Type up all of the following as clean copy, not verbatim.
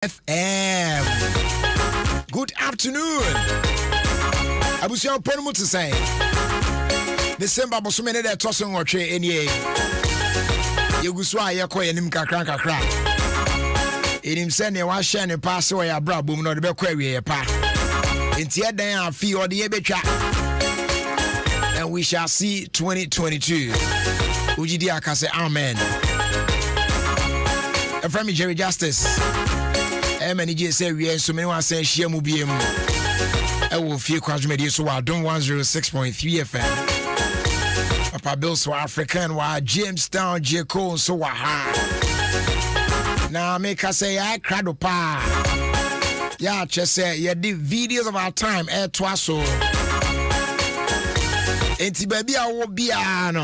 FM. Good afternoon. Abusia Ponumu to say. December Bosumene de Tossing or Trey any. Yuguswa Yako and Nimka Cranka. In him send a wash and pass away a bra boom, not the query a pa. In Tia Diana fee or the Ebecha. And we shall see 2022. Ujidiaka say Amen. And from me, Jerry Justice. MNJ say we are so many one say share mubiem. I will feel Quadmedia so I don't 106.3 FM. Papa Bill so African wa Jamestown J. Cole so ha. Now make us say I crado pa. Yeah, just say yeah the videos of our time air twice so. Enti baby I will be no.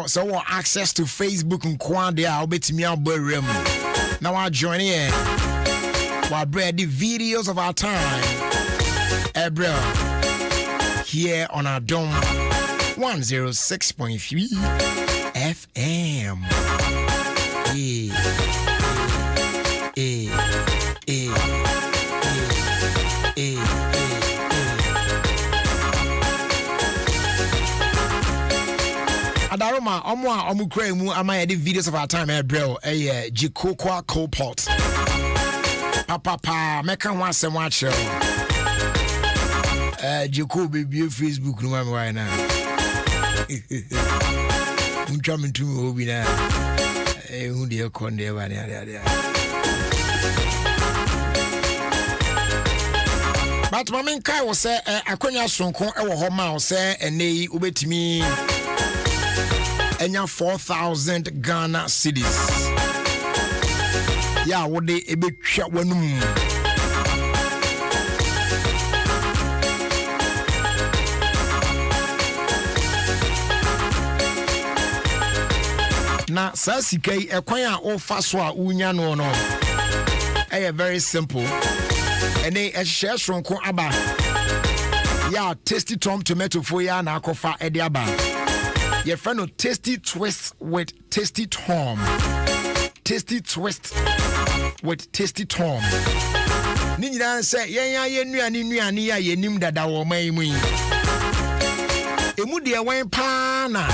So want access to Facebook and Kwande I'll bet me out room. Now I join here. While bread the videos of our time. Bro. Here on Adom 106.3 FM. Adaroma, omukre mu ama the videos of our time, bro. Jikokwa Coalpot. Papa, make one some watch. Jiko baby Facebook no man right now. Uncoming to me now. Who dear con there? But my main guy was say Akonya Sonko ewo homa say ene ubetimi enya 4,000 Ghana cedis. Yeah, what they a bit shot one. Na sasike ekwanya o faswa unya no no. Very simple. And they a share sonko aba. Yeah, tasty tom tomato for ya na akofa ediaba. Your friend of tasty twist with tasty tom. Tasty twist with tasty tom. Nina say, yeah, ye nim dada wo mai mu. Emu de wen pa na.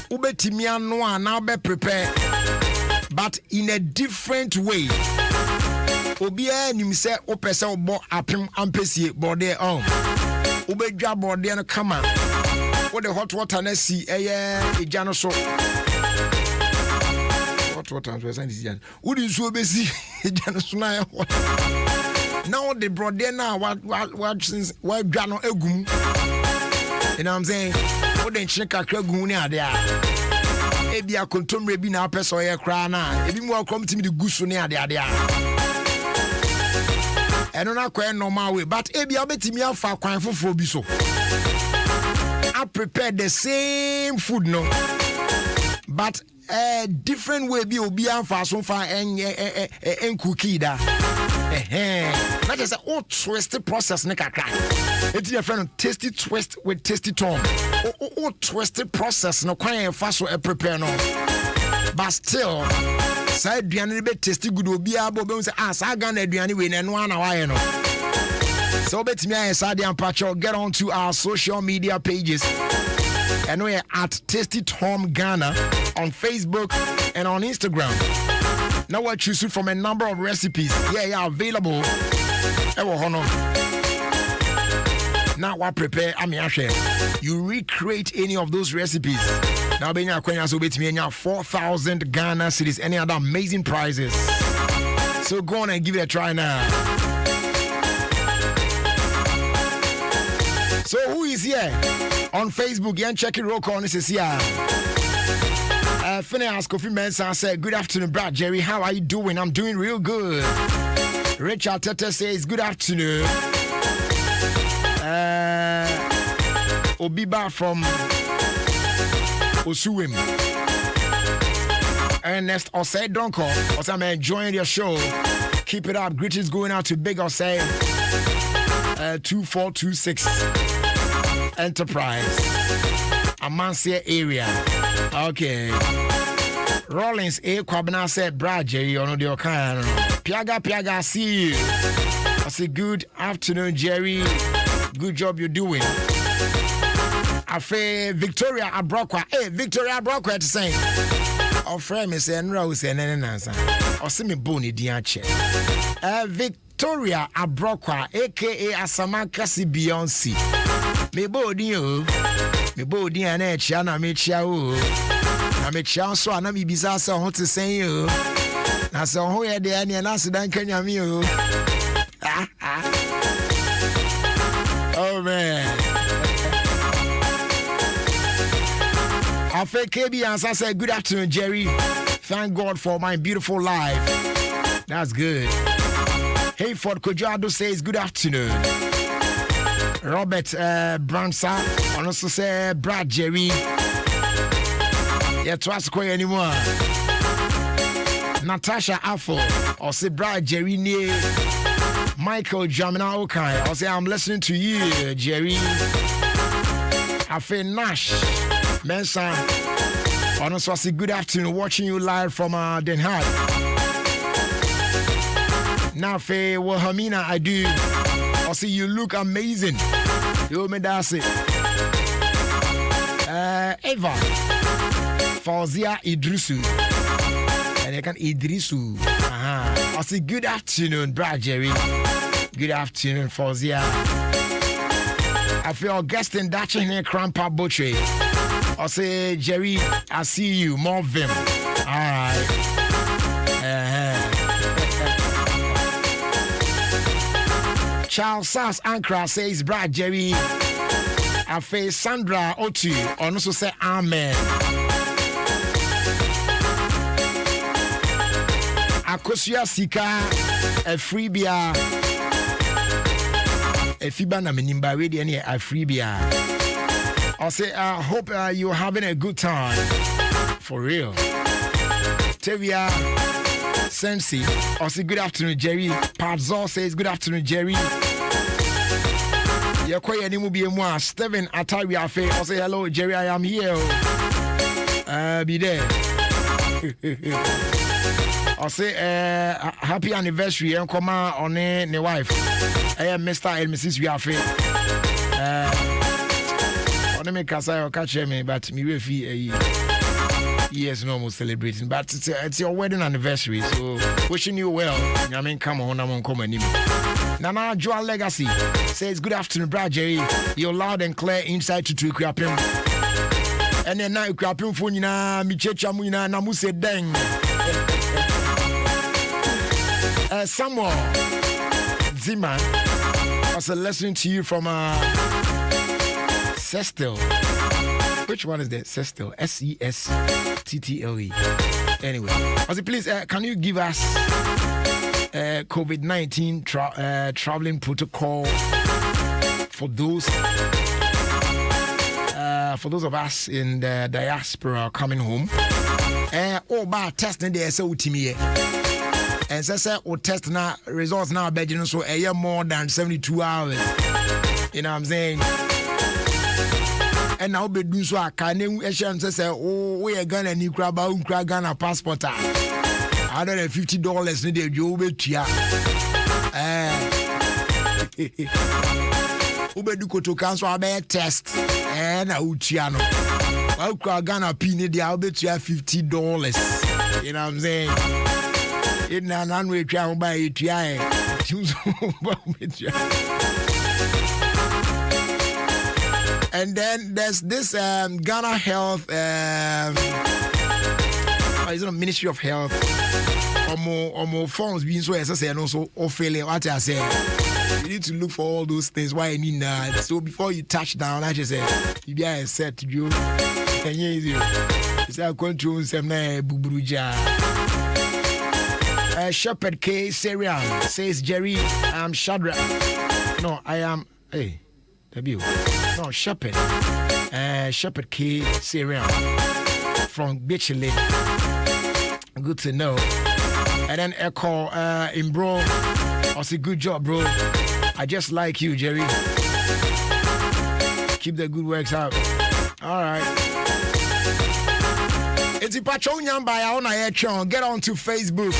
Ubetimi anu na be prepare. But in a different way. Obia nim say opese obo apem ampesie bode on. Ubedwa bode no kama. What the hot water na see ejano so. Hot water is ejano. Wouldn't so be see ejano so na. Now the brother now what since why jano egum. You know what I'm saying? What the chika egum ni ade a. Ebi akontomre bi na peso ye kra na. Ebi mo come to me the gusu ni ade a. Eno na kwa normal way but ebi abetimi afa kwan foforo bi so. I prepare the same food no, but a different way be obi anfa so far en cookie da. That is a all twisted process ne kakra. It's your friend tasty twist with tasty tom. All twisted process no kwan fa so prepare no. But still, side aduane be tasty good obi abo be say sa Ghana aduane we na no ana wa no. So bet me and Pacho get on to our social media pages. And we're at Tasty Tom Ghana on Facebook and on Instagram. Now we're choosing from a number of recipes. Yeah, available. Now what prepare you recreate any of those recipes. Now being a Kenya so bet me 4,000 Ghana cedis, any other amazing prizes. So go on and give it a try now. So who is here on Facebook? You check it roll call. This is here. Phineas Kofi Mensah said, "Good afternoon, Brad Jerry. How are you doing? I'm doing real good." Richard Tete says, "Good afternoon." Obiba from Osuwim. Ernest Osei Donko. Also, I'm enjoying your show. Keep it up. Greetings going out to Big Osei. 2426 Enterprise Amansia area. Okay. Rollins Kwabena said, Brad Jerry, on the Okan. Piaga, see you. I say, good afternoon, Jerry. Good job you're doing. I feel Victoria Abrokwa. Hey, Victoria Abrokwa to say. Our friend is saying, Rose and Nanasa. Or see me bony diache. Victoria Abrokwa, aka Asamakasi Beyonce. Me body, me body, and Chana Michao. I make sure so I know me bizarre so hot to say you. I saw who had the any and answer than can you. Oh man. I feel KB answer said, good afternoon, Jerry. Thank God for my beautiful life. That's good. Hayford Kojado says, good afternoon. Robert Bransa also said, Brad Jerry. Yeah, trust quite anymore. Natasha Affle or say Brad Jerry near Michael Jamina Okai or say I'm listening to you, Jerry. I feel Nash Mensa. Honestly, I say good afternoon, watching you live from Den Haag. Now, Faye, well, Hamina, I do. I see you look amazing. You me that's it. Eva Fauzia Idrisu. And I can Idrisu. I say good afternoon, Brad Jerry. Good afternoon, Fauzia. I feel Augustine Dutch in here, Crampa Butchery. I say, Jerry, I see you, more vim. All right. Charles Sass Ankara says, Brad Jerry. I face Sandra Otu, and also say, Amen. Akosia Sika, a freebia. A fiba na minimba ready any a freebia. I'll say, I hope you're having a good time. For real. Tevia Sensi. I'll say, good afternoon, Jerry. Pazzo says, good afternoon, Jerry. You're quite any movie more. Steven Atari Afe. I'll say, hello, Jerry. I am here. Be there. I'll say, happy anniversary. And come on the wife. Mr. and Mrs. Yafe. Let me catch me, but me will feel years normal celebrating. But it's your wedding anniversary, so wishing you well. I mean, come on, I'm on common. Nana Joel Legacy says, good afternoon, Brad Jerry. You're loud and clear inside to Krapim. And then now Krapim for you, Michecha Muna, Namuse Deng. Samuel Zima, I was listening to you from Sestel. Which one is that? Sestel. SESTTLE. Anyway, I said, please, can you give us COVID-19 traveling protocol for those of us in the diaspora coming home? By testing the SOTME. And so we test now results now bedroom so a year more than 72 hours. You know what I'm saying? And now be do so I can say, oh, we are gonna need grab Ghana passport. $150 needed you bet ya. Ube do to cancel a test and a Uchiano. Well, Ghana pin the I'll bet you $50. You know what I'm saying? In an unway travel by it. And then there's this Ghana Health, Ministry of Health, or more forms being so as I say, and also failing what I say. You need to look for all those things. Why I need that? So before you touch down, I just say, you be a set to you. Can you? It's a control some bubuja. Shepherd K. Serial says, Jerry, I'm Shadra. No, I am. Hey. No, Shepherd. Shepherd K. Serial from Bitchley. Good to know. And then Echo in bro. I say, good job, bro. I just like you, Jerry. Keep the good works up. All right. It's Pacho Nyamba on Ayechon. Get on to Facebook.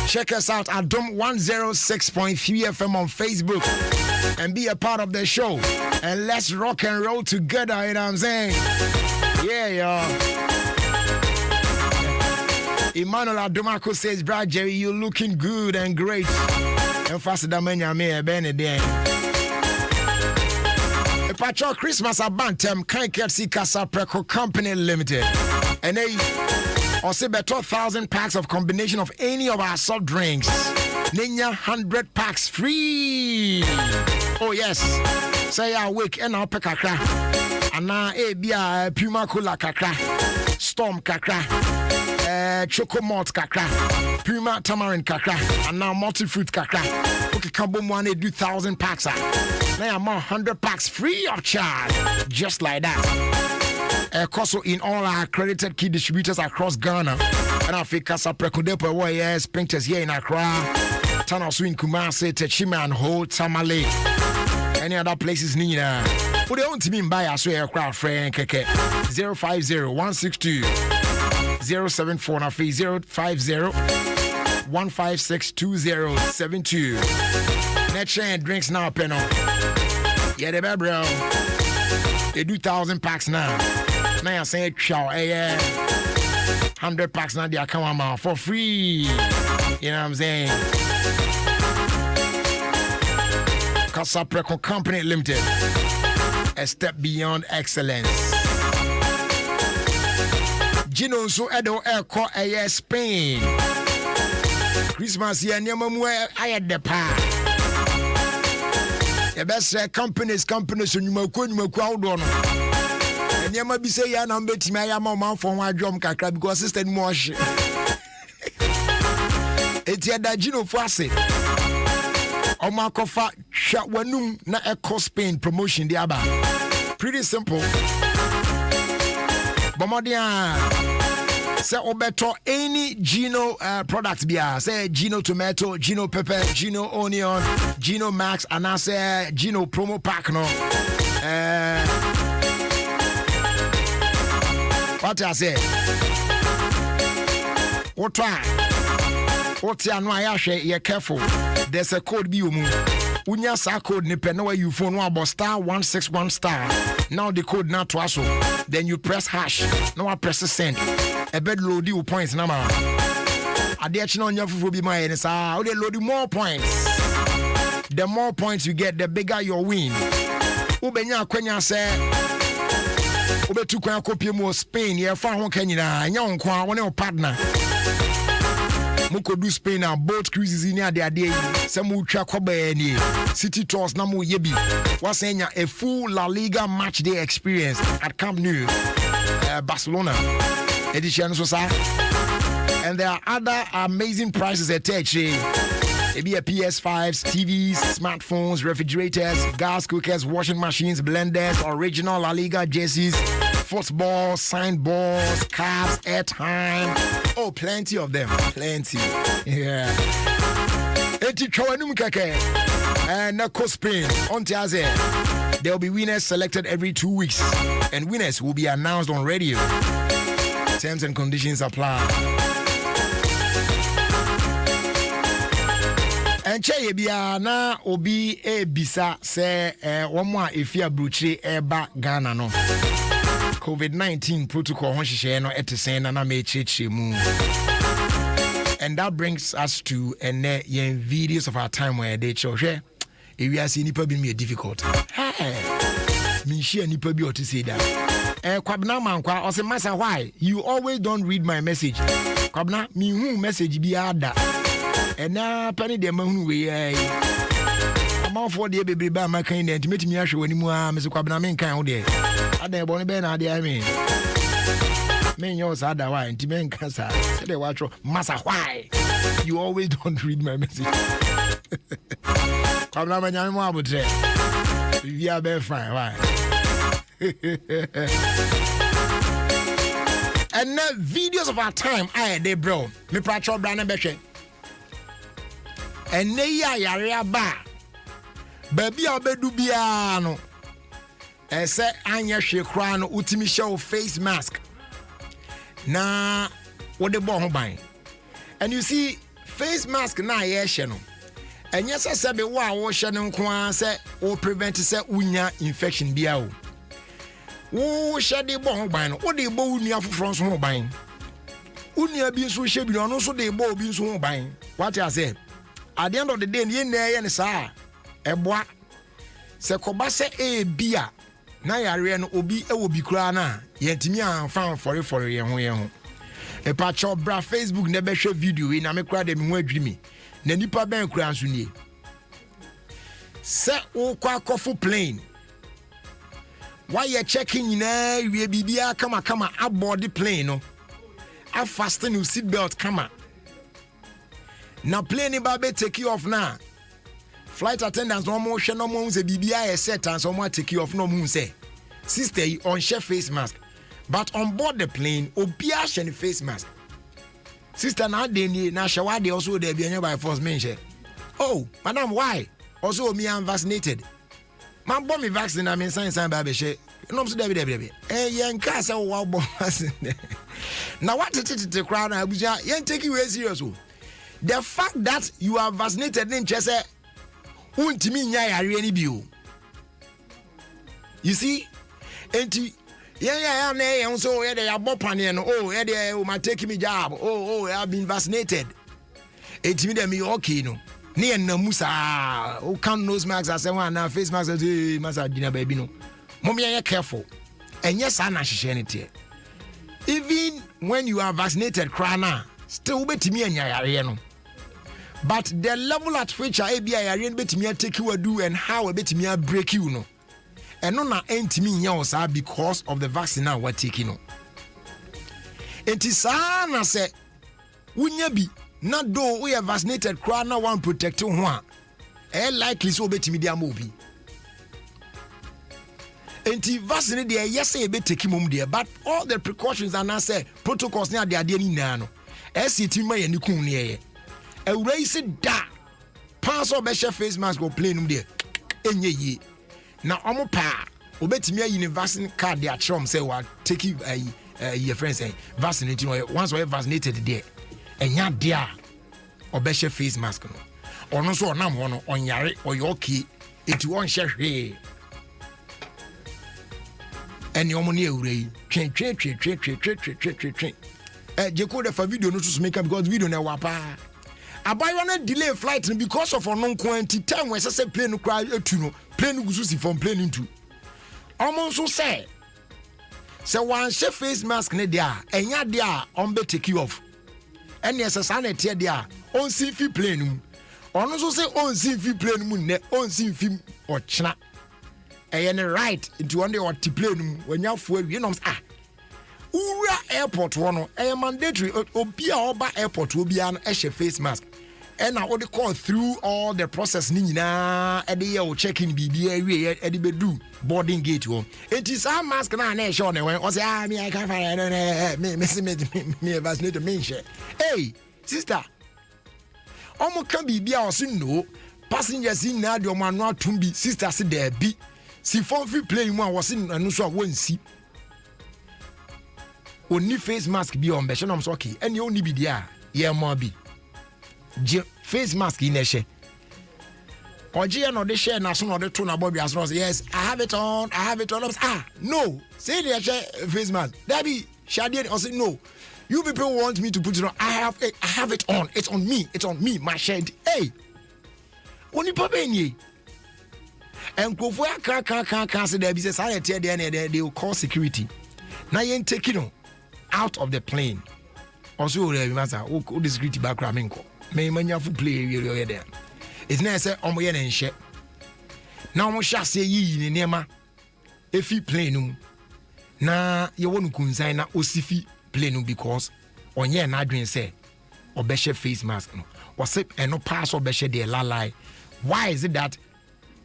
Check us out at Adom 106.3 FM on Facebook and be a part of the show. And let's rock and roll together, you know what I'm saying? Yeah, y'all. Emmanuel Adomako says, Brad Jerry, you're looking good and great. And faster than many may be there. A Pacho Christmas Abantem Kaiketsi Casa Preco Company Limited. And they also bet 1,000 packs of combination of any of our soft drinks. Ninya 100 packs free. Oh yes. Say I wake and I'll pick a crack. And now a Puma Cola kakra, Storm kakra, Choco Malt kakra, Puma Tamarind kakra, and now multi-fruit kakra. Okay, Kambo one do 1,000 packs. Now I'm 100 packs free of charge. Just like that. Also in all our accredited key distributors across Ghana. And I think Casa Precodepo, where Sprinters here in Accra, Tanasu in Kumasi, Techima and Ho, Tamale. Any other places need Who they want to mean by us aircraft friend keke 050-162-074 na fee 050-156-2072. Next and drinks now penno. Yeah, they bro. They do 1,000 packs now. Now I say chow 100 packs now they come out for free. You know what I'm saying? Casa Preco Company Limited. A step beyond excellence. Gino so edo eko eye Spain. Christmas year nyamamu aye de pa. The best companies nyumaku awdo no. Nyama bi say ya na mbetimi aya ma man for one drum kakra because sister ni mo hye. Eti ada Gino fo ase. Omakofa Shwanum na Eco Spain promotion the aba. Pretty simple. Bomodia say obeto any Gino product bia. Say Gino tomato, Gino pepper, Gino onion, Gino Max, and I say Gino promo pack no. What I say? What try? What's your no ayashe? You're careful. There's a code be umu. Unya sa code ni pe no you phone about *161*. Now the code now to also. Then you press hash. Now I press send. A bed load you points number. Adiachino on your fufu be my NSA. How they load you more points. The more points you get, the bigger your win. Ubenya kwenya say. Ube tu kwa kopie mo Spain. Ye fa ho kanyina. Nya onkwa wone o partner. Muko do Spain and boat cruises in there day. Some ultra ni city tours na mo yebi. Was a full La Liga match day experience at Camp Nou, Barcelona. Edition so sir. And there are other amazing prices attached. Maybe a PS5s, TVs, smartphones, refrigerators, gas cookers, washing machines, blenders, original La Liga jerseys, football, signed balls, cards, airtime. Oh, plenty of them. Plenty. Yeah. And Spain. There will be winners selected every 2 weeks. And winners will be announced on radio. Terms and conditions apply. And che bia na obi e bisa se womo a efia bruchire eba Ghana no COVID-19 protocol hon hihye no etesen na me chichire mu. And that brings us to yen videos of our time where they show hwe e wi ase nipa bi me difficult. Me share nipa bi o to say that. Kwabna mankwa o say masa why you always don't read my message. Kwabna me hu message bi ada. And now, penny de moon we I'm all for the baby by my kind and to meet me actually anymore, Mr. Quabnamin count there. I dare bonny ben idea, I mean. Men yours are the wine to men cancer. Say the watch massa why you always don't read my message. Quabnaman Yama would say, we are very fine, why? And now, videos of our time, they bro, me patro Brandon Beche. And neya yare ba baby obedu bia no ese anya hwe kra no utimi show face mask na what the bomb buying. And you see, face mask na ye channel. And yes, I said, wow, channel kwa say or prevent say unya infection biao. Wo shade bomb buying, what the bow near for France home buying. Unya being so shabby on also the bow being so buying. What I say? At the end of the day, yen there and sa a bois. Se kobase e bia na yare no obi e wo bi kura na yentimi anfa for ye ho e pa cho bra Facebook na be hwe video we na me kura de me ho adwimi na nipa ben kura nso nie se wo kwa kofu plane why you checking nyina wie bibia kama aboard the plane no a fasten your seat belt kama na plane ba be take you off na flight attendants no more hwe no mo say bibia set and so mo take you off no mo say sister you on share face mask but on board the plane obia share face mask sister na dey ni na shawa dey also dey be by force mention oh madam why also me am vaccinated man bomb me vaccine na me sign ba be share no so dey yen ka say wo bomb vaccine na what tete crowd na abuja yen take you serious o the fact that you are vaccinated didn't just say untimi nya yare ni bio. You see enti yeah na yen so ye dey abopane no oh ye dey o ma take me job oh I have been vaccinated enti me dem okay no na yen na musa o can nose mask as one na face mask as masa dina baby no mom ye careful enye sa na hihye ne tie even when you are vaccinated krana still betimi anya yare no. But the level at which I be a betimi take you do and how a betimi break you no. And no na entimi nya because of the vaccine now we're taking no. Enti sa na say wunya bi na do we are vaccinated kra na one protect ho a e likely so betimi dia mo bi. Enti vaccine dey yes say be take mum there but all the precautions and I say protocols na dey ni na no. SCT ma ye ni kun ne a race da pass or besha face mask go play num there enye yi na omo pa obetimi ayi ne vaccine card there chom say wa take your friends say vaccinate you once we vaccinated there enya there obesha face mask no ono so onam ho no onyare oyoki eti won hye hwe eni omo ne ewure yi twen jeko de fa video no to make up because video na wa pa abayo na delay flight because of onon quantity time when say plane cry etu no plane gusu si from plane into omo so say one she face mask ne dia enya dia on be take you off ene esesa na tie dia on si fi plane mu ono so say on si fi plane mu ne on si fi ochna ene right into on the plane mu wanya fo awie no Ura airport one mandatory obi a oba airport obi an face mask and now what they call through all the process ni nyina e dey o check-in bibi awie e dey bedu boarding gate wo it is a mask na na show ne when o say me I can't find me vaccinated me share hey sister omo kan bibi a o say no passengers in na de o ma no atum bi sister say there bi si phone free plane mu a wo say no so a won si only face mask be on beshe no so okay and you only be there yeah more be face mask in she oje no de share na so no de to na body as no yes I have it on no say the face mask that be shade or say no you people want me to put it on I have it on it's on me my shed hey oni papa enye and kofo aka say there be say sanity there they will call security na yen take it out of the plane also we matter o discreet background me manya fu play we there it's na say omo ye na nhye na omo hya say yi ni nema efi plane num na ye wonu kunsan na osifi plane num because onye na adwen say obehye face mask no was eno pass obehye de lalai why is it that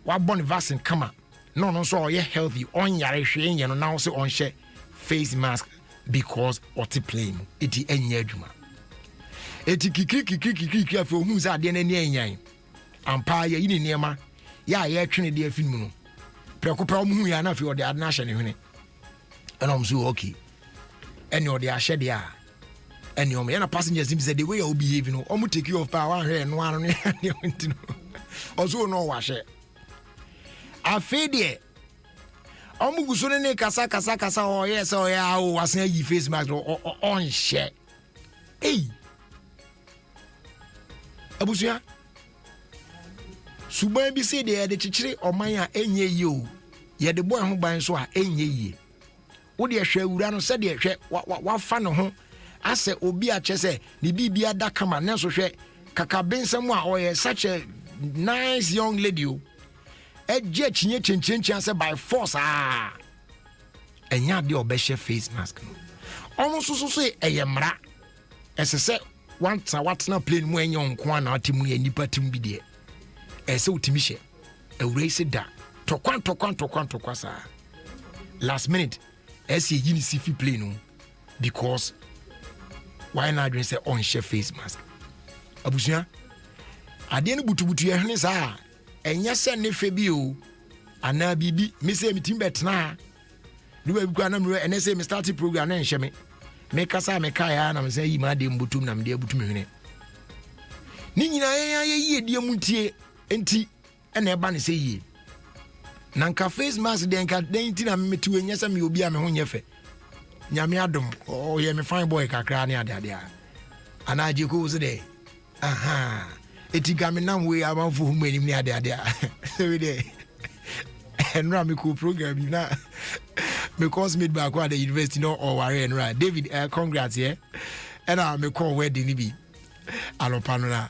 wa born vaccine kama no so ye healthy on yare hwe yen no now say on share face mask because oti plane eti enya adwuma eti kiki afi ohun za de na ni enyan ampa ya yini niema ya ye twene de afi mu no prekopa omu ya na afi ode adna hye ne hwene ana omso okay any or the ashe dia any o passengers him said the way you behave no omu take you off power here no one also no wash afede omu gusone ne kasa oh yes oh yeah oh wasan yi face mask on share hey abusuya suban bi se de chichire oman a enye yi o ye de boy ho ban so a enye yi wo de hwe awura no se de hwe wa fa no ho ase obi a chese ni bibia da kama na so hwe kakabensam a oye such a nice young lady o eje chinye chenchenchen say by force enya de obehye face mask no omo so eyemra esese once watna plane mu enye onko na atimu ya nipa tim bi de ese utimi hye awure se da tokwan sa last minute ese yini sifi plane no because why not dress on share face mask abusia ade no butubutu ye hene sa enya se ne fe bi o ana bibi me se mitim betna do ba bi kwa na me ene se me start program na nhye me kasa me kaya na me say yi ma de mbutum na me de butum hene ni nyina ye yie de mutie enti ena eba ne say yie na nka face mask de nka den ti na me tu enya se me obi a me ho nyefe nyame adom o ye me fine boy kakra ne ade ana je ko so de aha etika me nam we amanfo hu manim ne ade we de enra me ko program na me course made back at the university no or worry right David congrats yeah and me call wedding bi alopano na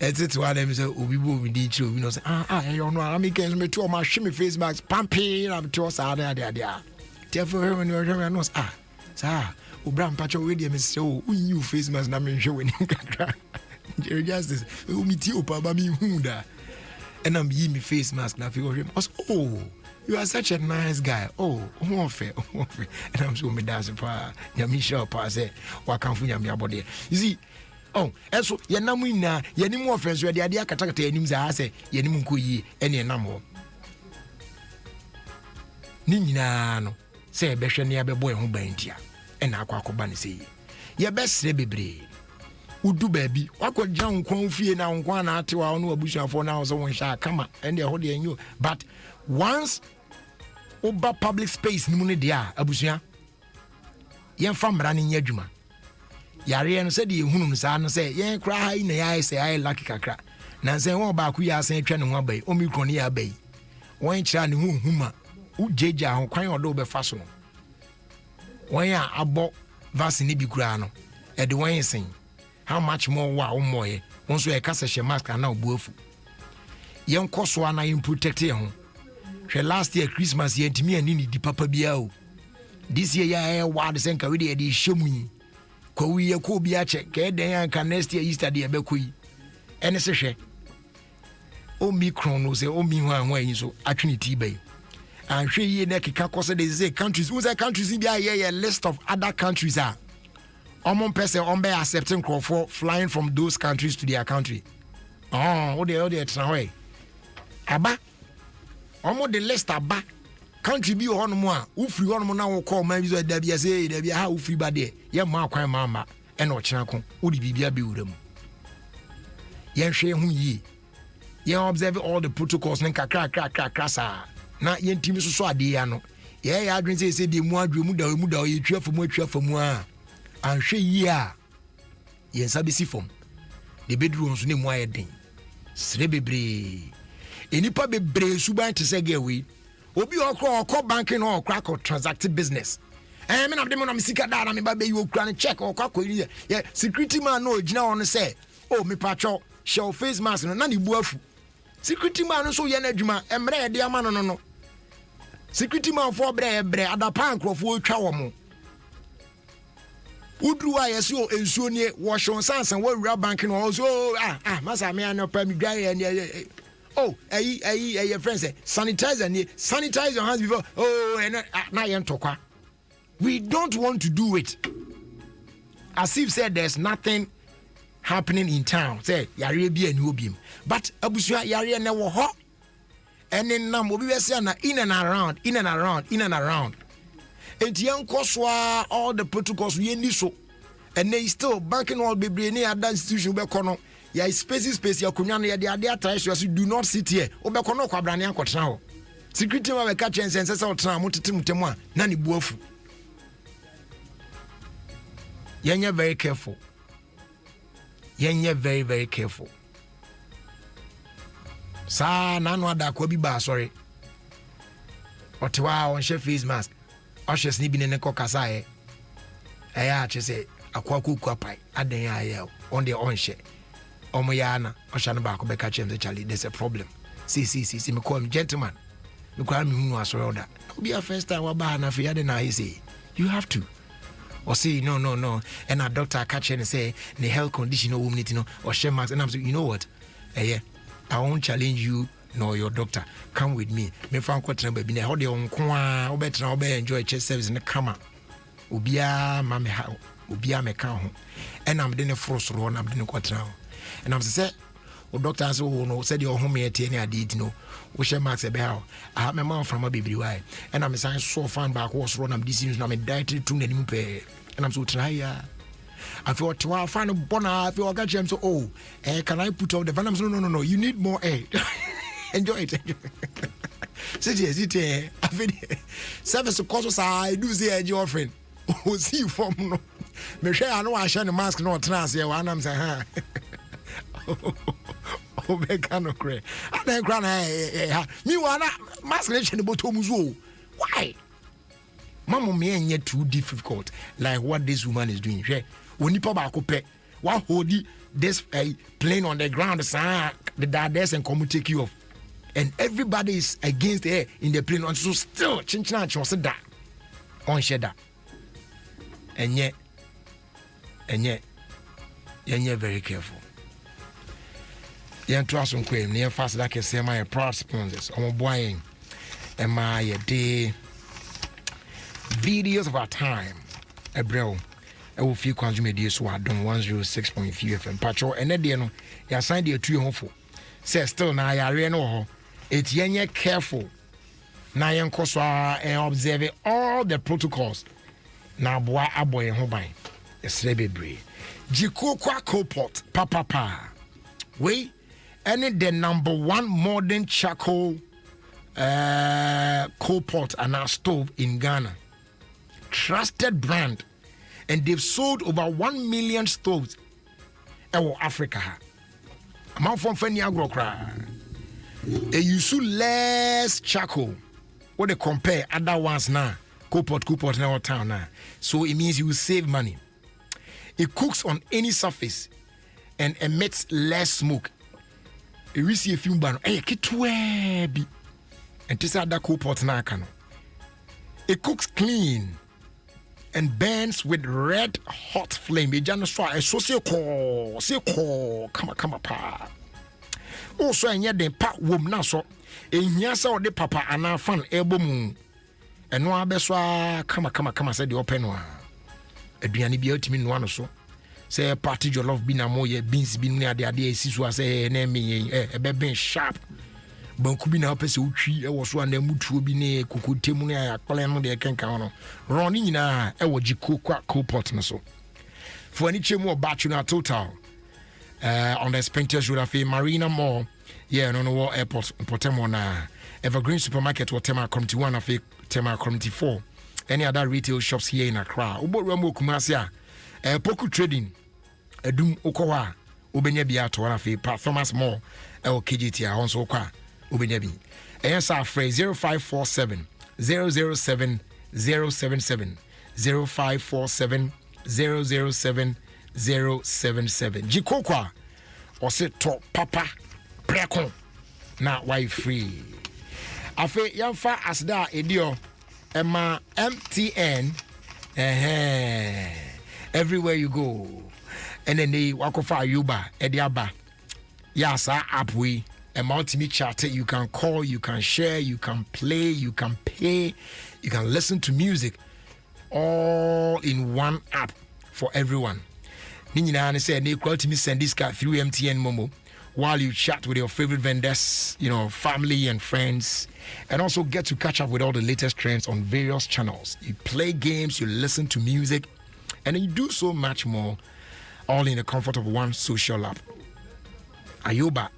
etete wa dem say obi bo mi di chiro we no say you know I make me to my shimmy face mask pampi na me to sa ade therefore when you hear no sir obra mpacho we dey me say oh you face mask na me hwe we ni kakra just this o mi ti opa ba mi hu da and am yi me face mask na fi o hwe oh you are such a nice guy. Oh, fair. And I'm so me dance pa. Nyami sure pa say wa kan fu nyami abode. You see, oh, eso ye namu ina, ye ni mo friends we de ade akatakata anim za say ye ni nko yi ene nam ho. Ni nyina no say e behwe ne abebo e ho bantia. E na akwa ne say ye besre bebre. Udu baby, wakọ gya nkwan fie na nkwan na atewa ono abusuafo na so won sha kama ende ho de enyo but once over public space ni mu ne dia abusua yen fa mra ne nya adwuma yare no se de ehunu no sa no se yen kra ha na ya se ai lucky kakra na se won ba ku ya san atwa ne ho abai omicron ya abai won kira ne hu huma ujeja ho kwan odo be fa so no won ya abo vaccine bi kura no e de won sen how much more wa moye won so e ka se mask na obuafu yen koso ana yin protect ye ho hwe last year Christmas ye ntimi ani ni di papa bia o this year ya wad senka we de hyemu yi ko wi ye ko bia che ka den ya ka next year Easter de be ko yi ene se hwe omicron no se omi ho anwa yin so atwinity bai and hwe yi na keka kose de say countries who say countries bia ye list of other countries are omon person on be accepting crowd for flying from those countries to their country oh they try way aba omo the list aba country bi ho no mo a ufiri ho no na wo call man bi so da bia say da bia ha ufiri ba de ye ma kwan mama e na o kira ko wo di bibia be wura mu ye hwe hu yi ye observe all the protocols nen kakra sa na ye ntimi so ade ya no ye ya adwen say de mu adwe mu da ye twa famu a anhwe yi a ye nsa be si fom de bedroom so ne mu ayeden sre bebre enipa bebre suban te se gewe obi okọ banking no okra transact business me na de mo na misika da na me ba be yi okra ne check okọ yi ye security man no ogina on say oh me patcho show face mask no na ne bu afu security man no so ye na adwuma emre ye de ama no security man for bre adapa ankrofo otwa wo mo udruwa yesi o ensuo nie wo shon sansan wo wura banking no so masa me an pa mi dwa ye oh your friend say sanitize your hands before na yen tokwa we don't want to do it as if said there's nothing happening in town say yare bia ni obiem but abusua yare na wo ho ene nam obi we say na in and around and young Koswa, all the protocols we need so. And they still banking all baby any other institution bekono. Ya space ya kunyana ya dia ties you do not sit here. Obekono kwa brane ankotena ho. Security ma be catch and sense say otena mutemu a na ni buafu. Yenye very careful. Yenye very very careful. Sa na no ada kwa bi ba sorry. Otewa on she face mask. Oshes ni bi ne ko kasa e. Eya che say akwa kuku apai aden ya ye on the on she. Omoyana oshana ba ko be catch him Charlie there's a problem. See me call me gentleman. Me call me hu asoro da. Be a first time wa ba na fi ade na he say you have to. Or say no and a doctor catch and say the health condition no woman no or share max and I'm saying you know what I won't challenge you nor your doctor come with me fan kwatra baby na how dey onko a obetra obe enjoy chest service ne kama obia mame ha obia meka ho and I'm dey force ro na I'm dey kwatra and I'm say o doctor say o no said your home yet any adit no we share max e be how I have my mom from a baby why and I'm saying so fan back was run am this news na me dietary to na nim pe and I'm so try ya I feel to our fan bona I feel got him so oh can I put out the venom no you need more air enjoy it sit here I feel service of course I do say your friend oh see you from no me share I know I share the mask no trans here and I'm saying ha oh be can cry and then cry me wanna mask nation bottom zo why mama me ain't too difficult like what this woman is doing here when ba ko pe wa hold this plane on the ground the dads and come take you off and everybody is against her in the plane and so still chinchina chon se da on sheda and yet very careful yen trust on kwem near fast like say my proud sponsors on boying and my day videos of our time ebrew OfieKwanso media so Adom 106.5 FM patcho ene de no ya sign de atu ho fo say still na ya re no ho etienye careful na yen koso and observe all the protocols na boa aboye ho ban esre bebre jikokwa copot papa we any the number one modern charcoal coal pot and our stove in Ghana. Trusted brand. And they've sold over 1 million stoves in Africa. I'm from Feniagro cry. They use less charcoal. What they compare other ones now. Coal pot now town now. So it means you will save money. It cooks on any surface and emits less smoke. It receives a few ban. Hey, kitwebi. And this other coal pot now can. It cooks clean and burns with red hot flame. It just so come pa. Also, and yet the pat wom na so. In yasa or the papa and our fan elbow moon. And no abeswa come said the open one. Adriani be ultimate one so. Say a party your love bin a moye beans bin near the idea sisu say name a bebe sharp. Bankubi na pese utwi e wo so an mutuo bi ne kokotemu ne akpale no de kenkan no roni na e wo jikokwa copot no so for any chemu obachu na total on the Spintex Road afi Marina Mall no airport potemo na Evergreen Supermarket or Tema Community 1 afi Tema Community 4 any other retail shops here in Accra oboru mo Kumasi a poku trading edum okowa obenya bia to afi Thomas Mall e o KGT a onso kwa Ubenyabi. Answer phrase 0547 007 077 0547 007 077. Jikokwa or say to papa preko na why free. Afe yamfa asda edio ema MTN everywhere you go. And then they wakofa yuba ediaba. Yasa app we a multi chat, you can call, you can share, you can play, you can pay, you can listen to music, all in one app for everyone. Nina say they call to me send this card through MTN Momo while you chat with your favorite vendors, family and friends, and also get to catch up with all the latest trends on various channels. You play games, you listen to music, and you do so much more, all in the comfort of one social app. Ayoba,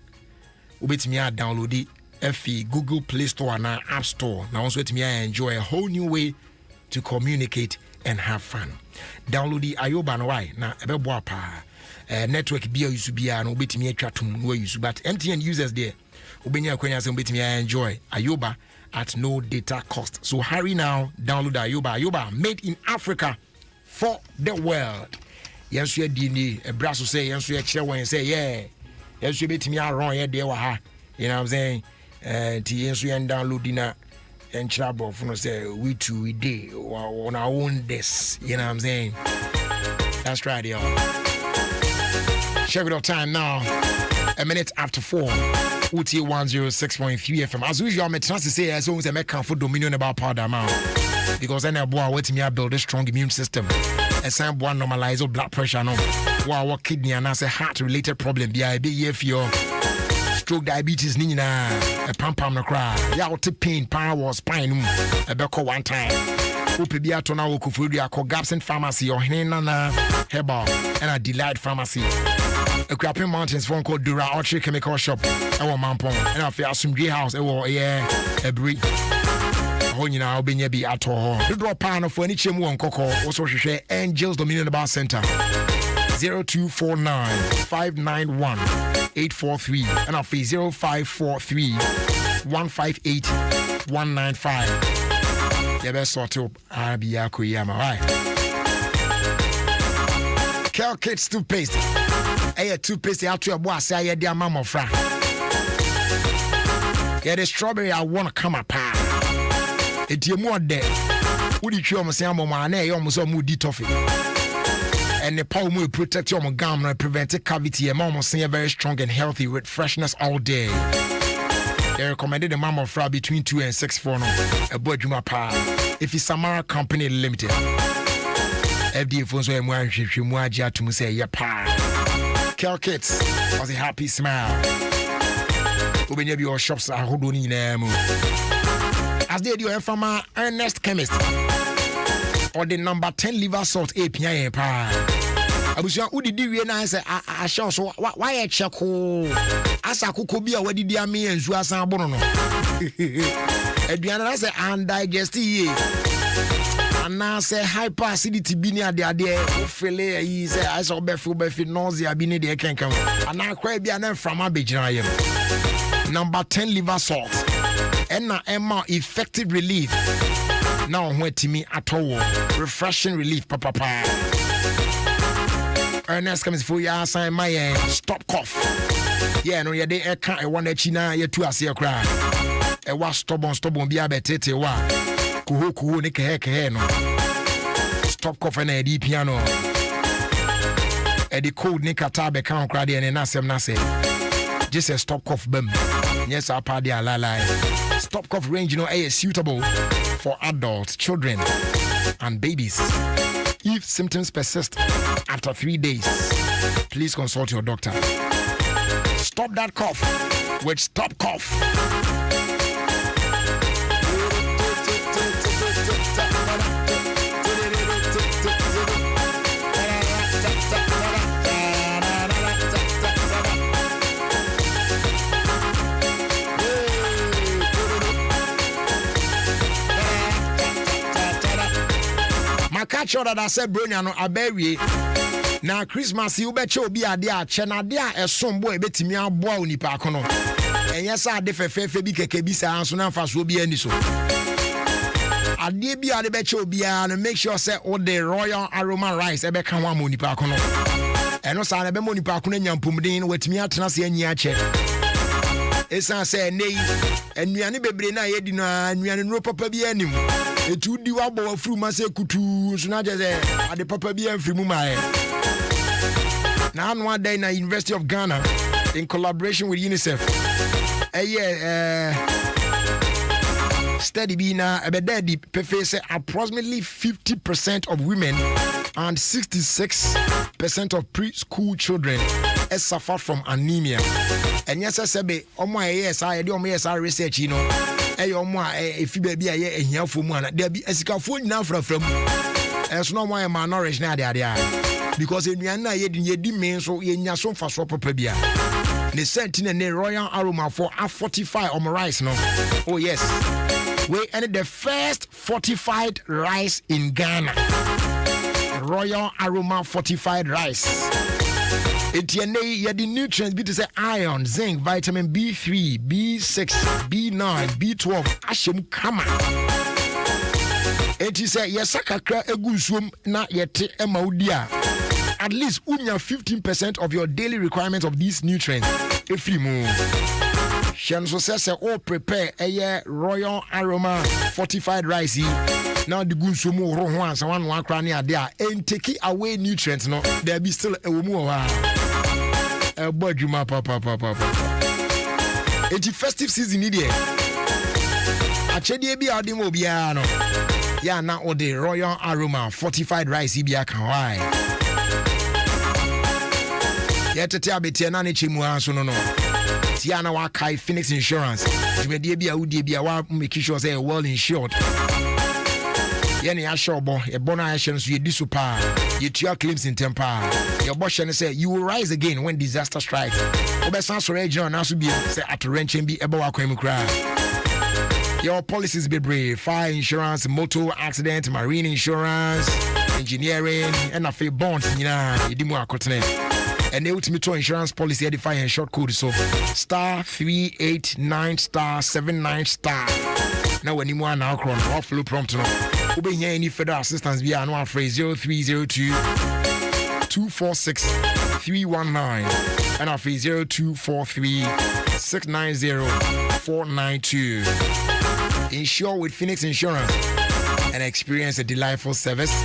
ubetimi download it FE Google Play Store and App Store. Now also let me enjoy a whole new way to communicate and have fun. Download the Ayoba no why na ebe boa pa. Network bia use bia no betimi atwa tum no use, but MTN users there obenya kwanya say betimi enjoy Ayoba at no data cost. So hurry now, download Ayoba. Ayoba made in Africa for the world. Yes, you dini a brasso say yes, you share when say yeah. Yes, you betimi aron here there wa ha. You know what I'm saying? Yes, you download dinner and trouble for say we too we day on our own this. You know what I'm saying? That's right, y'all. Check it out time now. A minute after 4. UT 106.3 FM. As usual, I'm trying to say as long as I make for Dominion about powder amount. Because then I wait me build a strong immune system. And some one normalize blood pressure no. Wow, kidney and as a heart related problem. Be if your stroke diabetes nina a pam no cry. Ya pain, power, spine. A beko one time. Upibia to now Kufuria called Gabson Pharmacy or Henana Herbal and a Delight Pharmacy. A Crapping Mountains phone called Dura Orchard Chemical Shop. Our Mampong and I feel some Grey House. A brick. Oh, you know, be at all. The drop pan for any chim cocoa. Also, share Angels Dominion Bar Center 0249 591 843 and I'll fee 0543 158 195. You best sort of Arabia Kuyama, right? Kel Kids toothpaste. Hey, toothpaste out to a boy, say, yeah, dear mama, fra. Yeah, the strawberry, I want to come up. It's your more dead. Would you show me some man? I almost moody toffee. And the power will protect your gum and prevent a cavity. And mama say very strong and healthy with freshness all day. They recommended the mama fra between 2 and 6 for a boy Juma pa. If it's Samara Company Limited. FDA phones were more to say, yeah, pa. Kel Kids was a happy smile. Open your shops are holding in them. As they do from our Ernest Chemist or the number 10 liver salt API. I was young, who did you realize? I shall so why a check as I could be already dear me and Zuasa Bono. Adriana said, undigested. And now say hyperacidity be near the idea. Fele, he said, I saw Befu nausea be near the can come. And now quite be an from my Bijayam. Number 10 liver salt. And now Emma effective relief. Now when to me at all. Refreshing relief, papa. Ernest comes for ya sign my stop cough. Yeah, no, yeah, they can't. I want that China, you two are see a cry. A was stubborn, be a betete wa. Kuhu, Nick no. Stop cough and a deep piano. A the cold Nick Atabe can't cry and Nasem Nase. Just a stop cough bum. Yes, our party are la. Stop cough range, is suitable for adults, children, and babies. If symptoms persist after 3 days, please consult your doctor. Stop that cough with Stop Cough. My catch order that said Bruno Aberry. Now Christmas you bet you be a dear Chenadia a son boy betting me a boy ni pacono. And yes, I defer be kebisa and soon fast will be any so. I did be a bet you be and make sure say all the royal aroma rice ebe can one money pacono. And also I be money pacono and pumping with me at Nasi and Yache. It's I say nay, and we are not be na yedina and we are no papa be any. It would do about through my kutu, so not just at the papa be and free mumai. Now, one day in the University of Ghana, in collaboration with UNICEF, study being a bedaddy, say approximately 50% of women and 66% of preschool children suffer from anemia. And yes, I said, yes, I do yes, I research, you know. If you be a here for one, there be a scaffold now from as no why my knowledge now there. Because in Yana, ye demand so ye nason for swap pebia. The sentinel a royal aroma for a 45 on rice, no. Oh, yes. We ended the first fortified rice in Ghana. Royal aroma fortified rice. It the nutrients be to say iron, zinc, vitamin B3, B6, B9, B12, ashim kama. It is a yesaka egusum na yete emaudia. At least unya 15% of your daily requirements of these nutrients. If you move. Shanso says prepare a royal aroma fortified rice. Now the good sumo rohan someone one cranny there and take away nutrients no there be still a woman a budjuma papa it's festive season here achedi bi adem obiano ya na o the royal aroma fortified rice bi aka why ya tete abetia na ne chemu anso no Tiana wa kai Phoenix Insurance. You may be a woody be a wa make sure say well insured. Yenny Ashobo, a bona actions you do super. You two claims in temper. Your boss and say you will rise again when disaster strikes. Obesanso region now should be say at wrench and be able to cry. Your policies be brave. Fire insurance, motor accident, marine insurance, engineering, and a few bonds. You didn't want continent. And the ultimate insurance policy identifying short code so *389*79*. Now when you want now crown off flow prompt no. Ube here any federal assistance via no phrase 0302 246 319 and our phrase 0243 690 492. Insure with Phoenix Insurance and experience a delightful service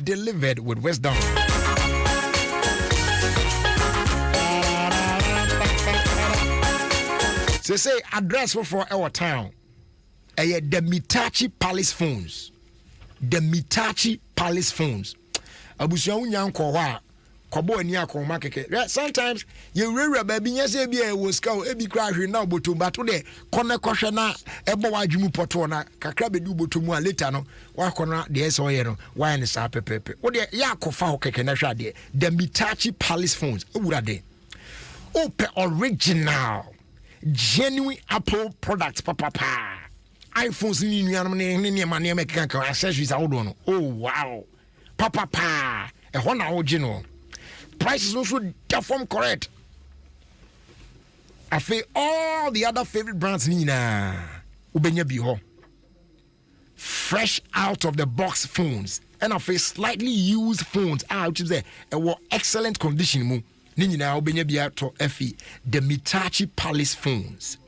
delivered with wisdom. So say address for our town. The Mitachi Palace phones. The Mitachi Palace phones. Abusia unyan kwa kobo ni akoma keke. Sometimes you rare baby nyese bi e wo ska e bi kra hwe na obotum but de kone kohwe na ebo wadwumu poto na kakra bedu botumu a later no wa kona de eso ye no wa ne sa pepepe. Wo de ya kofa ho keke na hwa de. The Mitachi Palace phones. Ewura de. Ope original genuine Apple products papa. iPhones ni nuanum ne mane make kan accessories awodo no. Oh wow. Papa. E ho na original. Prices also deform correct. I feel all the other favorite brands ni na ubenya bi ho. Fresh out of the box phones and I feel slightly used phones which is a excellent condition mu. Nina obenya bia to FE the Mitachi Palace phones.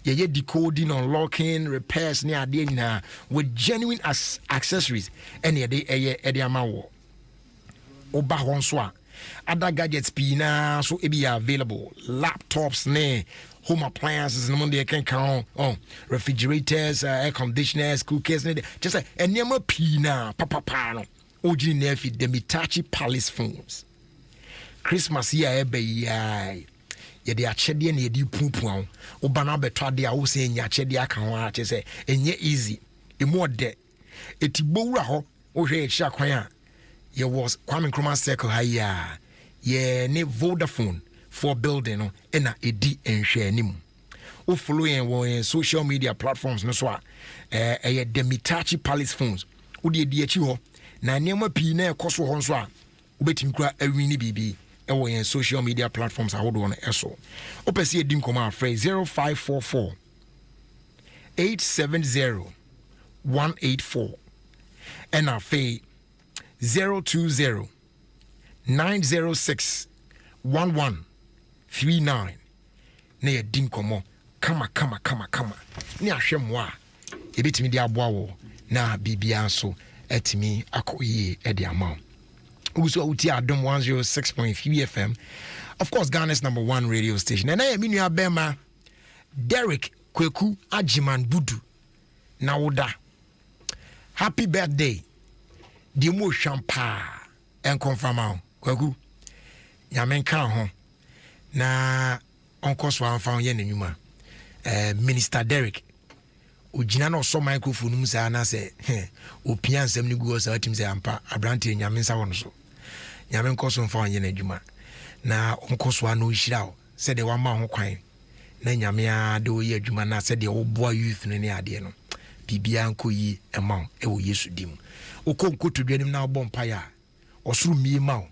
Ye decoding, unlocking, repairs near na with genuine accessories and ye de amawo. Oba honswa. Other gadgets pina so e be available. Laptops ne home appliances no money can count on refrigerators, air conditioners, cookers ne just a nyama pina papa no. Oji nefi the Mitachi Palace phones. Christmas year ebe ye de achede na ye di pupu oba na beto ade a wo se nya achede aka ho a che se enye easy emu ode etibowura ho wo hwe e hia kwan a ye was Kwame Nkrumah circle ha ya ye ne Vodafone for building no na edi enhwe anim o follow yen wo social media platforms no so a the Mitachi Palace phones wo de edi achi ho na nema pi na ekoso ho so a obetim kura awini bibi ewo yen social media platforms ahodo on eso opese edi nkoma afre 0544 870 184 and afi 020 906 1139 na edi nkomo kama ni ahwemo a ebetimi di aboa wo na bibia so etimi akoyi edi amount. Also, Adom 106.3 FM. Of course, Ghana's #1 radio station. And I am in your Bema, Derek Kweku Ajiman Budu. Naoda. Happy birthday. Dimo Champa. And confirm out. Kweku. nyame nka ho na onko so amfa ye n'anwuma Minister Derek ojina na so microphone mu sa na se opia nsem ni guo sa atim se ampa abrante nyame nsa wono so nyame nko so mfa ye n'anwuma na onko so ano hira o se de wa ma ho kwan na nyame a de oyi adwuma na se de wo boa youth ne ade no bibia nko yi ema e wo Yesu dim okonko to dwanim na obon paya osuru mie ma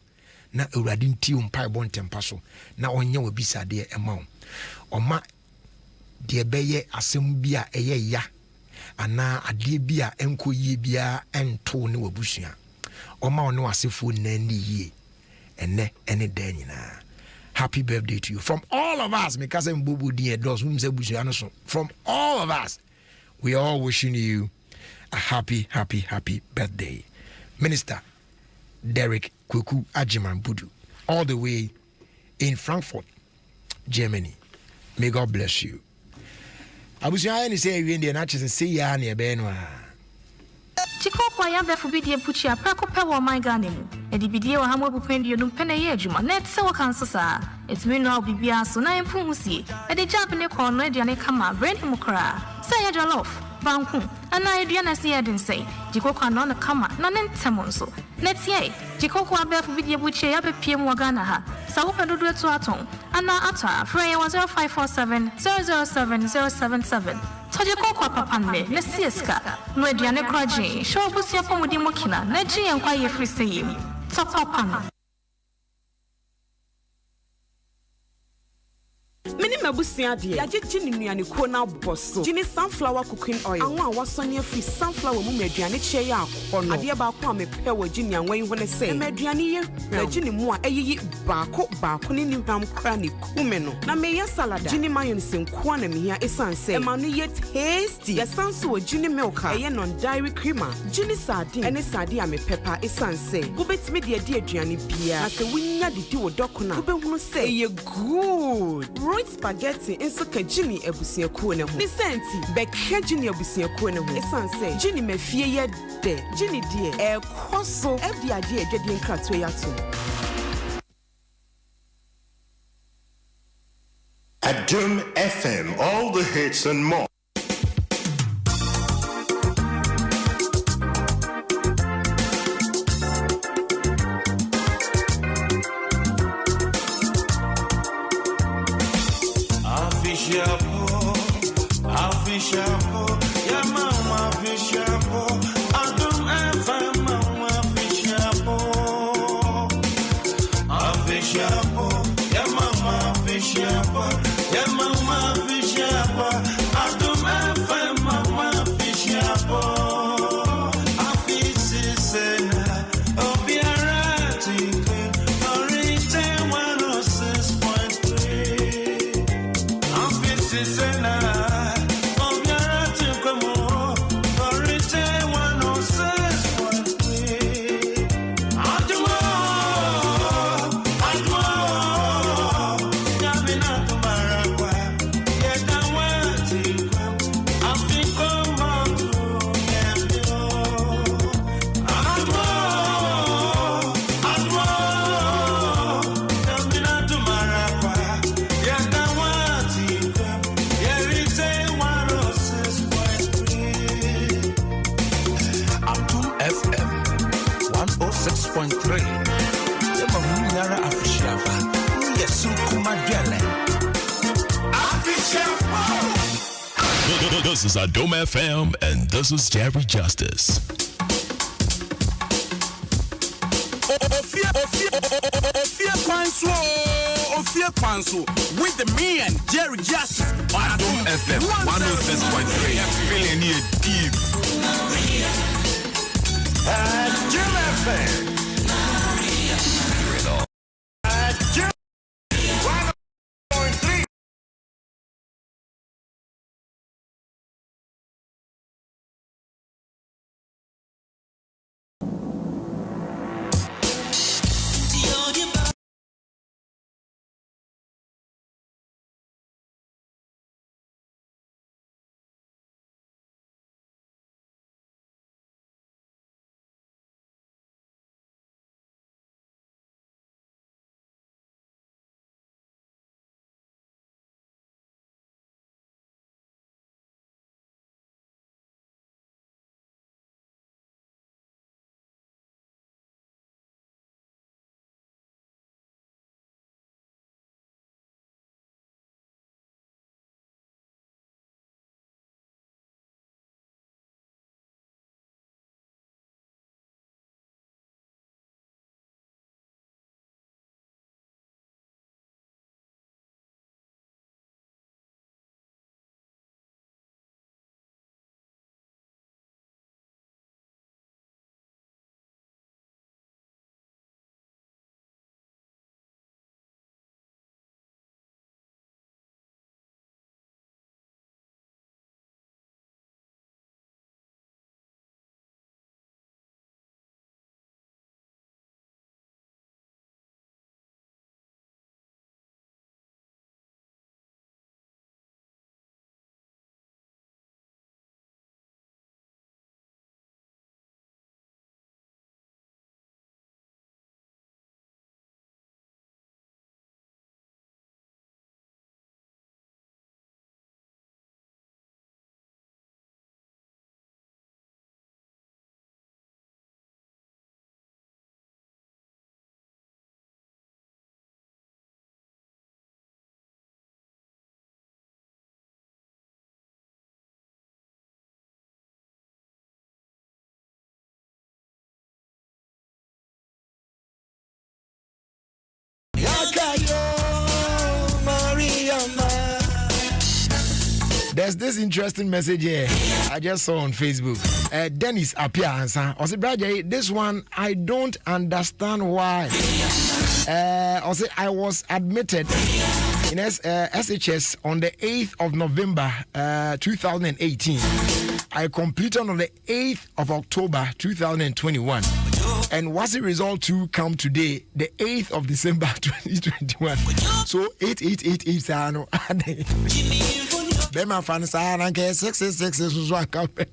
na awurade nti umpai bon tempa so na onye wo bisade ema oma de beye asem bia eye ya ana ade bia enko yie bia ento ne wabusua oma ono asefo na ni yie ene da nyina. Happy birthday to you from all of us because mbubu die dos humse busua no so from all of us we are all wishing you a happy birthday. Minister Derek Kuku Ajiman Budu, all the way in Frankfurt, Germany. May God bless you. Abusia ni say we na chese say ya na ebe no a. Chiko kwa ya be fobi die puchi aprako pe wo my Ghana mu. E di bidie wa hamwe bupendio no pene ye adwuma. Na etse wo kan so sa. Etimi no bibia so na empu husie. E di jab ne kon no aduane kama brain mu kra. Say ya jollof. Banku ana aduane se yedin say. Chiko kwa no na kama na ne ntemo nso. Netie Chiko kwa be fobi die puchi ya be piem wo Ghana ha. Sa wo pedodo etu aton. Ana ata frey 0547 007 077. Tojeko kwa papanme na sieska no aduane kraje show busia pomudi mokina na ji enkwa ye free sayim topapa Mini mabusua de ya jeje ni nuane ko na boso jini sunflower cooking oil anwa wasone free sunflower mu maduane che ya akono ade ba ko amepe wa jini anwa yi hone se maduane ye na jini mu a eyiyi baako ni hwam kra ni kume no na me ya salad jini mayonnaise nko na me hia esanse e ma no ye tasty ya sanso wa jini milk e non dairy creamer jini sardine ene sardine amepepa esanse gobetime de aduane bia na se wunya didi wo dokona gobehunu se ye good spaghetti inso ka jini ebusiakuo ne ho ni senti be ka jini ebusiakuo ne ho esanse jini mafie ye de jini die e koso fdi ade adwade nkrato ya to Adom FM, all the hits and more. This is Adom FM, and this is Jerry Justice. OfieKwanso with the me and Jerry Justice. Adom FM 106.3. Feeling here deep. Adom FM. There's this interesting message here I just saw on Facebook. Dennis Apia answer. I said, Brother, this one I don't understand why. I was admitted in SHS on the 8th of November 2018. I completed on the 8th of October 2021. And what's the result to come today, the 8th of December 2021? So 8888 ano. Bema fan sa na ke 666 so akapen.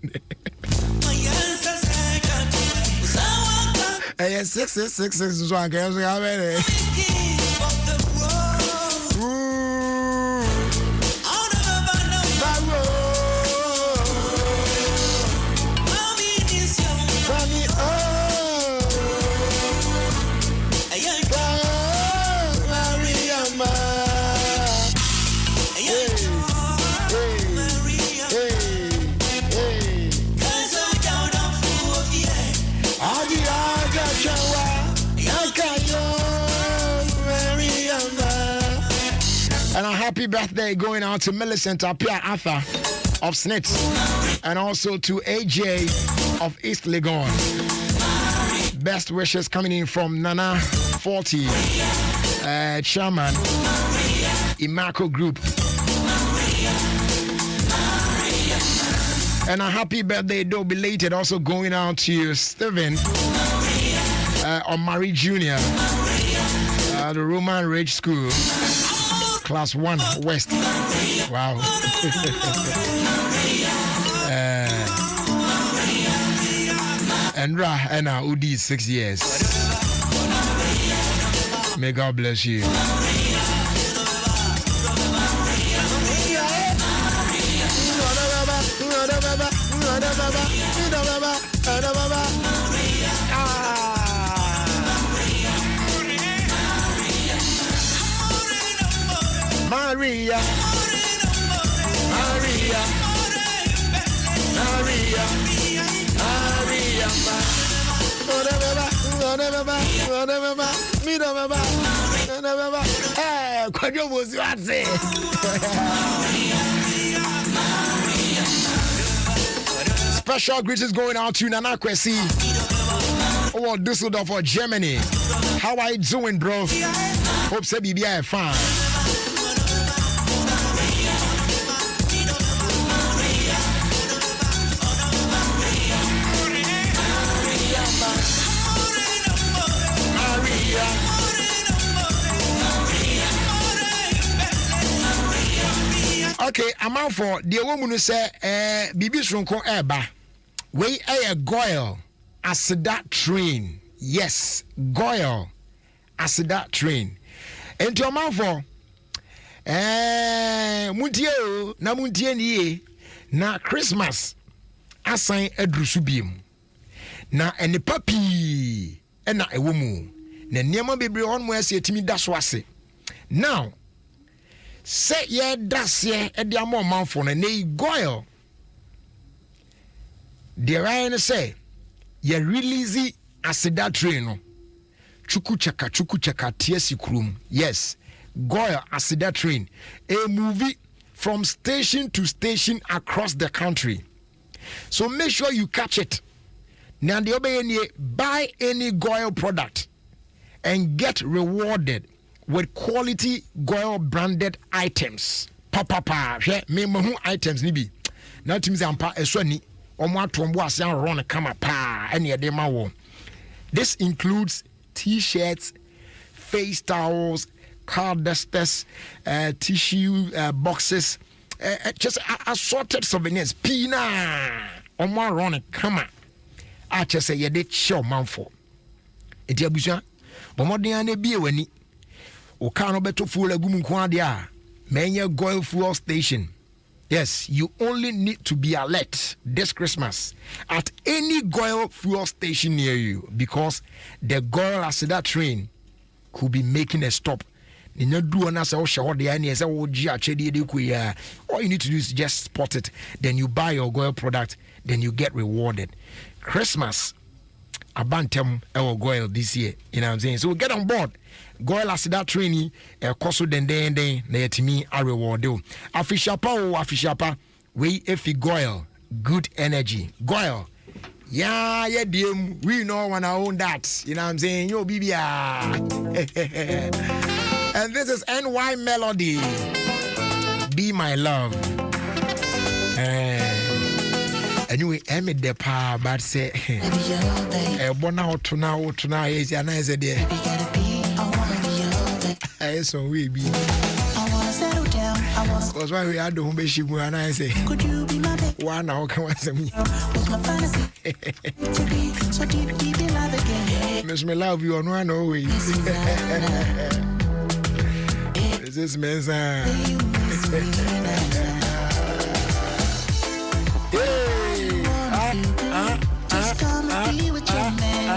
Eh 666 so akapen so akapen. And a happy birthday going out to Millicent Apia Arthur of Snitz, and also to AJ of East Legon. Best wishes coming in from Nana 40, Chairman, Imako Group. And a happy birthday, though belated, also going out to Steven Omari Jr., the Roman Ridge School. Class 1 West. Wow. Andra and Udi 6 years. May God bless you. Maria, Maria, Maria, Special greetings going out to Nana Kwesi or Düsseldorf or Germany. How are you doing, bro? Hope say BBI fine. Okay, I'm out for the woman who say, Bibi Shrunko Eba. We a Goyle Asida train. Yes, Goyle Asida train. And to amount for Muntio, na Muntieni, na Christmas, assign Edrusubim. Na and the puppy, and na a woman. Na Niama baby on where say to me that's wase. Now, say ye das ye at the amount man for a nay Goyle. The Ryan say, ye release Asida train. Chuku chaka tiesi krum. Yes, Goyle Asida train. A movie from station to station across the country. So make sure you catch it. Now the obey buy any Goyle product and get rewarded with quality Goyle branded items. Papa, me mahu items nibi. Now teams ampa eswani omo atombo ase run kama pa ene de ma wo. This includes t-shirts, face towels, car dusters, tissue boxes, just assorted souvenirs. Pina omo run kama. I just say ye de show man for. Enti abusia bomodin na bie wani. O kan obeto fuel agum nko ade a menye Goyle fuel station. Yes, you only need to be alert this Christmas at any Goyle fuel station near you, because the Goyle Asida train could be making a stop. All you need to do is just spot it. Then you buy your Goyle product, then you get rewarded. Christmas, Abantem our Goyle this year. You know what I'm saying? So get on board. Goyle Asida training, koso den na yetimi a reward. Afishapa We if you Goyle, good energy. Goyle. Yeah, DM. We know when I own that. You know what I'm saying? Yo, BBA. And this is NY Melody. Be my love. Anyway, I'm at the power, but say, born out to now, is a nice idea. I so we be. Because why we had the home bashing, and I say, could you be my baby? One hour can was me. Was my fantasy to be so deep in love again. Miss me love you on one way. This is Mesa. Just come and be with your man.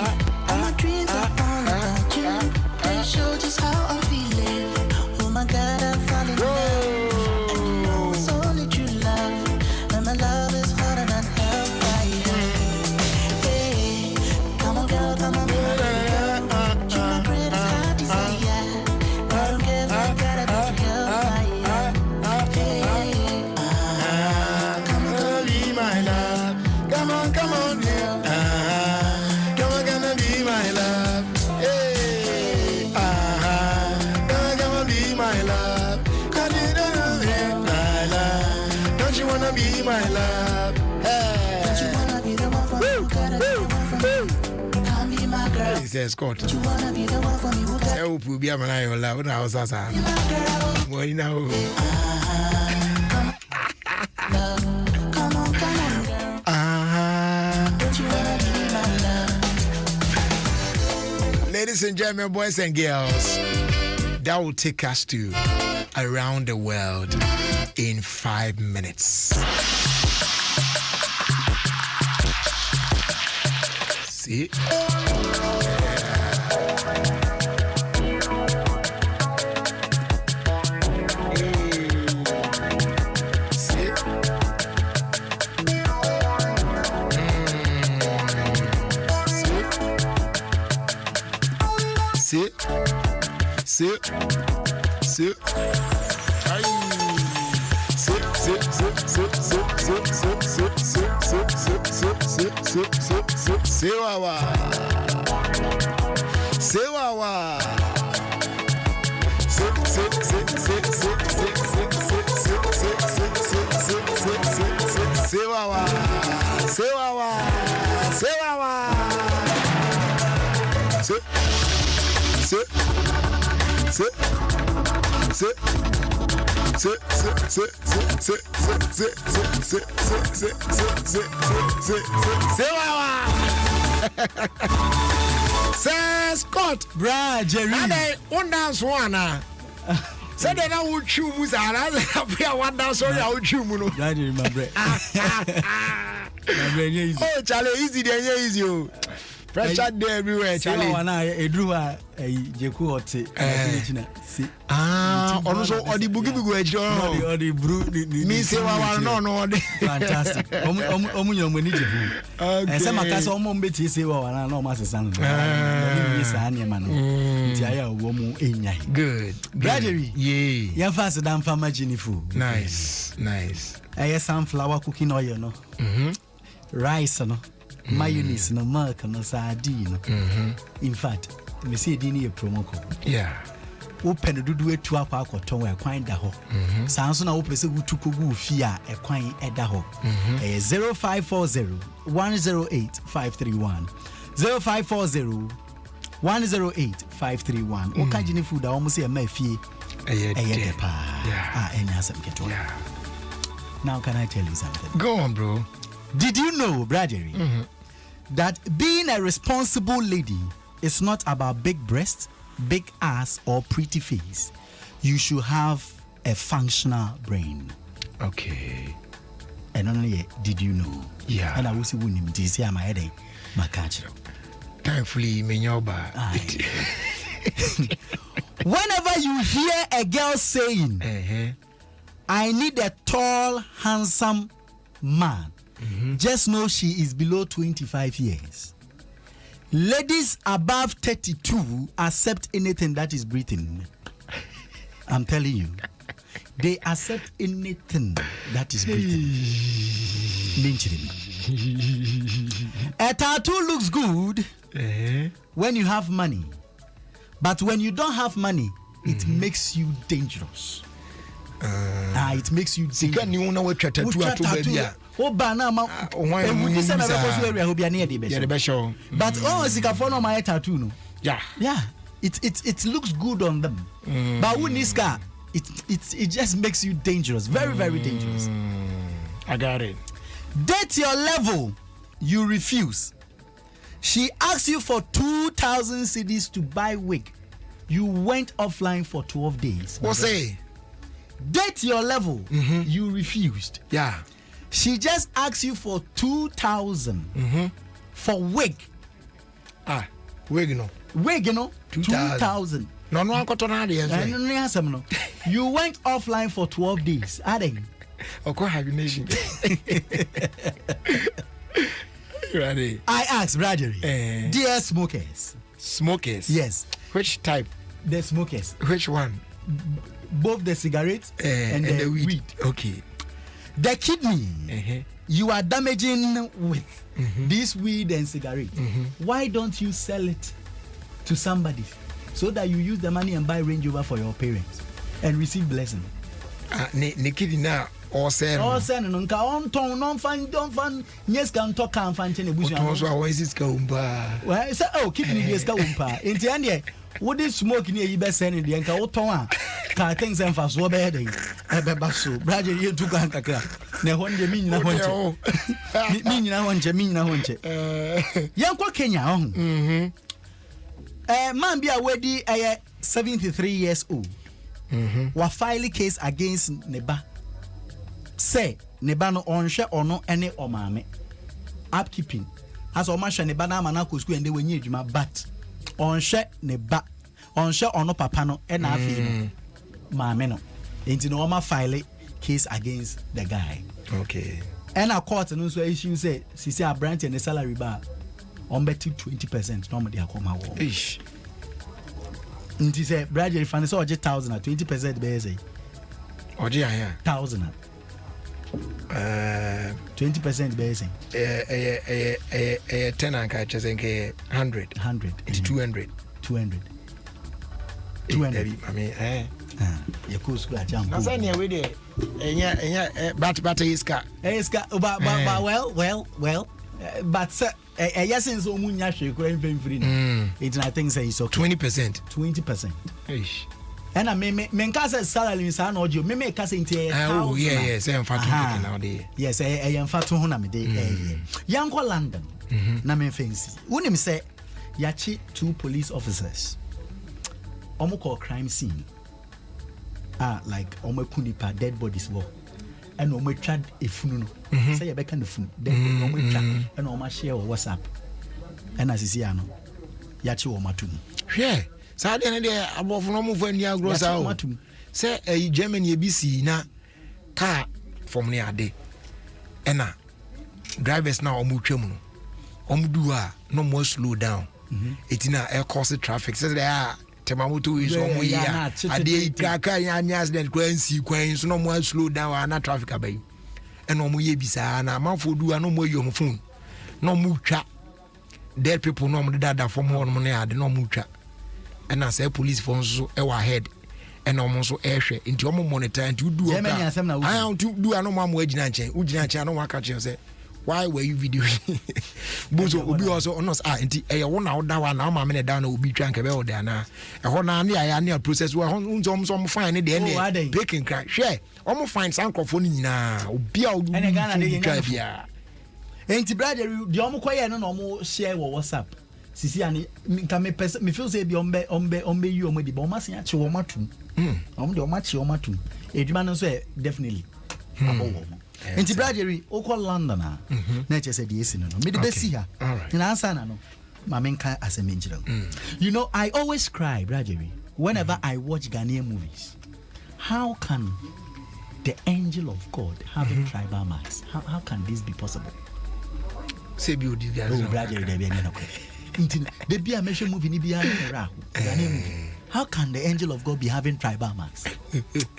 All my dreams are all about you. They show just how I'm feeling. Oh my God, I'm falling in love. And you know it's only true love. And my love is harder than hellfire. Hey, come on girl, come on baby, girl. You're my greatest heart desire. I don't care if I gotta be hellfire. Hey, come on, be my love. Come on, yeah. Come on, gonna be my love. Hey, come on, be my love. Cause you don't know my love. Don't you wanna be my love? Hey. Don't you wanna be the one for me? Who gotta be the one for me? Come be my girl. He says, Scott. Don't you wanna be the one for me? Who gotta be my girl? What I was asking. Well, you know. Come on, girl. Ladies and gentlemen, boys and girls, that will take us to around the world in 5 minutes. See? Sit. Scott, Bra Jerry. One dance one. Said that I would chew Musara. One dance or I would chew Muno. Daddy, my bread. Oh, Charlie, easy there, easy. Pressure there everywhere, Charlie. I drew a Jeku hot. Also, or the boogie go edge or the brew. Me say, no. Fantastic. And some of us almost bet say, well, I know my son. Good. Gradually, yea. You're faster than Farmer Jenny food. Nice. I have sunflower cooking oil, no? Rice, no? Mayonnaise, no milk, no sardine. In fact, me see dini a promo code. Yeah. Open do it to a park or tongue a quine da ho. Sounds on open so to go fear a quine at da ho. 0540 108 531 0540 108 531. What kind of food I almost say a mafia? Now, can I tell you something? Go on, bro. Did you know, Bradley, that being a responsible lady is not about big breasts, big ass, or pretty face? You should have a functional brain. Okay. And only did you know? Yeah. And I will see when you see my head, my catch. Thankfully, Minyoba. Whenever you hear a girl saying, I need a tall, handsome man, just know she is below 25 years. Ladies above 32 accept anything that is breathing. I'm telling you. They accept anything that is breathing. A tattoo looks good when you have money, but when you don't have money, it makes you dangerous. It makes you dangerous. But my tattoo no. Yeah. It looks good on them. But when this car, it just makes you dangerous. Very, very dangerous. I got it. Date your level, you refuse. She asked you for 2,000 cedis to buy wig. You went offline for 12 days. What say? Date your level, you refused. Yeah. She just asked you for 2,000 for wig. Wig no. Wig, 2,000. No, you went offline for 12 days. Adom. Ready? I asked Bradley, dear smokers. Smokers? Yes. Which type? The smokers. Which one? Both the cigarettes and the weed. Okay. The kidney you are damaging with this weed and cigarette. Why don't you sell it to somebody so that you use the money and buy Range Rover for your parents and receive blessing? The kidney now. All send no nka on ton non fan yes can talk can fan chene busu am so awon is ka umpa well say kidney yes ka umpa enti ande wo dey smoke ni eyi be send dey nka wo ton a ka things and fast wo be dey e be ba so braje ye tu kan kakra na ho nde mi nyina ho nche yankwa Kenya man bi a wedi 73 years old wa file case against neba. Say nebano onhwe ono ene omame upkeeping as o ma hwe neba na amana ko school ende wenye adwuma but onhwe neba onhwe ono papa no e na afi no maame no enti no ma file case against the guy. Okay. And a court no so issue say sisi abrant and the salary bar on bet 20% no dey akoma wo ish nti say brother fan so oje 1,000 20% be say oje ya 1,000 20% basing 10 and catch as 100 it's 200 I mean you could scratch am na say near we there but iska but well but yes since omunya hwe ko en free it I think say it's okay 20% ish. And I me say salary is an audio. Me say into yes, I am fat now there. Yes, I am fat to na me dey. Yanko London. Na me fancy. Unim say yachi 2 police officers. Omo call crime scene. Like omo kunipa dead bodies wo. And omo trad efunu no. Say you beka no funu. Then omo trad and omo share on WhatsApp. And as you see ano. Yachi wo matum. Yeah. Sa de ne abofo no mo fani agro sa o say Germany ebisi na car from ne ade ena drivers na o mo twam no o mo du a no mo slow down etina e cause traffic say there temamoto is o mo ya ade kraka nya accident kwansi kwan so no mo slow down na traffic abai ena o mo ye bisa na manfo du a no mo yo mo phone no mo twa dead people no mo dada from ho no ne ade no mo twa. And I say police phones so ahead and almost so airshare into monitor and to do I want to do a normal wage Ujina no one catch you say why were you videoing Buzo will be also on us a 1 hour down now my minute down will be drunk about there now a whole near process where some fine at the end baking crack share almost find some cophony now be out and again drive yeah ain't brother the almost quiet no share WhatsApp. Sisi ani me feel say be ombe you omedi but omasen ache wo matum de omache wo matum eduma no so definitely abo wo enti brother o call London na che say de esi no me de besi ha na answer na no ma men kan asemenjira you know I always cry brother whenever I watch Ghanaian movies. How can the angel of God have a tribal mask? How can this be possible? Say be brother de be no. The be a measure movie ni be a How can the angel of God be having tribal marks?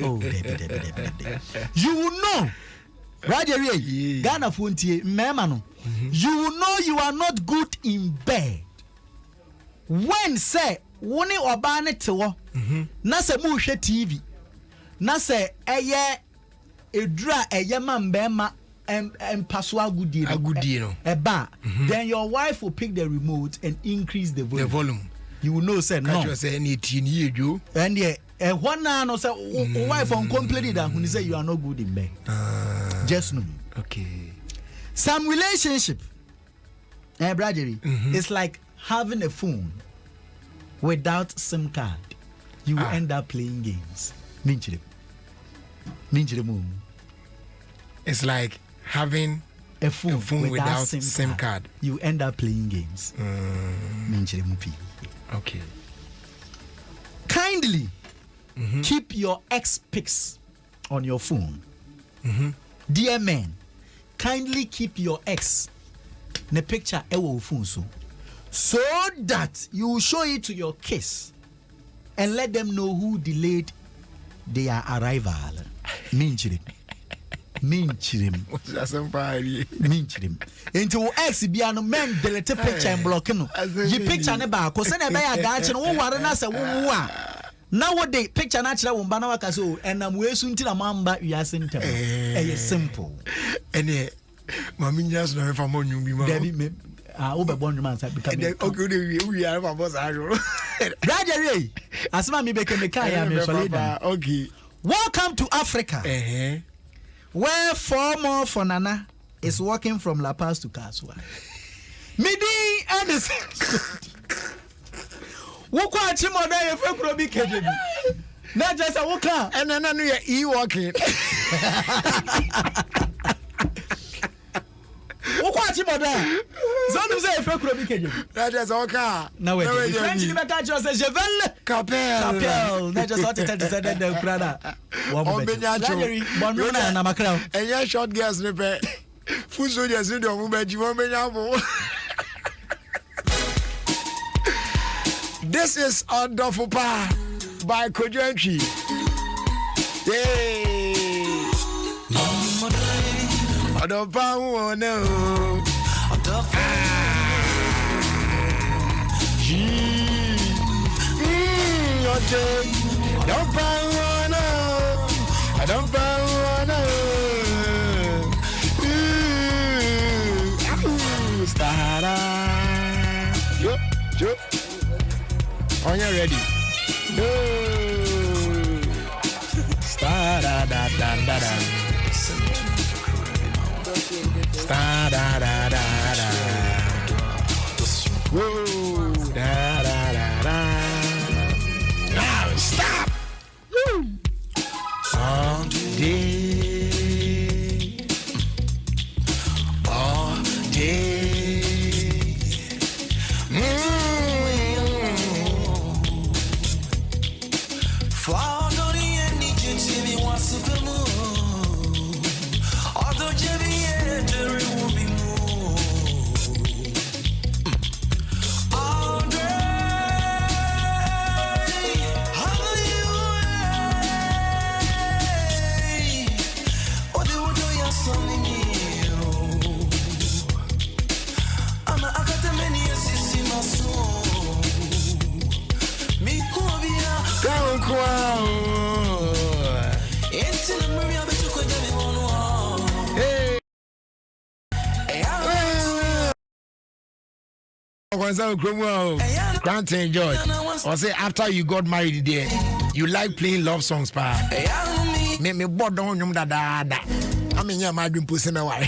Oh, Debbie. You will know. Roger, Ghana Funtie, Memano. You will know you are not good in bed. When say, Woni Obane Tewo, Nasa Mushe TV, Nasa Eye Edra Eyaman Bema and Paswa Gudino. A bar. Then your wife will pick the remote and increase the volume. You will know, say, no. And yeah, one man or say, wife on completely that when you say you are not good in bed. Just know. Okay. Some relationship, Bradley, it's like having a phone without SIM card. You will end up playing games. It's like having a phone without SIM card. You end up playing games. Okay. Kindly keep your ex pics on your phone. Dear men, kindly keep your ex ne picture ewo phone so that you will show it to your kids and let them know who delayed their arrival. Minchirim. Into ex biano men delete picture and block no. Ye picture ne ba ko se na be ya ga no ware na se wo a. Nowadays picture natural won ba na waka so enam we su ntina mamba wiase ntem. Simple. Ene mami nyas no fa mo nyum bi ma. Debi me wo be bon man sa become. Okay we are for boss ajo. Gradually asma mi be ke me kai ya me solida. Okay. Welcome to Africa. Where 4 more for Nana is walking from La Paz to Kaswa. Midi and the Woko Achimoda ye fe kuro bi kejebi. Na just a woka and then you walking. Woko Achimoda. Zonu say fe kuro bi kejebi. Na just woka. Na we. French ni be ka just say je vais Capel. Na just what to say the brother. Bonuna na makra. Enya short girls ne pe. Full soldiers ni do mo beji mo benya bo. This is Adom by Kojo. Yay! Adom oh no. Joe. Are you ready? No. Star da da da da da. Star da da da da. Whoa. Da da da da. Now stop. Woo. All day. All day. Granted, George, or say after you got married there, you like playing love songs, pa. Me bored on you da. I mean, yeah, my dream pussy me why.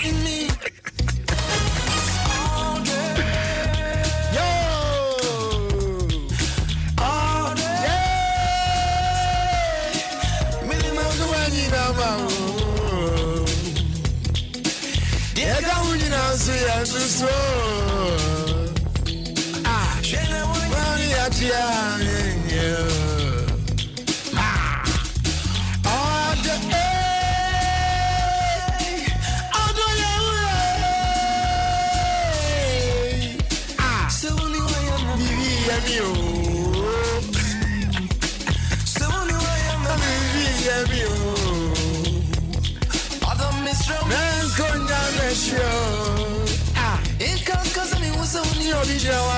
Ah, in cause I was only on the shower.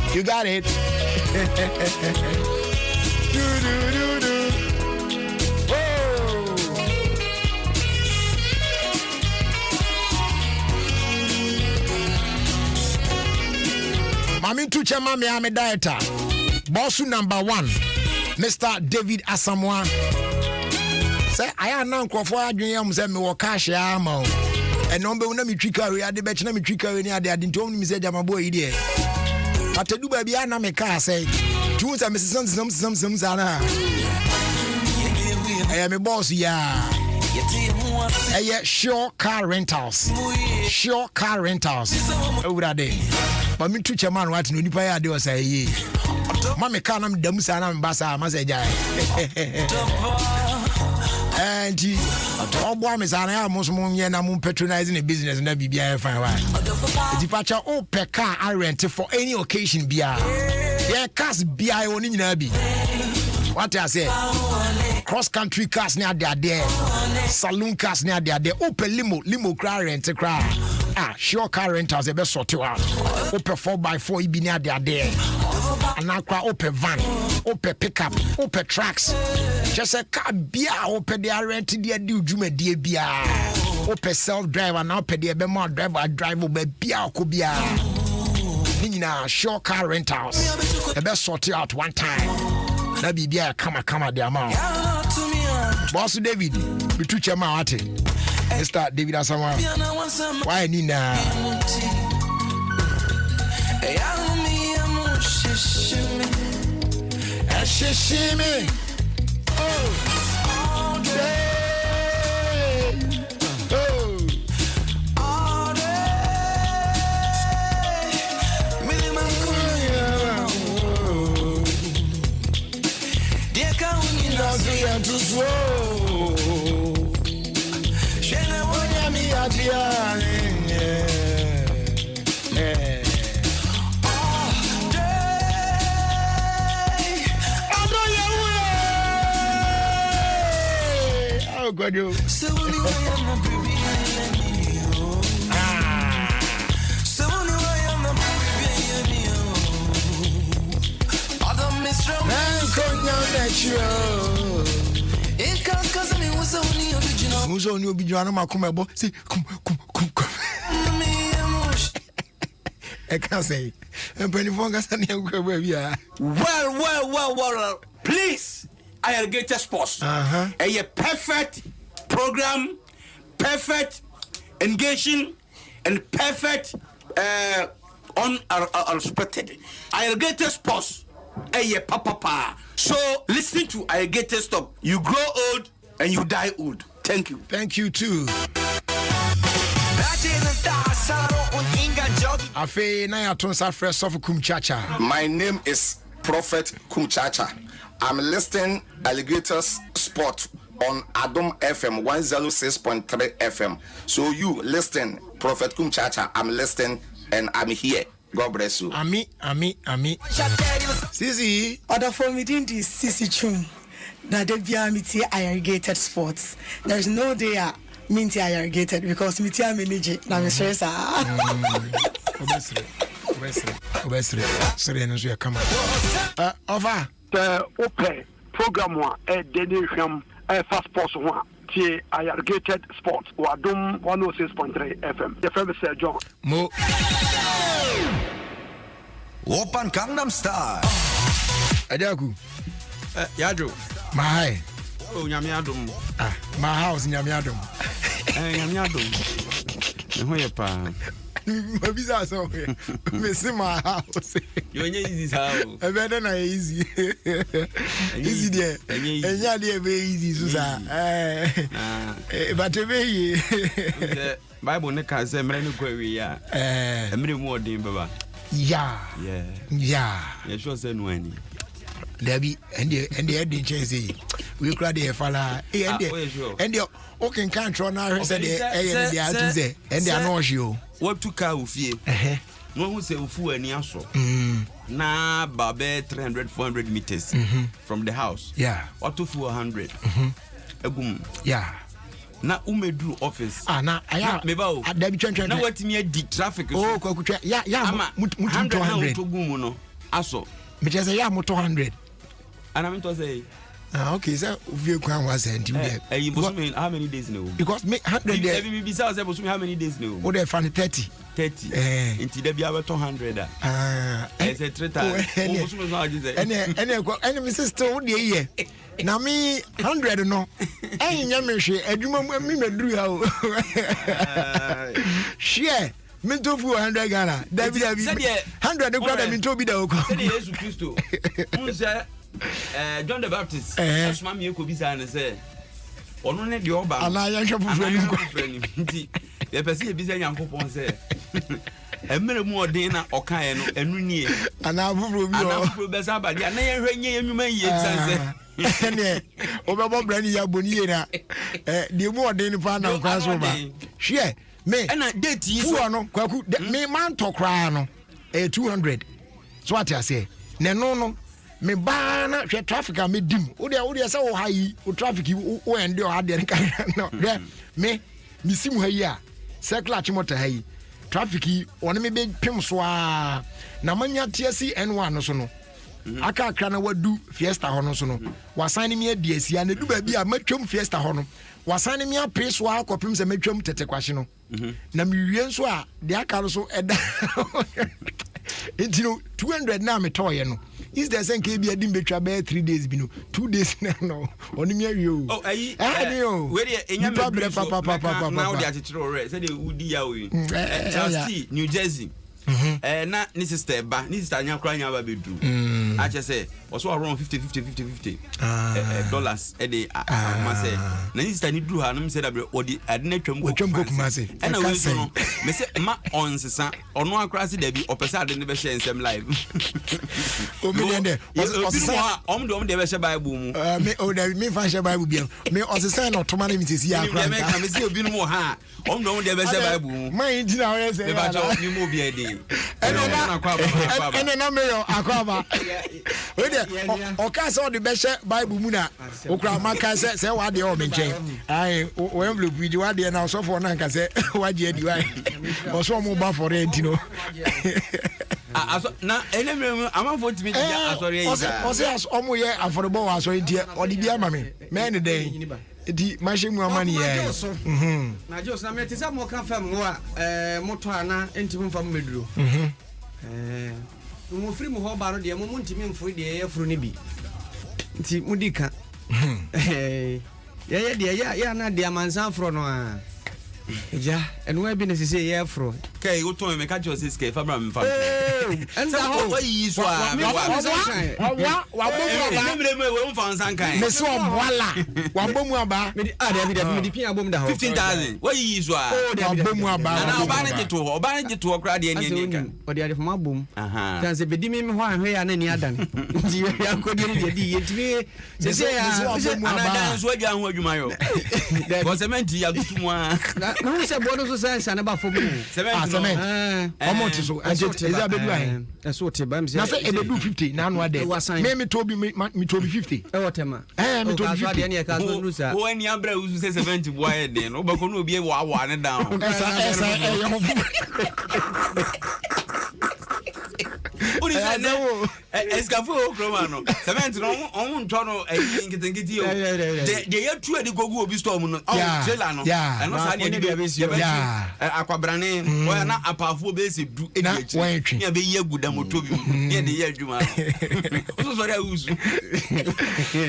And you got it. Mami tuche mami ame dieta. Boss number 1, Mr. David Asamoah. Say I am now for adwene say me wo cash ya ma. And number una me trickery ade be na me trickery ni ade nto me say jama boy ide. Atedu ba bia na me car say tu say me some sana. I am a boss ya. Sure car rentals. Sure car rentals. Over there. But me tuche man what no nipa ya de o say ye. Mama car na me dam sana me basa ma say jai. And obo me sana ya mo na mo patronizing the business na bibia fine why. The departure o per car I rent for any occasion bia. Yeah, cars bia oni nyina bi. What I say? Cross country cars near there. Saloon cars near there. Open limo car rent car. Ah, sure car rentals the best sort out. Open 4x4 ibi near there. And now open van, open pickup, open trucks. Just a car bia open the rent there do jume die bia. Open self driver now open the more driver drive over bia ko bia. Nina sure car rentals. The best sort out one time. Na bibia kama the amount. Boss David, we took your mouth. Mr. David Asamoah. Why Nina? Shishimi. Oh. All day. Oh. All day. Minimum dear Kawuni Nazi and to slow. Shana Wanyami Adiane. God, you. Who's on you? Be Joanna Macumabo? See, come. I can't say. And Penny Fongas and where we are. Well. Please. Alligator Sports. A perfect program, perfect engaging, and perfect unexpected. Alligator Sports. A papa. So listen to Alligator Stop. You grow old and you die old. Thank you. Thank you too. My name is Prophet Kumchacha. I'm listing Alligators Sport on Adom FM 106.3 FM. So you listen, Prophet Kumchacha, I'm listening and I'm here. God bless you. Ami. Sisi. Other for me didn't Sisi Chum. That they be a irrigated sports. There's no day minty irrigated because me tia manage. Now me stress. Obesre. Sorry, no you come. Over. The open program one dedication fast sports one tie irrigated sports or Adom 106.3 FM. The famous John. Mo. Open Gangnam Style. Adiaku. Yadro. My. Oh, Nyamiadum. My house in Nyamiadum. Nyamiadum. Who you pa? Mabisa so me see my house. You easy how? Better na easy. Easy there. Enya there very easy so sir. But be Bible ne ka say mre ne kwa wi ya. Mre mu odin baba. Yeah. You sure say no any. There be and the chase we cry the fella and the okay can't run now said the and they are not you. What to car ufie? No who say ufu ani aso. Na babe 300-400 meters from the house. Yeah. What to 400? Egum. Yeah. Na umedru office. Na aya meba o. There be twen. Na what me di traffic so. Oh kwakutwa. Yeah. Mutu 200 to gumu no. Aso. Me just say yeah mutu 100. And I'm to say okay, so OfieKwanso was sent you there. How many days now? Because me 100 there. Every besides how many days now? Oh, they find 30. 30. Until they be about 200. I said 3 times. And my sister would ye. Now me 100 no. Ain't yamishi. Eduma me drew how. Share. Me to 100 Ghana. That be 100 the crowd me to be the Said Jesus Christ. John the Baptist asma me ko bisa ne say ono ne de oba ana ya hwepo frani nti ye pese ye bisa Nyankopon say emere mu odin na okae no enu nie ana afufuro bi o ana afufuro be sa ba dia na ye hwenye enwuma yie sanse ne obebo brani ya boni ye na de mu odin pa na Kwanso ba hwe me na date yi so no kwaku me man to kra no 200 so what I say ne no me bana hwe traffic a me dim wo de say wo hayi wo traffic wo ende o ade no me simu hayi a circle achimota hayi traffic one me be pem so a na manya TC N1 no so no aka akra na wadu fiesta ho no so no wasan me adiesia na du ba bi a matwam fiesta ho no wasan me apre so a kopem se matwam tetekwahye no na me wie so a de aka no so eda It's 200 na me toy no. Is there some KB adim betwa be 3 days bi no. 2 days no. Oni me awie o. Oh ayi. We dey enya me papa. Now dey atitire ore. Say dey udi ya we. Chelsea, New Jersey. Na ni sister ba, ni sister anya kra anya ba bedru. A che say, also around 50 dollars e dey ma say. Na ni sister ni dru ha no me say that odi ade na twam ko ma say. E na we so no. Me say ma on sesa, ono akra say da bi opesa ade ne be share nsem live. O me dey. Osesa om dey be share Bible mu. Me o dey me fan share Bible bi. Me osesa na otoma na me sisi akra. Me say obi no mo ha. Om dey be share Bible mu. Man di na we say. Me ba jo ni mo bi e dey. Ene na me yo akwaba. We dey o ka say o dey be share Bible mu na okra maka say wa dey o me nchen. Ai o envelope bi wa dey na so for na nka say wa dey di wa. O so mo ba for rent no. Na ene me amafo timi dia asori yi. O say omo ye affordable wa asori die o di bia ma me. Me ne den. Di mashe mu amani ye. Na Jos na me tisa mo kan fam ho a moto ana ntimi fam meduro. Mo free mo ho ba no de mo ntimi mfuri de ye furu ne bi. Nti mudika. Ya de ya na de amansan fro no a. Ja, enu e bi ne sese ye fro. Kai o to me ka jo se ske fa bra me fa. Enda ho wa yi so a me wa me we mfa nsan kan. Me so boala. Wa bomu aba. Me di me di pin abom da ho. 15,000. Wa yi so a. Wa bomu aba. Na oba ne jeto ho, oba ne jeto ho kra de ne ne kan. O de ade fama bom. Kan se bedi me ho ahwe ya na ni adan. Ndi ya ko de ni di yetimi sese ya ana dan so agya ho adwuma yo. Ko cement ya gutumu a. No se bodo so sense na ba fo mu. Cement. Omo ti so. Eza bedu ahin. Eso te ba mi se. Na say e bedu 50 na anu ade. Me tobi 50. E wotema. Me tobi 50. Wo ani abra usu say 70 boy e den. Wo ba ko no obi e wa ne down. Uri escafo kroma no. Cement no on nto no nkitenkiti o. De ye tu edi gogu obi storm no. Trailer no. Eno sa de edi be akwabrane o na apafo be se du edi echi. Ya be ye guda moto bi. Ye de ye adwuma. So sorry usu.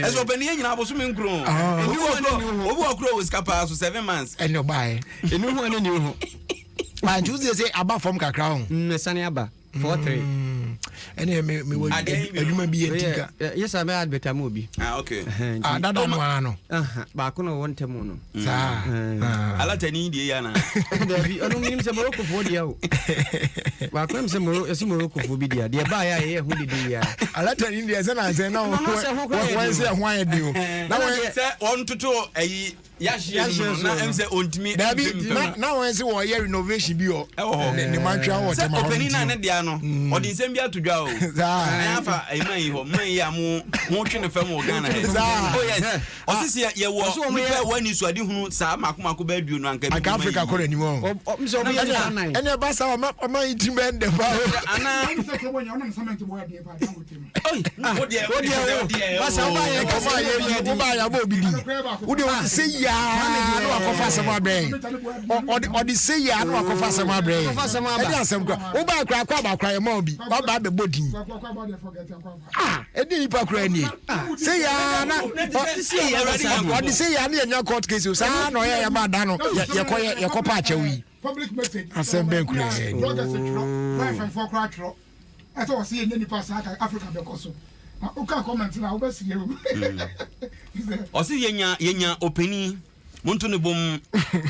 Eso be ne nyina aboso me nkro. Obi okro we scapa so 7 months. Eno bai. Enu ho ani ni ho. Man Tuesday say aba from kakra ho. Sani aba 43. Ene me wo adwuma bi etika. Yes, I had better movie. Okay. Dada no ano. Ba ko no won temu no. Sa. Ala tani die ya na. Dabi onu nim se Morocco fo dia o. Ba ko se Morocco fo bi dia. Dia ba ya ye hu di ya. Ala tani dia se na se na wo se ho aye di o. Na wo se on toto ayi Yashi na emse ontimi na wen se wo ye renovation bi o ne mantwa wo te ma ho openi na ne dia no odi nsem bi atodwa o afa eman yi ho man yi amu ho twe ne fam o Ghana oh yes osisi ye wo pe wani so adi hunu sa makomako ba aduo no anka bi Africa ko ni mo mso bi ya na ene ba sa ma yitim be nde ba ana se ko bonya onam cement boya de ba dan gotem oi ba sa ba ye ko ba ye bi ba ya bo bi di wo de se ya no akofa sama brain odi say ya no akofa sama brain edi asem kwa wo ba kra kwa ba kra ye ma obi ba ba be bodin edi pa kra ni say ya na odi say ya na nya court case sa no ya ba da no ye ko pa acha wi public message asem ben kra ni life for kra tro eto o say ni pa sa Africa be koso uka comment na obesi ye o si yenya opini muntu ne bom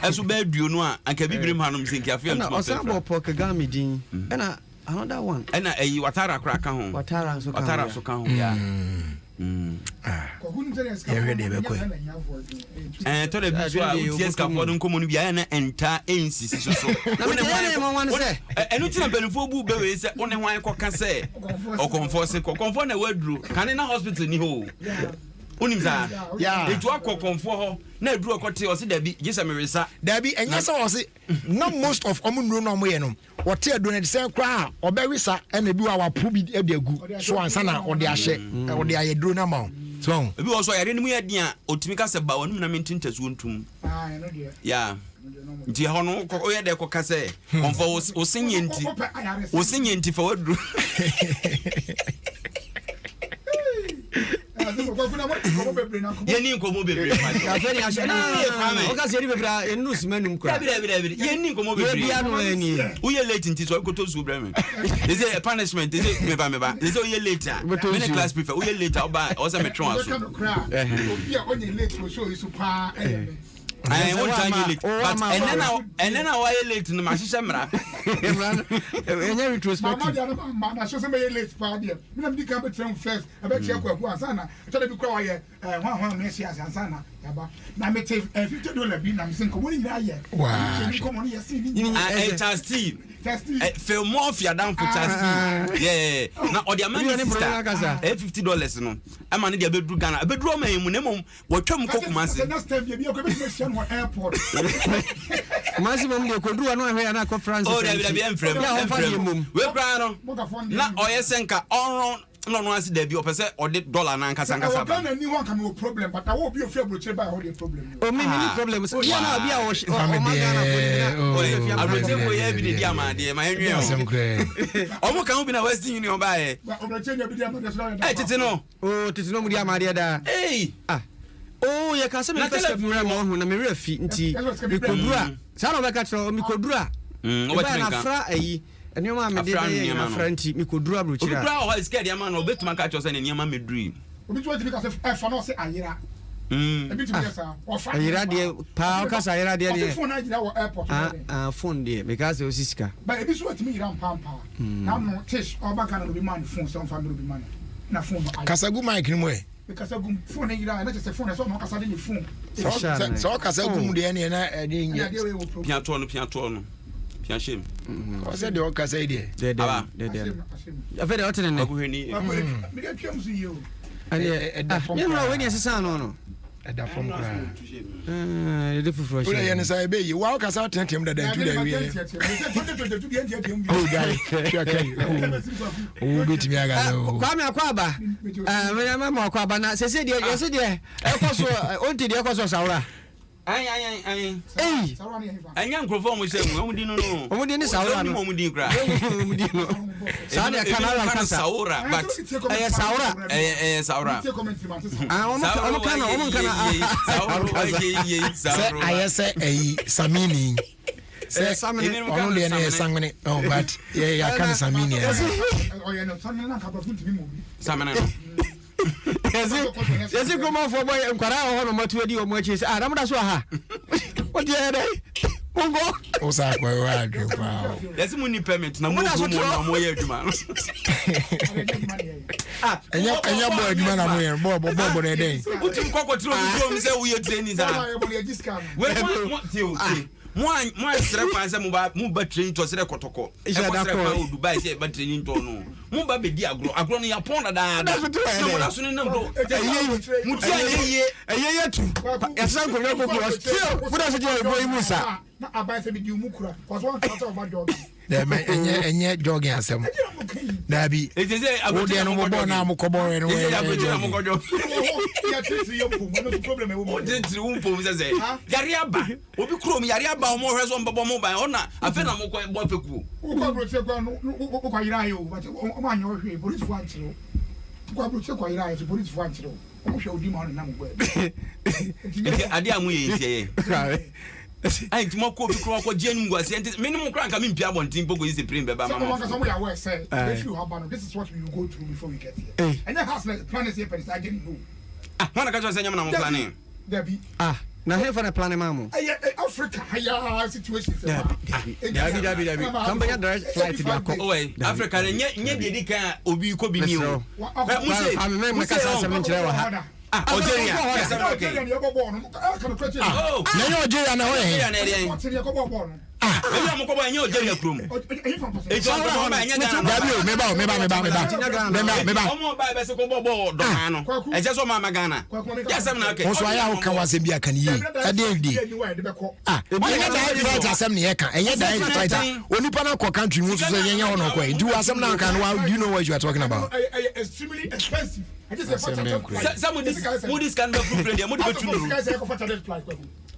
eso ba aduo no a anka bibire mu hanom senki afia ntuma o sa bo po kagami din ena another one ena eyi watara kra ka ho watara so ka ho ya ye de be ko to le bi so a uties ka fo nko mu no bia na enta ensisi so enu tina benufo bu be we se one hwan ko ka se o konfo na waduru kan na hospital ni ho unim za etu akokonfo ho na eduru okote o se dabi gisa meresa dabi enya se o se no most of omunro no moye no wote adu na de sen kra obewisa na bi wa wapo bi e agu so ansa na ode ahye ode ayeduro na ma so ebi wo so yare ni mu ye dia otimi ka se ba wonum na mentintasu ontum no dia ya nti ho no o ye de ko ka se konfo o sinye nti fa waduru yeni nkomo bebre afeni ashana o ka seri bebra enu simanum kra bire yeni nkomo bebre bia no eni uye late nti so ko to su breme is it a punishment is it meba is it uye later many class prefer uye later oba o se metron aso obi a onye late so show isu pa I want to late but and then why late no ma hye mra enya retrospective mama na so se me late pa dia me na bi ka betrem first abeti akwaku ansana to bi kwa ye hwan me sia ansana yaba na me te $50 bi na me sen ko mo ni na ye ko mo ni ye si ni feel more of your down for Chastity. Yeah. Now, or the amount $50 no. I'm on the bedroom Ghana. A bedroom, minimum, what come Cocomas. Next time, you'll be airport. Maximum, you could do another conference. Oh, there will be a friend. We're proud. Not Oyasenka, all no no asi debi opese or the dollar na nkasa nkasa ba na anyone can no problem but I will be afraid to buy all the problem o me ni problem so ya na bia o magana for I will tell you every day ma de ma enwe o mo kan bi na Western Union ba e o be change bi dia ma de so eh titi no mu dia ma de da eh oh ye ka se me first of all mo hu na me refi nti mikodura sa na be ka tro mikodura o ba na fra ayi enioma me de na franti mikodura brochira mikodura o is scared ya man obetuma ka cho se ne niama medri obi twa timi ka se fa no se ayira ebi timi sa o fa ayira de pa o ka sa ayira de de phone na jira wo airport phone de because o sisika ba ebi so timi yira mpampa na no tish o ba kana no bi man phone so family bi man na phone no kasagu mic ni mo e kasagu phone yira na se phone so no kasa de ni phone so kasagu de ne na de nya piato no Piachem. O se de o kasa ide. De. Afede o tene ne. Aguheni. Me get piam su yo. E da fom. You know when you say no. E da fom kra. E de fufu. O ye ne sai be yi. Wa o kasa tentem da tu da wi. Oh guy. O bit mi aga no. Kwa me akwa ba. Me ma akwa ba na se de e koso onti de koso sawra. Ay. Hey. Anya nkrofo mo se mu omudi no. Omudi ni sawra no. Omudi kra. Omudi no. Sa de kanala kasa. Sawra but sawra. Sawra. Omo kana. Sawra. Se ayese samini. Samine ono de na Samine oh but yeah can Samine oh yeah no Samine na ka bafu ntimi mu Samine Yes come on for boy nkwara ho no matu adi o mu achi ah ramda so ha what the hell Mongo osa kwa wa adwa yes mu ni permit na mu na mo ye adwuma enya boy adwuma na mo ye bo na den utim kokotiro bi do se wo ye training za we mo sere kwanse mo ba training to sere kotoko e ko sere kwa Dubai se ba training to no mo ba be di agro no ya pon da no mo da so ni nam do mu ti ayeye tu ya san ko me ko still mo da so je boy musa na abai se bi di umukura cause one quarter of my dog enye jogging asem dabi wo de no mo na mo kobo no we ya mo kojo ya tiri yo po no problem e wo tiri wo po se yare aba obi krom yare aba mo hwe so mbabo mo ban ona afi na mo ko bo feku ko bro che kwa no ko yira yo but o ma nyo hwe police wan chiro ko bro che kwa yira yo police wan chiro o mo hwe odi ma na mo gbe ade amu ye ntie ai timo ko bi kro ko jenu ngwase enti minimum kran ka mi mpia bontin pogo yi se prim beba mama some we are well say if you have this is what we will go through before we get here and that has like plan is here but I didn't go wana ka so nyama na mo plan Debbie na he for the plan mama Africa haya situation Debbie company direct flight to the oh Africa nye de kan obi ko bi ni o me ka sa 7 kire wa ha Algeria. Algeria ni ebo ball no. Kan ko che. Oh. Na yo Algeria na ho ye. Algeria na ere. What ni ko ball no. Ebi am ko bo enye Algeria krom. E jo ko ba enye Ghana. Dabi o me ba. Omo ba be se ko bo do no. E je so ma Ghana. Ya sam na okay. Mo so aya ho kan wasem bi aka ni yi. Ade ndi. Enye da right asem ne ye kan. Enye da right. Onipa na ko country mu so enye ho no ko. Ndi wasem na kan do you know what you are talking about? Extremely expensive. Moody's can be proof there. Moody betu no.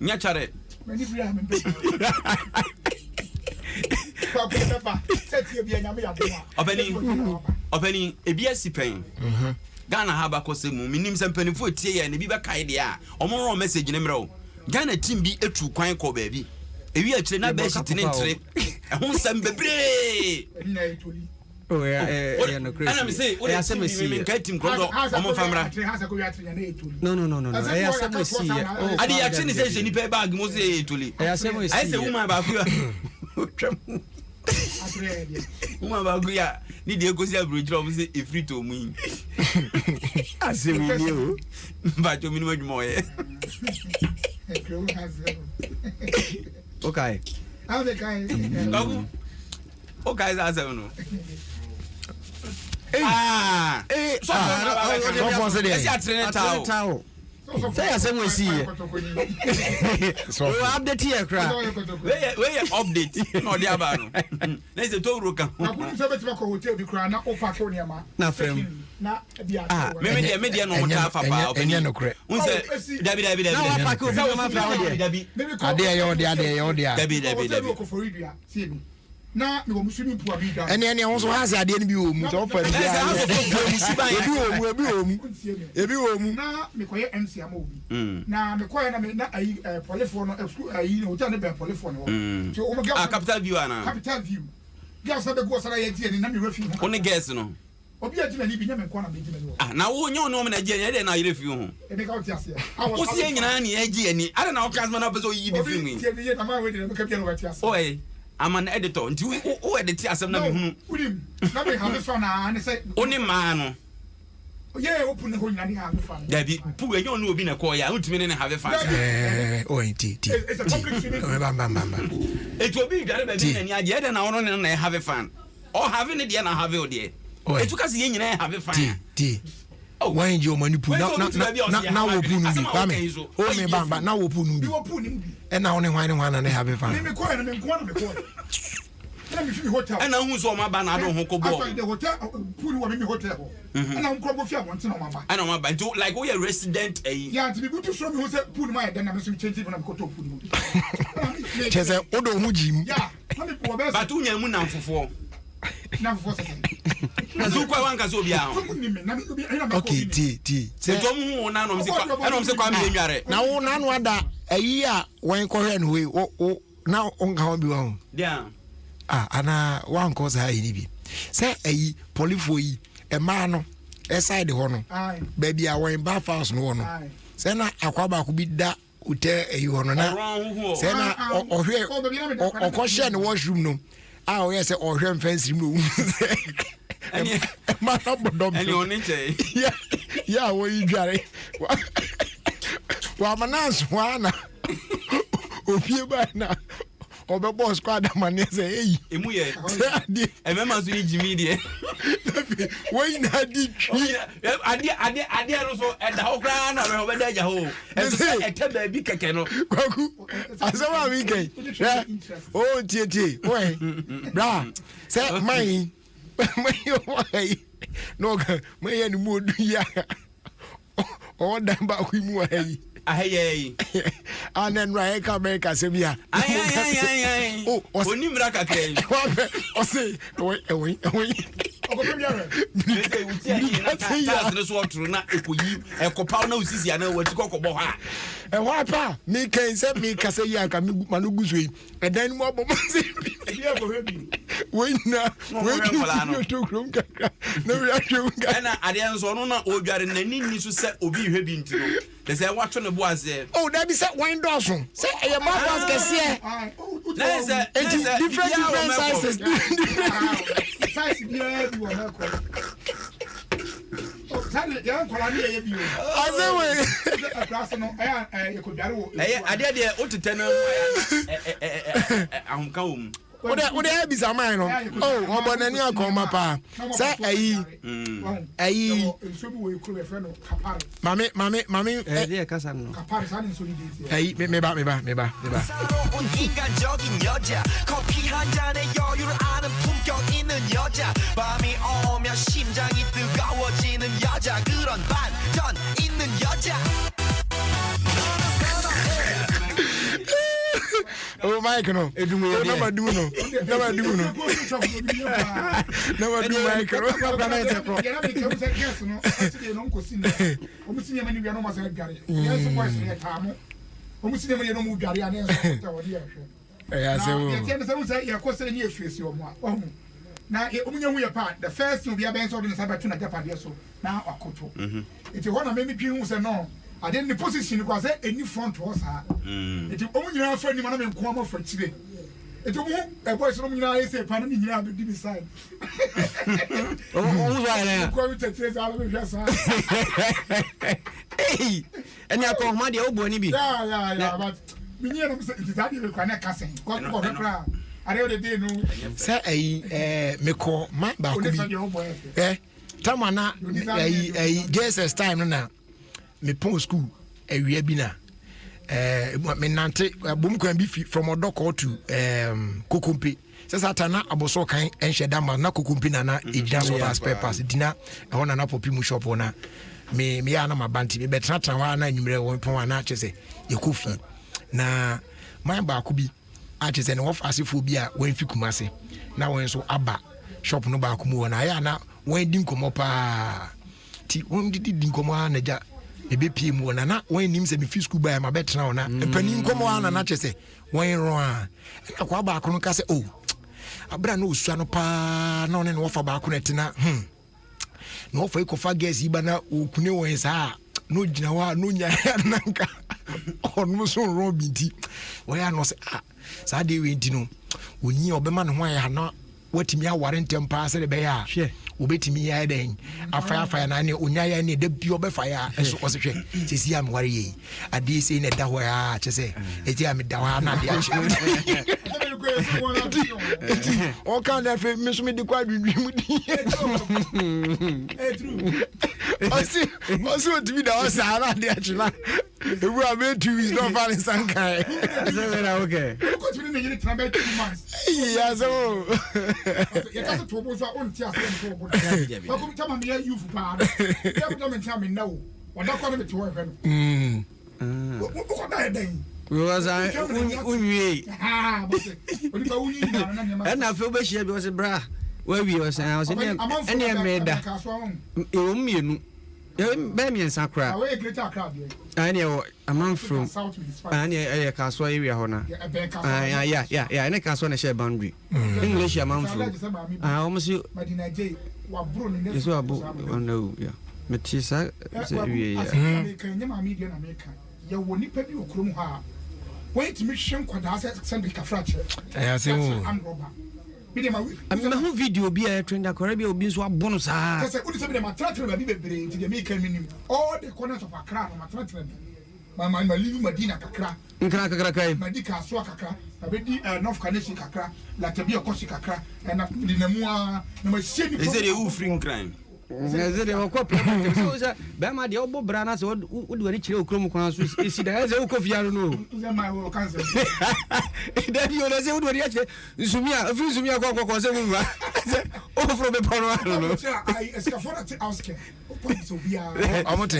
Nya chare. Openi ebi asipen. Ghana ha ba kose mu minim se mpanifo tie ya na bi be kai de a omo message ne mrɛ. Ghana team bi etu kwan ko ba bi. Ewi a kire na ba shit ne ntre. Ehun sam bebre. Oh yeah no crazy. Ana me say o dey say me nka team kondo omo famra. No. I say me see. Adi ya kire ni say nipa bag mo say etuli. I say me see. I say woman ba ku ya. Woman ba ku ya ni de go see abroad mo say e free to mu. I say me you. Ba to minimum mo ye. Okay. How the guy? Okay, that's no. So for say there. Say asem we see. So update here cra. We update no dey aba no. Na say to roka. Na ku se betima ko hotel bi cra na o pack on yama. Na frame. Na dia. Me dia no mo ta fa pa. Enye no kre. Un say Dabi. Na pack o ma fra o Dabi. Ade yo dia. Dabi. Ko for idua. See me. Na me wo musumi pu abi da. Ene ho so ha se ade ne bi o mu. So fa bi ebi o mu. Na me koye MC ama obi. Na me koye na ayi polifo no ayi no hotel ne be polifo no. So o mo ga Capital View ana. Capital View. Gas na be go sara ye die ni na me refi. Oni guess no. Obi agina ni bi nya me kwa na be gina ni. Na wo nyo no me na je ye de na refi ho. E be ka o ti ase. Wo sie nyina na ye gi ani. Ada na o kasma na be so yi bi fi mi. Obi tie ye na ma we de me ka bi na o ti ase. Oi. I'm an editor. Nti wo edit asem na me hunu. Udim. Na me have fun na say. Oni ma no. Yeah, open the whole nani have fun. Dabi, pu enyo no obi na call ya. Untimi ne have fun. Ti. It's a public swimming. Bam. It will be dare be na ni age na ono ne na have fun. Or having it there na have o there. It took us ye nyina have fun. Ti. Why you manipulate na wo pu nu bi ba me. O me ba na wo pu nu bi. You wo pu ni bi. E na one hwan na have fun. Me call na me call. Na me fi hotel. E na hu so ma ba na do ho ko bo. After the hotel pu ni wo me hotel. And I'm crop of want to know mama. And I'm about to like we are resident yeah, to be good to show me who said put my then I'm changing when I'm going to put. Chese odo hu jim. Yeah. But tu nya mu na mfofo. Na mfofo. Na zu kwa wanka so bia ho. Okay, ti. Se to mu na no mse kwa me nware. Na wo na no ada ayi a wen ko hwe no we now on can be one. Yeah. Ana one cause I ni say a polyphony a man aside the honor. Baby I went bath house no no. Say na akwaba could be that ute you honor na. Say na or here or question the washroom no. Ah yes or here fence room. Man up yeah what you got it. Wa manas wana. Ofie ba na obebo squad man say hey emu ye e mema so ni jimi de we na di ade no so e da ho kra na me ho be da ja ho e so e te ba bi keke no kwaku asama mi kai oh tie we bra say mai yo wai no mai ya ni modu ya o da ba ku mu ai aheye and then right America sebia ay oh oni mra kakrai o say we ogobiare say uti ayi na tas no so otro na ekoyi ekopa na usisi ana wati kokobọ ha e wa pa mi kan say mi kase yi aka mi manugu so yi e dan mo bo say bi e go hebi we na we to krom kakra na we ahwe nga na ade enso no na odware na ninni so say obi hwebi ntino they say watch no bo ase oh that be say wine dosun say e ma pass kese na say different sizes size bi e bi wona ko tani ya nkola ni ye bi o azewe class no e ko biare wo ade de otete no ahunka wo mu o de be zaman no oh obonani akoma pa say ayi so bi wo ikuru e fe no kapare mami 예 kasa no kapare sa ni so ni dey ayi me ba 인간적인 여자 커피 한 잔에 여유를 아는 품격 있는 여자 밤이 오면 심장이 뜨거워지는 여자 그런 반전 있는 여자 oh Mike no edumu ye never do Mike na omunye hu ye pa the first thing we are being so in cyber na Japan so na akoto it one na me pin hu say no I didn't the position because any front was her it omunye afa ni ma na me nko ma fa chire it omu e boys no nyina I say pa na nyina be beside oh right ko we take trace all of us hey any akoma de obo ni bi yeah but me nyina no say it is that we can kase ko kra are the day no say me ko ma ba ko bi tamana JSS time no na me pon school awia bi na me nante bom kwan bi from Odoko to Kokompe say satana aboso kan enhye ma na Kokompe na ejina so pass papers dina e ho na popi mu shop na me ya na mabanti me betratra wa na nwumre won pon na chese yekofi na man ba ko bi ache se ne wo fasefo bi a wan fi kumase na won so aba shop no ba ko mu na ya na wan di nkomo pa ti won di nkomo na ja ebe pie mu na wan nim se me fi school ba ma betra ona pani nkomo ana na che se wan ro a na kwa ba ko no ka se oh abra no osua no pa na one no fa ba ko na tina no fa ikofa gas iba na okune won sa no gina wa no nya na nka onu so ro bi ti wo ya no se sa de we ntino onyi obema ne ho ya na watimi aware ntempa se de be ya obetimi ya den afaya na ne onya ya ne de bi obefa ya eso o se hwe sesi am ware yi ade se ne da ho ya che se eti am da ho na de a che o kan da fe me so me di kwa dwidwi mu di osi otimi da o sa na de a che na ewu a me 2 weeks no fall in sankai so we na okay ko tuni ne yiri trabe 2 months ya so ya ka to bo so on ti ase nko bo ba ko tama me you fu pa ya bo me tama na wo wada kwa me to wo fe no ko da den was unwie but oni ba unyi na na ma na fe obehia bi was bra wa wi was ene meda e o mienu Be me nsakra. Away greater crowd. Ani a man from ani a Kaso area hona. Yeah. Any Kaso na share boundary. English a man from. Almost you. Madina J. Wa bro ni. Yes, wa no, yeah. Metisa can you media in America? You will nip you okrum ha. Wait to mission kwada send the fracture. I say I'm robber. I mean, my video be a trend that Caribbean will be so bonus. I said, what is the matter of the brain to the American all the corners of Accra, my living Medina Kakra, Medica Swakaka, a bit North Canadian Kakra, like to be a Kosi Kakra, and the Namua, no, is it a woofing crime? So, Bama, the old Branas would do any chill Chromocans. Is it as a coffee? I don't know. My work answer. Then you say, what do you say? Sumia, a few Sumia Coco, over from the Pano. I escaped to ask him. I'm not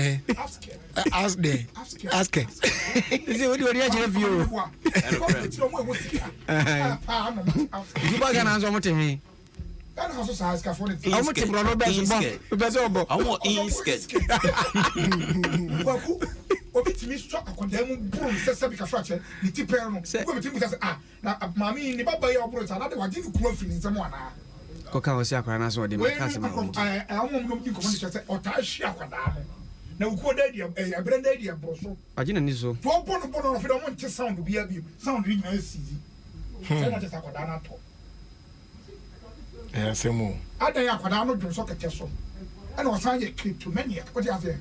ask day. Ask it. Is it what do you have you? You can answer what to me. I also ask for it. I want to run a better. I want insket. Obit me struck a condemned boom, Sabica fracture, the Tiperno. Mammy, in the Baba, your brother, I didn't grow in someone. Coca was Sacranas or the Macassar. I won't go to communicate or Tasha. Now, good idea, a brand idea, Brosso. I didn't know so. For one of them, I want to sound to be a view, sound really nice. Senator Sacadana. Yeah, say more. I don't have a do soccer test. I know sign a clip to many. What you say?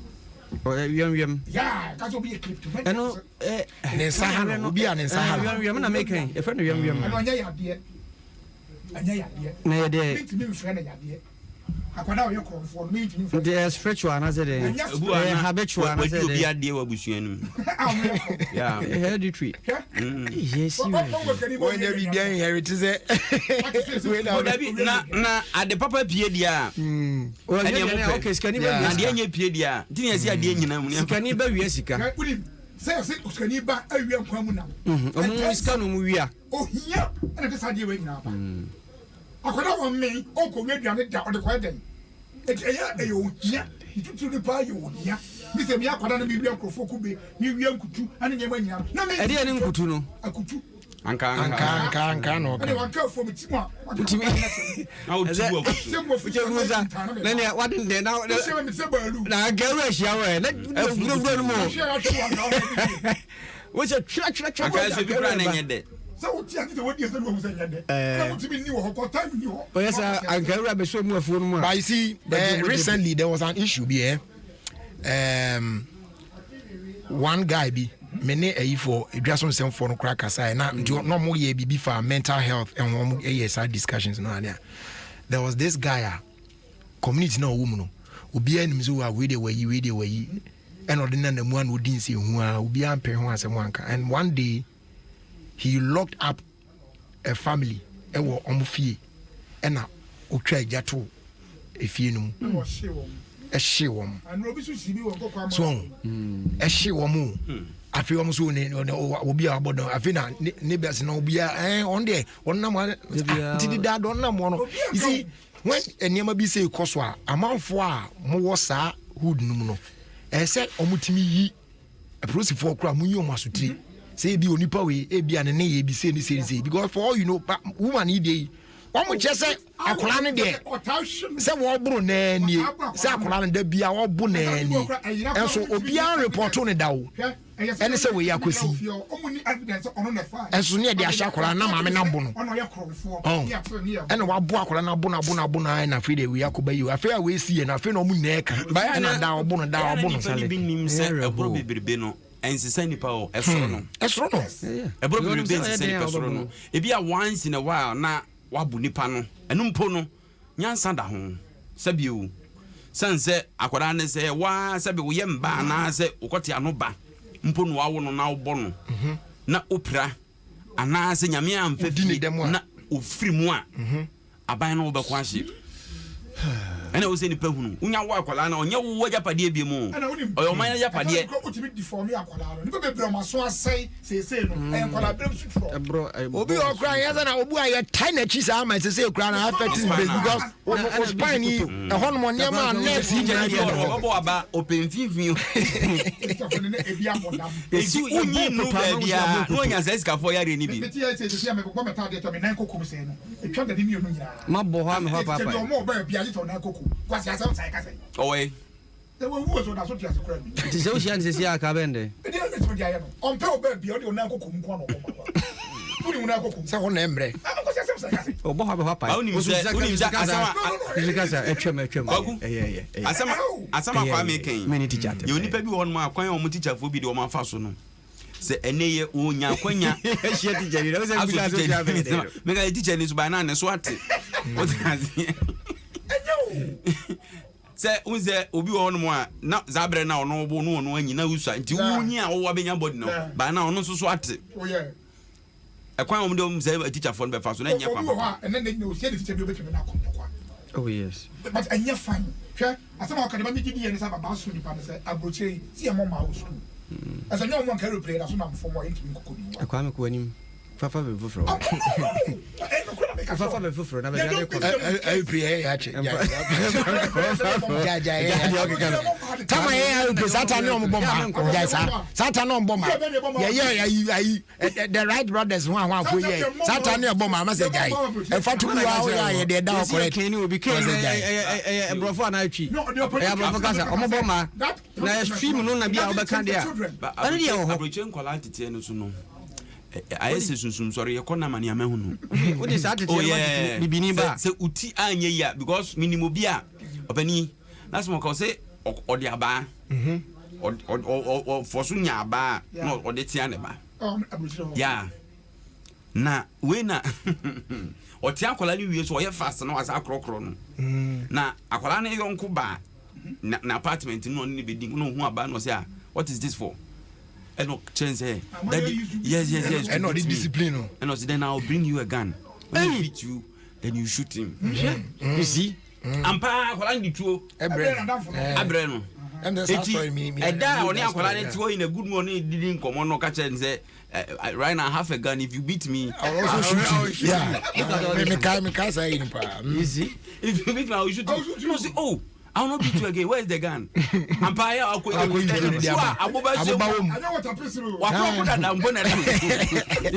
Yeah, that will be a clip to many. I know, Sahara will be an Sahara. You're not making a friend of young. I know, yeah, dear. To be friend of idea. I can now you call for me to be spiritual another day. Habitual another day. Yeah, heard you treat. Yes, when you be being heritage. Na at the papa Piedia. Well, okay, can you be a Piedia? Didn't see a dear you can you be Jessica? Say, can you buy a young woman? Oh, yeah, and I just had you waiting now. I could have me, Uncle Maybe on it down the quiet. It's a yeah, to the pie, yeah. Mr. Miapan, maybe Uncle Fokubi, you young Kutu, and you went young. No, I didn't go to know. I could do. Can't. I want to for me. What me? How do you then what in there now? Now, get shower. Let's no more. What's a track? I so what you say? Yes, I can grab a show more phone. I see. Recently, there was an issue here. One guy be many a for a dress on some phone crack aside. Now, no more ye be for mental health and one side discussions. No, there was this guy, community no woman, who be enemies who are with the way you, and ordinary one who didn't see who will be unpaying once and one. And one day, he locked up a family and were on fee and now try jato if you know a she woman so a she woman I feel almost will be about I feel neighbors no be on there one number did that on number you see when a name be say coswa amount for more sa hood no I said omutimi a process for crime you must treat. Say be only power, be an enemy, be saying because for all you know, woman need one would just say, I could there. Some more brunny, Sakulan, there be our bunny, and so Obia report on it down. And so we are could see. And so near the Ashakulan, Mamma Nabun. Oh, and what Buakula Buna, and I feel we are could you. I fear we see and I feel no moon neck. By an down, bonus, and send power astronomer. A problem astronomer. If you are once in a while, now wabunipano, and umpono, Yan Sanda home, Sabu. Sunset, Aquarane say, why Sabu Yem Bana say, Okotianoba, Mpon Wawono now bono. Na opera, and I say Yamia and 50 them one, free moi. A bino over quashi. And ɛna wo sɛ nipa hunu wonya wo akwala na ɔnyɛ wo japade bi mu ɔyɛ ɔman japade obi okra yɛ na obu ayɛ tie na chi sa ma sɛ ekra na affect his base because o spine yi ɛhɔ no ne ma nerves yi nyina yɛ ɔbɔ aba open finfin esi unyi nu ba bia no nya sɛ sikafo yare ni bi ma bo ha me ha papa owe ti se o sia ni se aka bende sɛ wo na emre obo ha be papa oni misa kasa etwem asama kwa meken me ni teacher ye onipa bi won ma kwan o mu teacher fo bi de o ma fa so no se ene ye onya kwanya ehia teacher ni o se bi so sia bende me ga teacher ni so ba na ne so ate o tazi sɛ unze obi wɔ no a na zabre na ɔno bo no ɔno anyina usa nti wunyi a wo abenya body no ba na ɔno so ate ɛkwan ɔmo de ɔmo sɛ teacher fo no bɛfa so na nyɛ kwa oh yes but anya fine hwɛ asɛm akadema mi gidi yɛ ne sɛ baba so nipa ne sɛ abrochire si yɛ mo ma wo school ɛsɛ nyɛ ɔmo nkaro play na so na mfo mo ntimi nkokɔ ni akwa me ko anim fafa be fufro fafa be fufro na be gade ko ai pray ya che ja tama ye ai satan no mo ma ja satan no mo ma ye the right brothers ho afo ye satan no bo ma say jai e fatu wa o ya de da correct ni obi ken e brofo na atwi e brofo kasa o mo bo ma na stream no na bia o be kan de a ani de ho abrochen kola tete no so no ayese sunsum sorry ye kona mani amehunu o de sa tete bibini ba se uti anye ya because minimo bia obani na so ko se odi aba o fosu nya aba no odi tia ne ba ya na we na o tia akola ni wie so o ye fast na wasa akrokro no na akola na yonko ba na apartment no ni be din no hu aba no say what is this for? And no chance here. Yes. And no discipline. And no, then I'll bring you a gun. When he beat you, then you shoot him. You see? Ampa akola ni tuo. Abreno. And the story me. Eda oni akola ni tuo in a good morning didn't come on no catch and say right now I have a gun. If you beat me, I'll also shoot you. Yeah. Me casa in pa. You see? If you beat me, I will shoot you. You say, oh. I will not beat you again. Where is the gun? Empire, I'll go. I know what a pistol. What I'm going to do.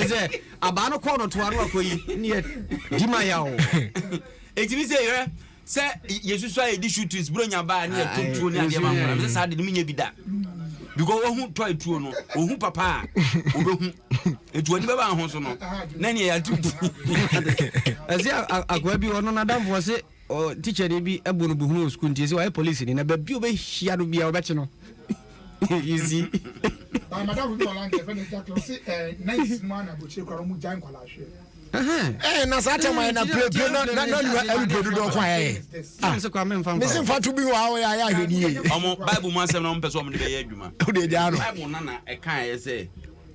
Is it a banner corner to one of you? Dimaya. It means, say, you say, this shoot is bring your band near to near the amount. I'm just had the mini be that. Because who tried to know, who papa, it will never house no. Nanny, I took. As I go be on another was it. O teacher dey be ebonu buhunu school nti say why police ni na ba bi obehia do bia obeche no easy madam we go land the furniture close nice man abochire kwaro mu jan kwala hwe na sa tema na play na you do do kwa ye so kwa me mfa me se mfa to bi wa wo ya hwe ni ye omo bible man say no mpese omo de be ye adwuma o de dia no bible na e kan ye say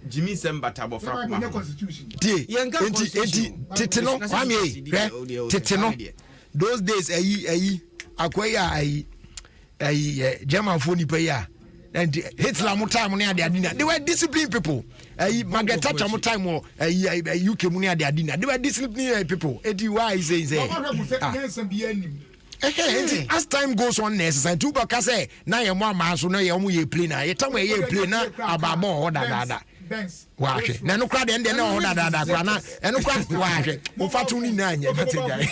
Jimmy Sembata bofra kuma tie enti tete no kwa me tete no those days akwaya German phone nipa and Hitler mo time ne ade adina they were disciplined people Margaret Thatcher mo time or UK mo ne ade adina they were disciplined people why is say as time goes on necessary to baka say na ye mo ama so na ye mo ye play na ye time ye play na ababo ho da wahwe na no kra de na ho da kra na eno kra wahwe mo fatu ni na anya kategari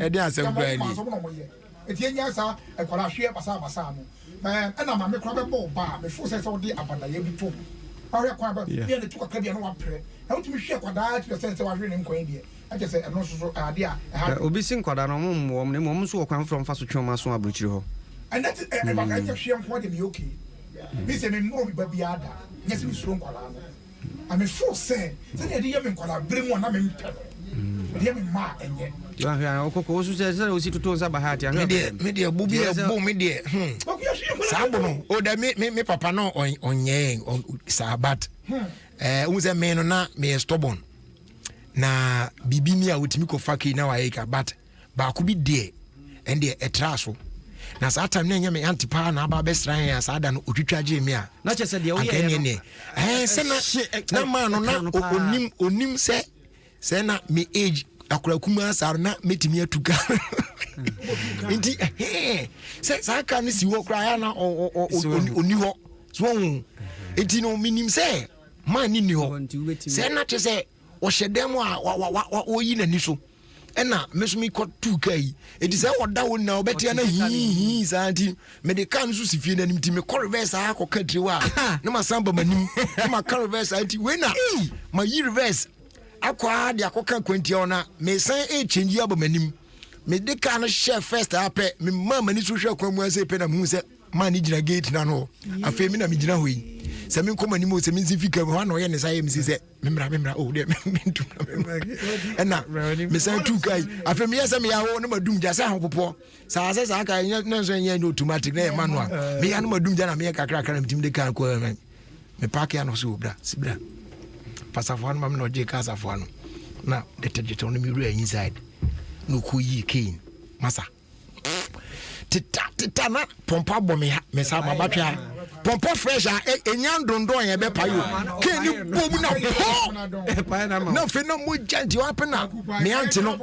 e dey asem gba ni eti enya sa ekwala hwe basa no na ma me kra be bo ba me fo se odi abada ye bi to ahwe kwa ba ye ne tuka ka bi na wa pre na wotumi hwe kwada ti se wa hwe ne nkwan die aje se eno so ade a obi sin kwada no mo ne mo so kwan from fa so twoma so abrochiri ho and that e ba ka nya hwe nkwan de me okay me say me mo bi ba bi ada yes me suro nkwala no I'm a fool say say dey me nkwala bere mu na me mpe dey me ma enye ya ya okoko so say o si tutu nsa ba ha tia me dey bubi e bo me dey sabo no o da me papa no onye sabat un say me no na me stubborn na bibi mi a wotimi ko faki na wa yeka but ba ko bi de and the etraso na saa time na nya me antipa na aba besran ya saa da no otwitwaje me a na che se de wo ye no se na ma no na onim se na me age akura kuma sar na metimi atuka nti se saa ka no si wo kra ya na oni ho so nti no minim se man ni ho se na che se o hyedem a o yi nani so ena mesumi ko 2k edi se woda wo na obetia na hi santi me de kan so sifie na nimti me reverse a ko kadri wa na masamba manim na ma reverse anti we na ma yi reverse akwa de akoka kwanti ona me san e change abamanim me de kan share first ape me mama ni so hwe kwamu ase pe na mu se man ni gina gate na no afa mi na me gina hoyi se me nkoma ni mo se me nzifika ho na o ye ne sai me se memra oh de mentu ena me say two kai afa me yesa me ya ho na madum ja sa ho popo sa ka na so nya no automatic na manual me ya no madum ja na me kakra kakra mtim de kan ko me park ya no so bra sibra pasafo no no je ka safo no na detergent no me ru inside no ko yi keen masa tita na pompa bɔ me sa ma batwa pompa fresh a enya ndondon ye be payo ke ni bom na na fe na mo janti wa pe na me anti no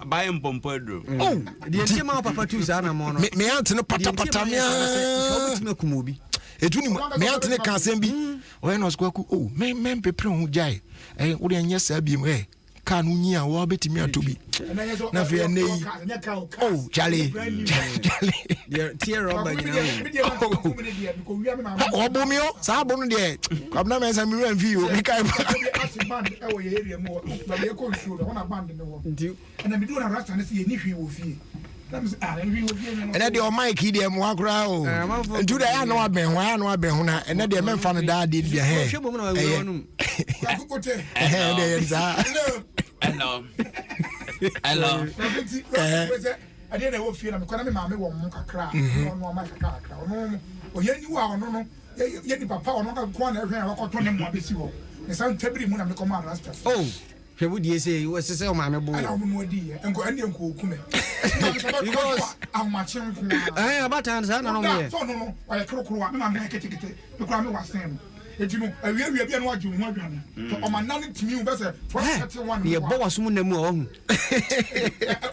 buy pompa do oh de ti ma papa tu sa na mo no me anti no pata me ko ti me kumo bi etu ni me anti ne kan sem bi o ye no skwaku oh me pepre ho jai wo de anya sa bi mu kan unyi a wo betimi atobi na fe nei oh Charlie tear rubber gina o bomio sa bonu de kwabna me sa mi ran fi o mi kai band e wo ye area mo na me ko nsuo na wona band ne wo na me do na rasta ne se ye ni hwi wo fie ene de o mic de mo akura o ntu da ya no aben ho na ene de me mfa no da de bia he hello ade na wo fie na me kwana me ma me wo mo kakra no ma kakra no o ye ni wa no no ye ni papa ono ka kwa na ehwe na ko to ne mo abesi wo ne san tabiri mu na me ko ma rasta oh hwebu die say wo sese o ma me bo ana mo di ye enko ande enko okume because amachin ko abata na no me so no o ye krokro wa me ma me ketekete me kwa me wa sen ejinu awia bia no waju ho adwane to o ma nan timi u be se 21 ye bo wasum na mu o hu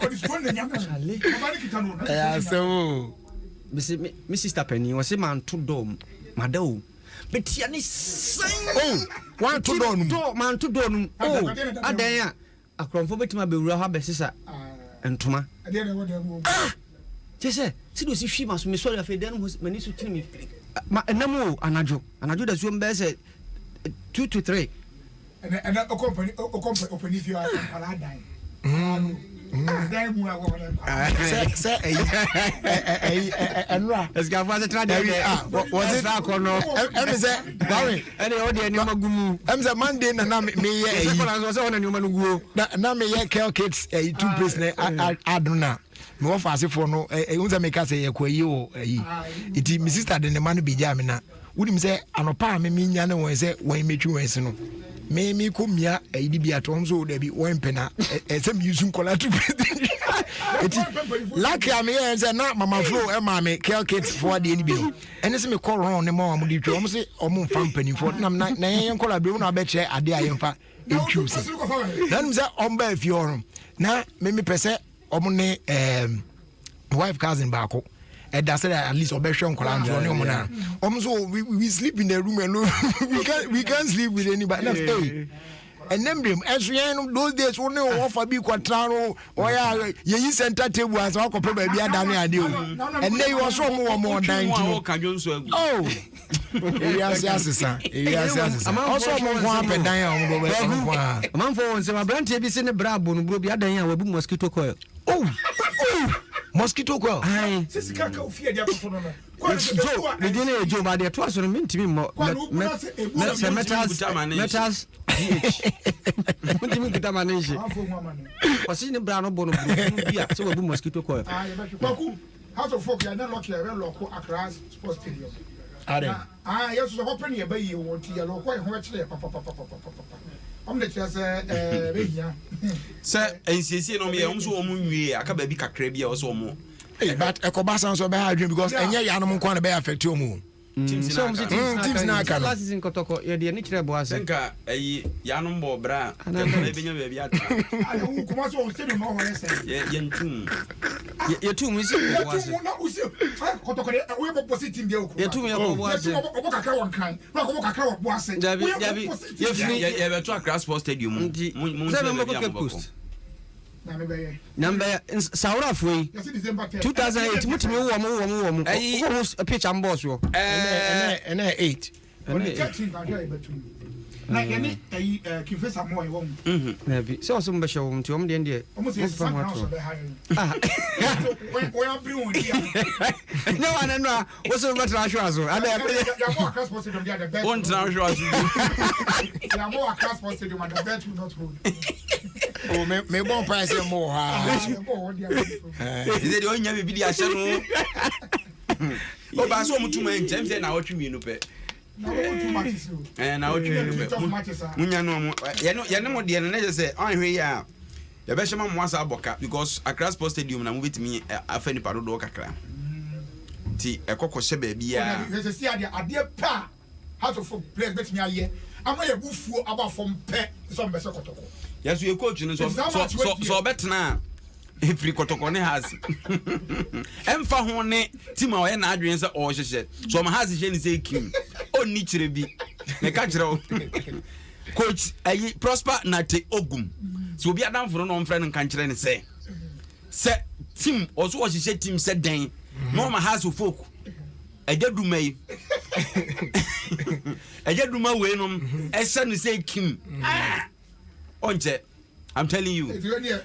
o di so na nyame ba ni kita no so me sister Penny was a man to dom madao betia ni san oh one to dom man to dom oh adan akromfo betima bewura ha besisa entoma ade na wo de wo jese sido si hwi maso me sorry afa den mani so timi ma enamo anajo da so mbe se 2 to 3 and o company open if you are paradigm se enra esga fa se trade was it akono emze bawe ene odi ni magumu emze Monday na me ye se kola so wona ni manuguo na me ye Kel Kids two place na aduna me wo faase fo no unza me ka se ye kwayi o iti mi sister de ne ma no beja me na wudim se anopa me nya ne won se won metwi won se no me ko mia di bia to nzo da bi won pena se mi yusun kola to eti lucky am here say na mama flow e ma me Kel Kids for de ni bi no ene se me call ron ne ma am di twa om se om mfa mpani for na yen kola bi una be che ade ayemfa entwu se na num se om ba fi orum na me pese om ne wife cousin baako that's at least obession kolanjo no na so we sleep in the room and we can't sleep with anybody hey and then those days only offer be quatrano or ye center table as wa kope ba bia da na ade o and then you also more than oh yes also more kwa pe dan ya o go man for say my brand e bi se ne brabo no bro bi adan ya wabu mosquito coil oh mosquito coil sisi kaka ofia dia ko no so the dinner job ba dey twice no mentimi metals mentimi kita manage wasi ne bra no bono bia so wabu mosquito coil kwaku house of folk ya na lock ya lock Accra Sports Stadium Adom yes so open ye ba ye won ti ya lock ho e kire papa I'm the chess radio. Sir, and CC no me almost woman aka baby kakra bia also mo. But Ekobasa so be hard because enye yanom kwa na be affect you. Teams na ka last season kotoko ye de ni kire bo ase senka yanom bo bra na benya baby ata ayo kuma so stadium no ho say ye ntum ye tum isi bo ase na usi kotoko de we bo positive dia okuwa ye tum ye bo ase obo kakra won kan na obo kakra wo bo ase jabi ye fini ye be to Accra Sports Stadium mu se be ko post number Saura foi 2008 mutimi wo mo pitch and boss wo 8 na yani kifesa mo e wo na bi so so mbehye wo mti wo mde ndie wo fa mo to we are bring on dia no one no wo so betra hwo aso ada ya mo Accra Sports Stadium dia the bet won tra hwo aso ya mo Accra Sports Stadium and the bet will not hold oh me bon price mo ha is it onya be bi ahye no o ba so mutuma ntem say na wotwe no pe na wotwe matches na wotwe no pe munya no mo ye no mo de no na say on hwe ya ya be shema mo asa aboka because Accra Sports Stadium na mo betimi afani padodo kakra ti ekokko hye ba bia we say ade pa how to for players betimi aye ama ye bufuo aba fom pe so mbe se kotoko yes we coach no so betna every kotoko ne has emfa ho ne team a na adwen se o hyehye so ma has hye ni se kim onni kire bi me ka kire o coach ayi Prosper Nate Ogum so obi adamfo no mfre no kan kire ne se team oso o hyehye team se den no ma has folk ejadumai ejaduma we no ehye ni se kim onche I'm telling you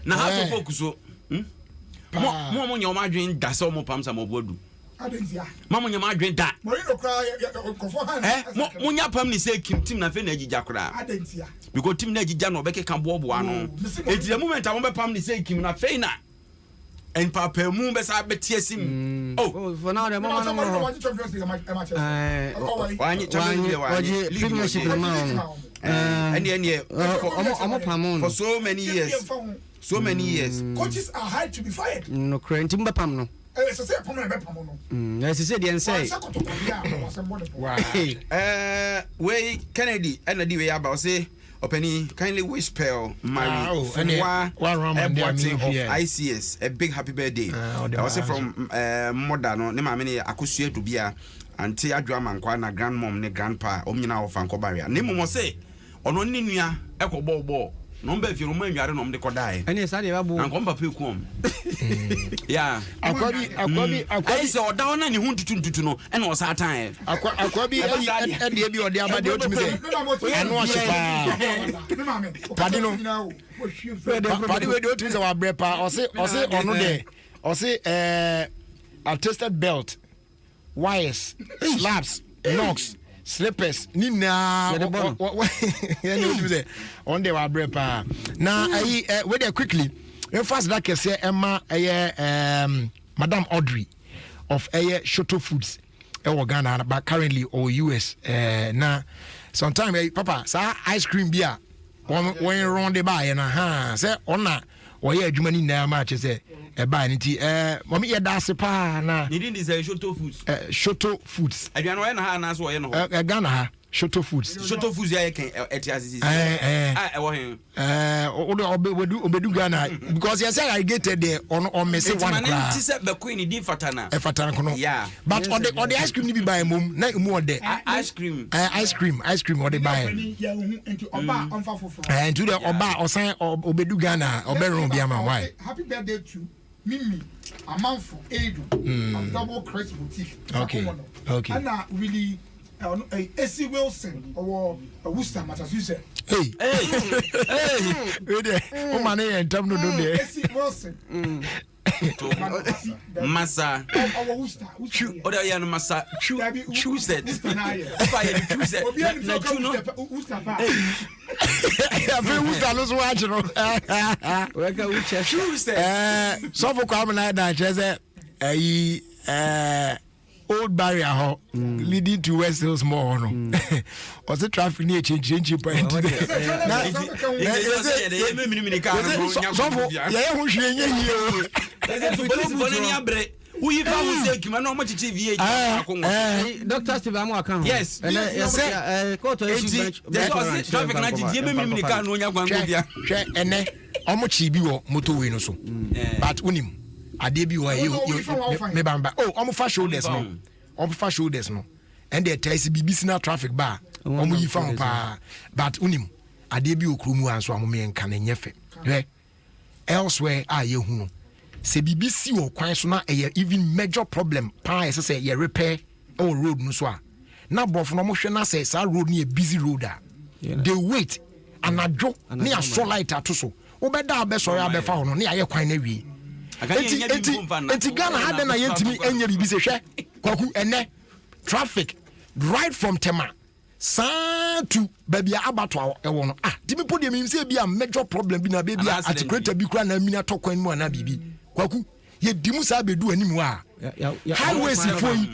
na how to focus so mo nyoma adwen da se mo pam sa mo bodu adentia mo nyoma adwen da mo no kra kofo han mo nya pam ni say kim team na fe na agija kra adentia because team na agija no be keka bobo ano enti the moment I want pam ni say kim na fe na en papa mu be sa betie sim oh for now the mama no want Champions League match wani Premiership na ma for so many years coaches are hard to be fired no current mbapam no so say pam na be pam no yes say the say we Kennedy and the way about say Openi kindly wish Pearl Mary from of ICS a big happy birthday. I was from Modano ne ma me akosua to bia anti adwama nkwa na grandmom ne grandpa omnyina wo fanko barrier ne mo say ono ne nua ekobọbọ no mba fi roman nware no mde kodai ene sa de babo na nkomba pe ku om yeah akwabi ai se oda na ne hu ntutu no ene o sa atan akwabi e bi ode abade o tumi se anu o shepa padi no padi we do tumi se wa brepa o se ono de o se attested belt wires slabs knocks slippers nina on the brepa na we there quickly fast that can say Emma Madam Audrey of Shoto Foods Ghana but currently or US na sometime papa sa ice cream beer when round the buy na say ona or yeah jumani na match say e buy nti mommy ya dase pa na you didn't say Shoto Foods I don't know how na so ye no Ghana ha Shoto Foods ya can etias obedu Ghana because you say I get there on me say one class ti say be queen di fatana e fatana kono yeah but on the ice cream ni bi buy mum na mu ode ice cream or the buy into oba on fa foforo into the oba osan obedu Ghana oberun bi ama why happy birthday to Mimi Amanfo Edu of Double Crest Boutique okay and really AC Wilson or Worcester Massachusetts. Hey, oh man, I don't know. AC Wilson. Massa. Oda ya no massa. Choose it. Fire choose it. Na chuno. Afi Worcester no so watch no. Weka choose it. So for come na da cheze old barrier leading to West Hills Mall no. Or the traffic near change point. So who you found say man how much TV Dr. Steve Amwaka. Yes. Court traffic na ji me me car no nya gwango bia. Hwe ene omo chi bi wo motorway no so. But unim ade bi wo me bamba. Oh, omo fa shoulders no. Omo fa shoulders no. And the ties BBC na traffic bar. Omo yi fa pa. But unim ade bi okrumu anso omo me nka na nyefe. Hwe elsewhere ye hu no. Se BBC or kwan so na even major problem pa say ye repair or road no so a na bof no mo hwe na say sa road na busy road a they wait anadwo na so light ato so obeda abesori abefa ho no na ye kwan na wie enti Ghana had na yentimi enye bibi se hwe kwaku ene traffic right from Tema to baby abato ewo no timi po de mi se bi a major problem bi na baby at creator bi kura na mi na to kwan mu na bibi kwaku ye dimu sa bedu animu a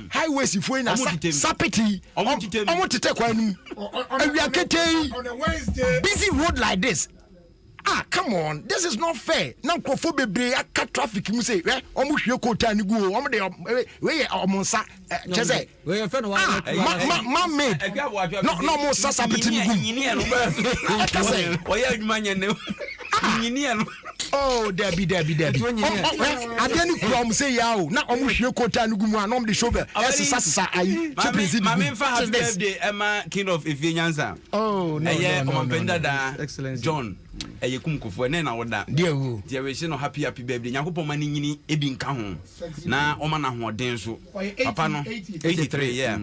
highways ifoi na sapeti omo tete kwa animu awia ketei busy road like this come on, this is not fair. Now crofo bebre aka traffic mu say omo hwe kota ni gu omo de we omo sa chese we friend wa ma made no mo sa sapeti ni gu oya adwuma nya ne engineer no oh debi adeni kura omo say ya o na omo hwe kota ni gu mu anom de shovel sasa ayi chipezi ma me fa happy birthday Emma King of Ifenyansa oh no excellent John kum kofo ene na woda dia we say no happy birthday Nyankopon ma ni nyini ebi nka ho na o ma na hoden so papa no 83 yeah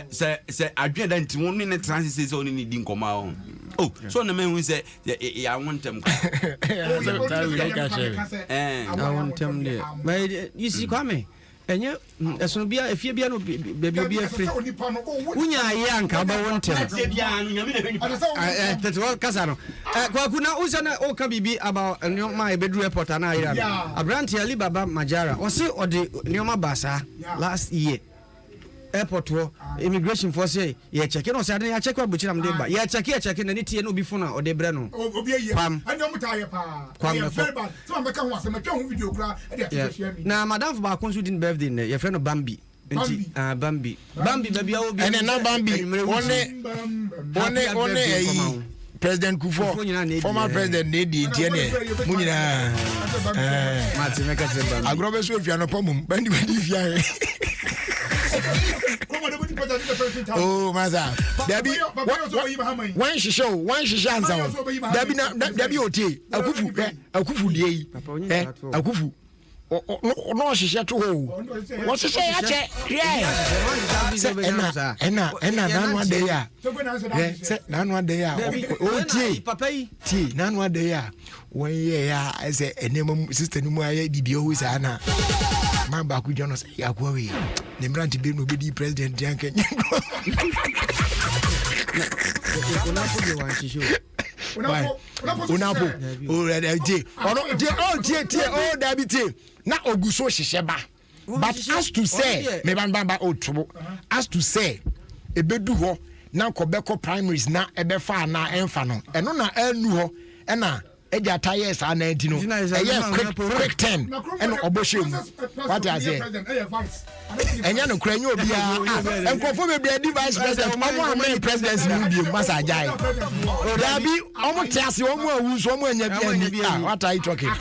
se adwe da nti won ne transit say oni ni di nkoma ho oh so na me hu say ya wontem ko I want them there but you see Kwame enye eso bia efie bia no baby obi afri unya ye anka ba wontem that was kasano kwa kuna usana o ka bibi about nyoma e bedru airport na ayira abranti Ali Baba Majara o se ode nyoma basa last year airport immigration force ye check no say ya check abuchira mde ba ye check na nitie no obi funa ode bre no obi ye and you mutaye pa very bad so am ka ho asem twa ho video kura e dey share me na madam for ba konsu din birthday ne ye friend Bambi Bambi baby obi ene na Bambi one President Kufo former president Nedi Tiene munyina Mati meka temba agrobe so fia no pomum bandi fia oh maza dabi one shisha anza dabi oti akufu die akufu no shisha to ho what shisha ya che ena nanu ade ya se nanu ade ya oti ti nanu ade ya won ye ya se enema sister ni mu aye bibia ho sa na ma ba ku jono se ya kwa we ne mranti be no be di president yanke unapo de wan shisho unapo oh dabiti na oguso hihye ba but as to say me ban otubo as to say ebedu ho na kobeko primaries na ebefa na enfa no eno na anu ho ena eja tires ana ntino quick 10 eno obohye mu what I say enya no kranya obi a enkofo bebre di vice president omo amen presidency mu bi masa jai dabi omo tiase omo awuso omo anya bi what are you talking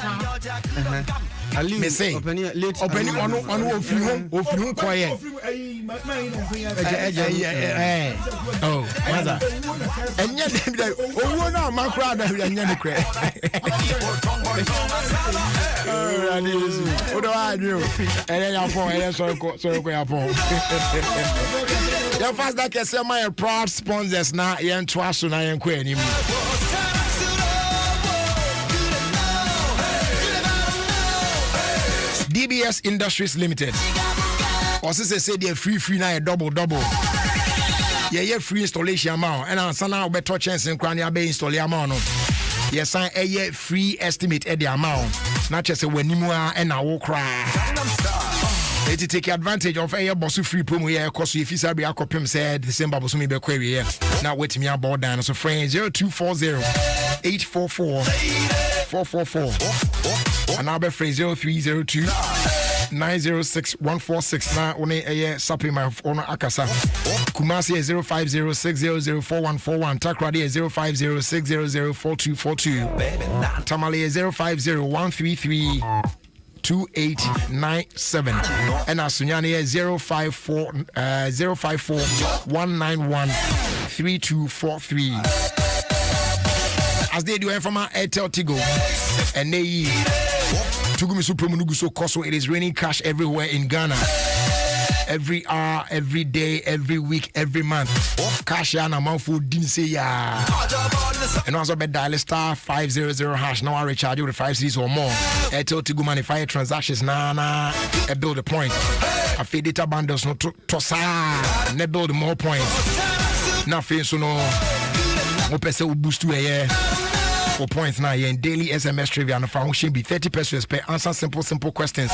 me say openi onu ofiri koye oh maza enya dem owo na makra da enya ne kre oh adizu odo adru ya fo so ko ya fo ya fast that can say my proud sponsors na yen twaso na yen ko anim DBS Industries Limited. Also say they free na double. Yeah free installation amount and ansana obeto chance nkran ya be install amount no. Yes a free estimate at the amount. Not just a wanimu a na wo kra. It take advantage of a boss free promo here cause if you sabi akopem said December boss me be query here. Now wait me about down so friend 0240 844 444 and now be phrase 0302 906 146 na one a sapi my phone akasa Kumasi 0506004141 Takradi 0506004242 Tamale 050133 2897 and Asunyani 054 191 3243 as they do from our Airtel Tigo and they Tugumi Supremunugu so Koso. It is raining cash everywhere in Ghana. Every hour, every day, every week, every month. Cash and amount for didn't say ya. And also bet dial star 500 hash. Now I recharge you with 5 C's or more. Airtel Tigo Manify transactions na a build a point. I feed data bundles no tosa. Ne build more points. Now face so no. Opese will boost to a year. 4 points now in daily SMS trivia and function be 30 pesos per answer simple questions.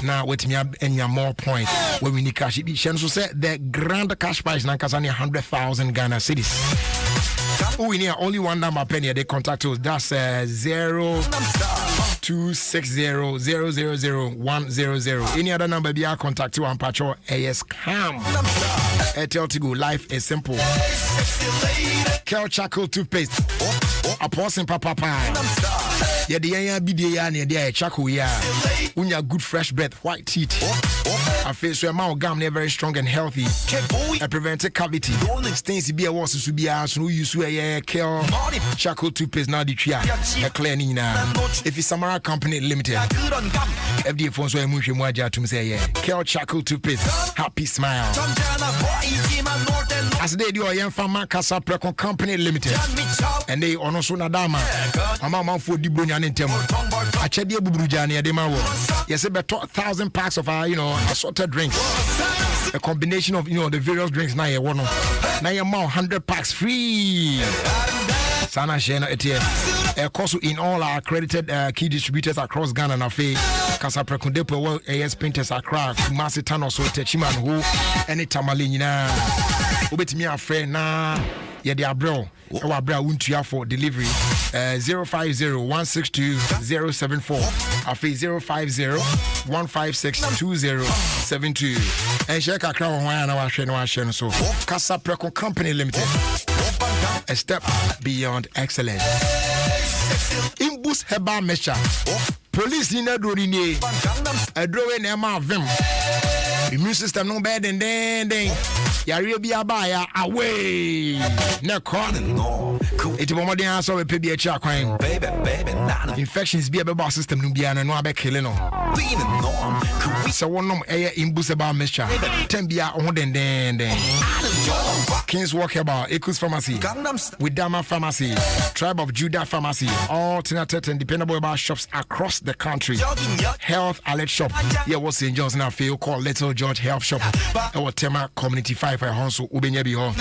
Now wait me up and you more points when we need cash. So say the grand cash prize now Kazania 100,000 Ghana cedis. Oh, we need only one number penny. They contact us. That's 0260000100. Any other number be our contact you and patrol AS Cam. Airtel Tigo. Life is simple. Kel Charcoal toothpaste. A person papa. Yeah, the young BDA and the charcoal. Yeah, unya good fresh breath, white teeth. I feel so amount gum very strong and healthy. I prevent cavity. Stains be a was to be asked who use a Kel Charcoal toothpaste now the tria. A clear nina. If it's Samara Company Limited. FDA phones were moving more to say yeah. Kel Charcoal toothpaste. Happy smile. As they do a young farmer Casa Precon Company Limited. And they on also Nadama. Amount for the Brunyan in Temo. I check the Burujani at the Mawo. Yes, about 1,000 packs of assorted drinks. A combination of the various drinks now you want. Now you more 100 packs free. Sana Shena Etie. Also in all our accredited key distributors across Ghana and Afe. Casa Precon Depo AS Painters Accra, Kumasi Tano so Techiman who any Tamalina. Ubet me a friend na yeah, the abro. Our bra won't for delivery 050-162-074 Afi 050-156-2072 and check a crown one our share so Casa Precon Company Limited, a step beyond excellence. Imbus Heba Mesha Police in a Dorini a drawing Emma Vim immune system no better than then Yari be a buyer away. No corner. It's more than answer a PBH crime. Infections be a baby system no be an no be killing. So one nom air imbus about mixture. 10 be on then. Kings walk about Ekus Pharmacy with Dama Pharmacy, Tribe of Judah Pharmacy, alternative and dependable about shops across the country. Health Alert Shop. Yeah, what's St. John's now feel called Little George Health Shop. Our Tema Community 5 Honso Ubenyabi Home.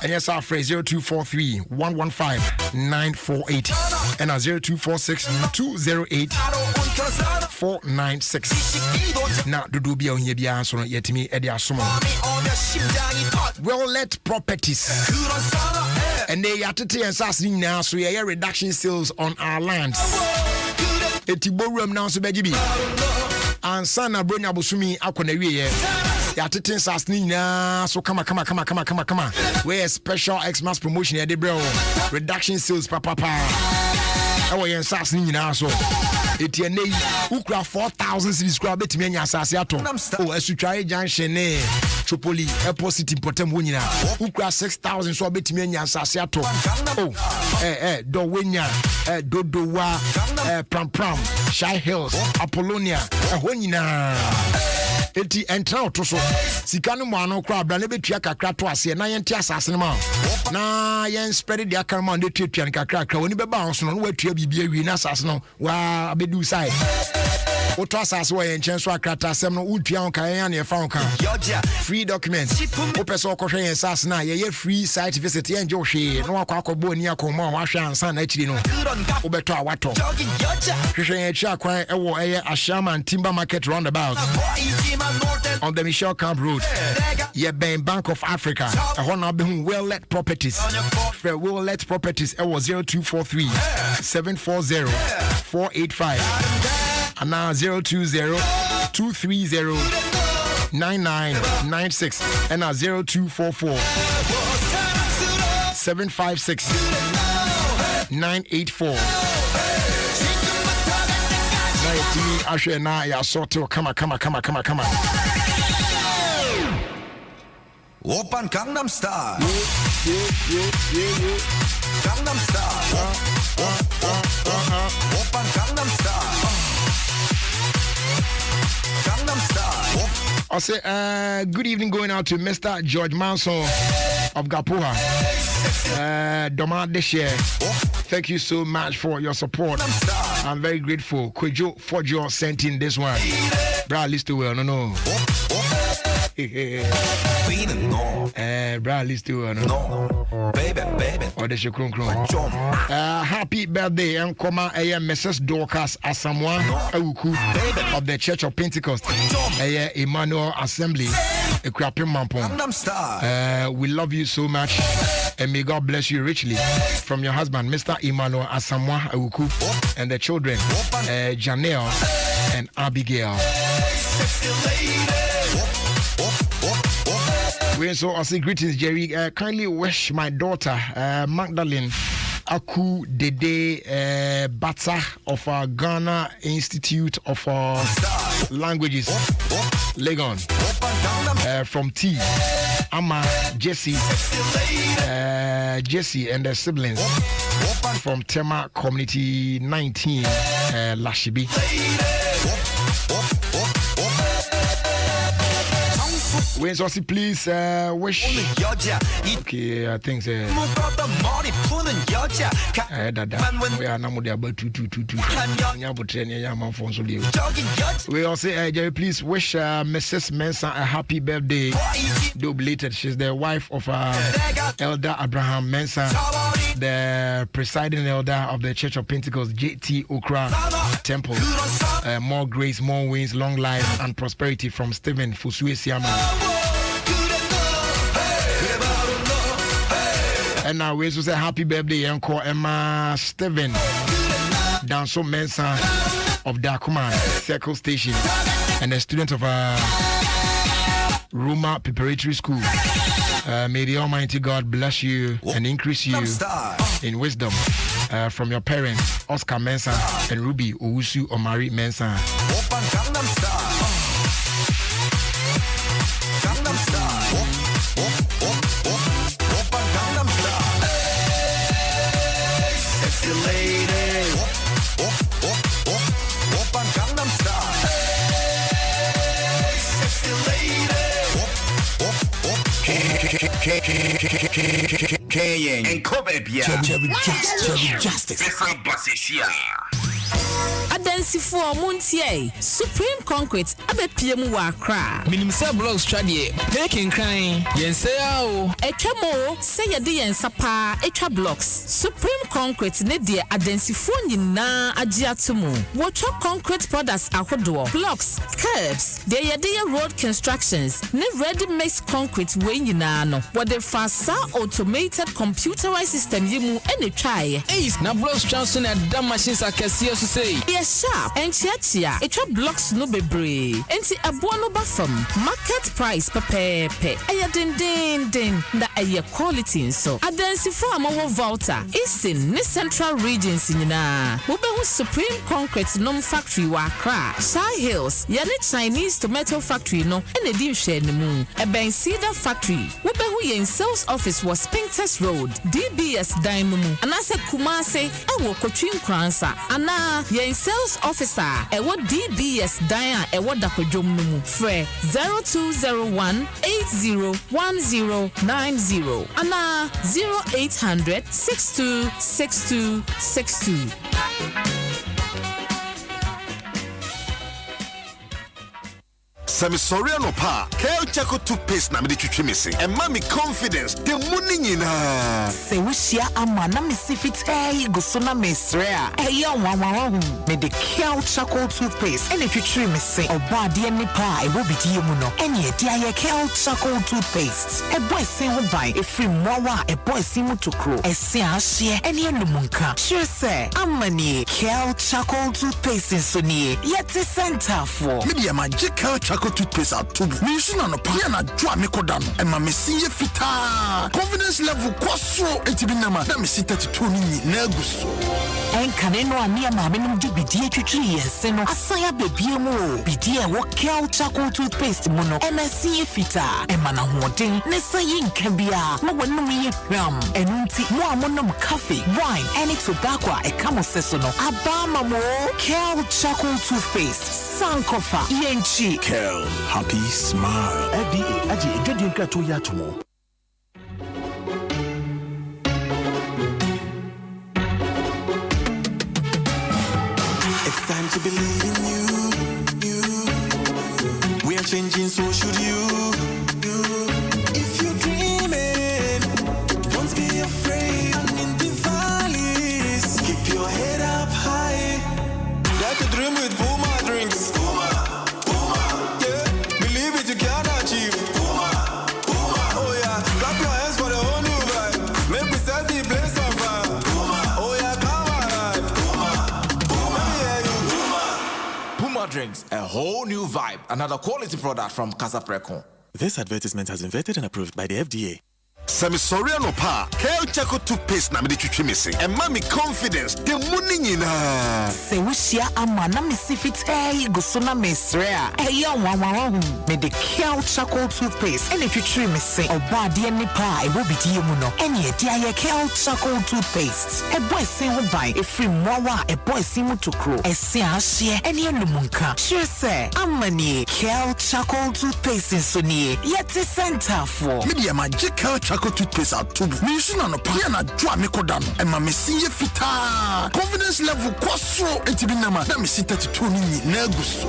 And yes, our phrase 0243 115 948 and 0246 208 496. Now, do be on your bias on yet me, Eddie Asumo. Well, let properties. And they are to assassin now, so we are reduction sales on our lands. Etiborum now, so baby. And Sana Brunya Busumi Akone. Yatete Sasnina, so come on. Where special Xmas promotion at the bro. Reduction sales, papa. Our Sasnina, so. Etienne, Ukra 4,000 cities grab it me and Sasiato. Oh, as you try junction, Tripoli, Airport City, Potemwina. Ukra 6,000 so bit me and Sasiato. Oh, Dowenya, Dodowa, Pram, Shy Hills, Apollonia, Honina. Eti entra to so sikanu mo ano kra bra na betua kakra to ase na yen ti asase ma na yen spread the akarma de tutua kakra kra woni be ba so no watua bibia wi na asase no wa abedu side Oto asase wo yen chen so akrata asem no utua on kan ya na efa on kan. Free documents. Opeso okohwe yen sas na ye free site visit yen je ohwe no akwa akobo ani akoma wa hwe ansa na akiri no. Obeto awato. Hwe yen chi akwan ewo eye Ashama Timber Market roundabout on the Michelle Camp Road. Ye ben Bank of Africa. A hona be well-let properties. For well-let properties, it was 0243 740 485 and now 020 230 9996 and now 0244 756 984. Ashe na ya soto come on. Open Gangnam Style. Gangnam Style. Open Gangnam Style. Gangnam Style. I say good evening going out to Mr. George Manson of Gapuha. Doma Deshe. Thank you so much for your support. I'm very grateful. Kwejo Fojo sent in this one. Bra, listen well, no. Bra, listen well, no. Baby. Or the shukron. Happy birthday, and Koma Mrs. Dorcas Asamoah Awuku of the Church of Pentecost, Emmanuel Assembly, Ekwapim Mampong. We love you so much, and may God bless you richly. From your husband, Mr. Emmanuel Asamoah Awuku, and the children, Janelle and Abigail. We also say greetings, Jerry. Kindly wish my daughter, Magdalene Aku Dede Bata of Ghana Institute of Languages, Legon, from T. Amma, Jesse and their siblings from Tema Community 19, Lashibi. We also please wish. Okay, I think we are now about 222. We also Jerry, please wish Mrs. Mensah a happy birthday. Do belated. She's the wife of Elder Abraham Mensah, the presiding elder of the Church of Pentecost JT Okra Temple. More grace, more wins, long life and prosperity from Stephen Fusue Siama. And now we also say happy birthday, Uncle Emma Stephen Danso Mensah of Dakuma Circle Station and a student of Roma Preparatory School. May the Almighty God bless you and increase you in wisdom from your parents, Oscar Mensah and Ruby Owusu Omari Mensah. And Kobe Justice. Adansi for Muntie, Supreme Concrete, Abe PM Wakra. Minimum blocks tradie, taking crying, Yenseo, Echamo, say a day and Sapa, Echa blocks. Supreme Concrete, Nedia, Adansi Funi na Ajiatumu. Water concrete products Ahodo, blocks, curbs, they are their road constructions, ne ready mix concrete weighing nano. What the fast automated computerized system you any try. Ace, na blocks Johnson and dumb machines are Cassia to say. Yes, sharp and chia. Echa blocks no be brave. Enti abuano bafam. Market price pepe. Aya din. Da aya quality so. Adansi for amawo Volta. Eastern ne central regions nyina. Mubehu Supreme Concrete nom factory wa Accra. Shy Hills. Yani Chinese tomato factory no. Ene dim share ne mu. Eben Cedar factory. Mubehu yen sales office was Pinktest Road. DBS Dynamo. Anase Kumase. Ewo Kotwin Kransa. Ana yen sales officer ewo DBS Diane ewo dakodwom no mu frɛ 0201 801090 ana 0800 626262. Semisoriano pa, Kel Chaco toothpaste na me de twitwi me se. And mommy confidence, the money nyina. Se wushia ama na me sifit go na me srea. Eya wawawa me de Kel Chaco toothpaste and twitwi me se. Oba de ni pa e wo bidi mu no. Ene e dia ye Kel Chaco toothpaste. E boy se ho bai e free mowa e boy se mu to kro. E se ahye ene enumunka. Sure say amani Kel Chaco toothpaste so ni yet center for. Media magic Kel Chaco toothpaste atubu. Me use na no pa na dwa me kodano. E ma me sinye fita. Confidence level kwasro etibinama na me sin 32 ni na aguso. En kaneno ani ma me num bidie twitwi yense no. Asaya bebie mu. Bidie wo Kel Chaco toothpaste mu no. MSC fita. E ma na hoden ne sayi nka bia. Ma wonum ye gram. Enunti mo amonom coffee, wine, any tobacco e kamo seso no. Abama mo Kel Chaco toothpaste. Sankofa yenchi. Kel, happy smile. FDA aji edwadi nka to ya tomo. It's time to believe in you. We are changing, so should you. If you're dreaming, don't be afraid. And in the valleys, keep your head up high. Dare to dream with Puma drinks. Yeah, believe it, you can achieve. Oh yeah, clap your hands for the whole new vibe. Make we set the place on fire. Oh yeah, come alive. Let me hear you. Puma drinks, a whole new vibe. Another quality product from Casa Precon. This advertisement has been vetted and approved by the FDA. Semisoriano pa, Kel Chaco toothpaste na me de twitwi me se. And mommy confidence, the money nyina. Se wushia ama na me sifit go na me srea. Eya wawawa me de Kel Chaco toothpaste and twitwi me se. Oba de ni pa e wo bidie mu no. Ene e dia ye Kel Chaco toothpaste. E boy se ho bai e free mowa e boy se mu to kro. E se ahye ene enumunka. Sure say amani Kel Chaco toothpaste so ni yet center for. Media magic Kel Chaco toothpaste atubu. Me use na no pa na dwa me kodano. E ma me sinye fita. Confidence level kwasro etibinama na me sin 32 ni na aguso.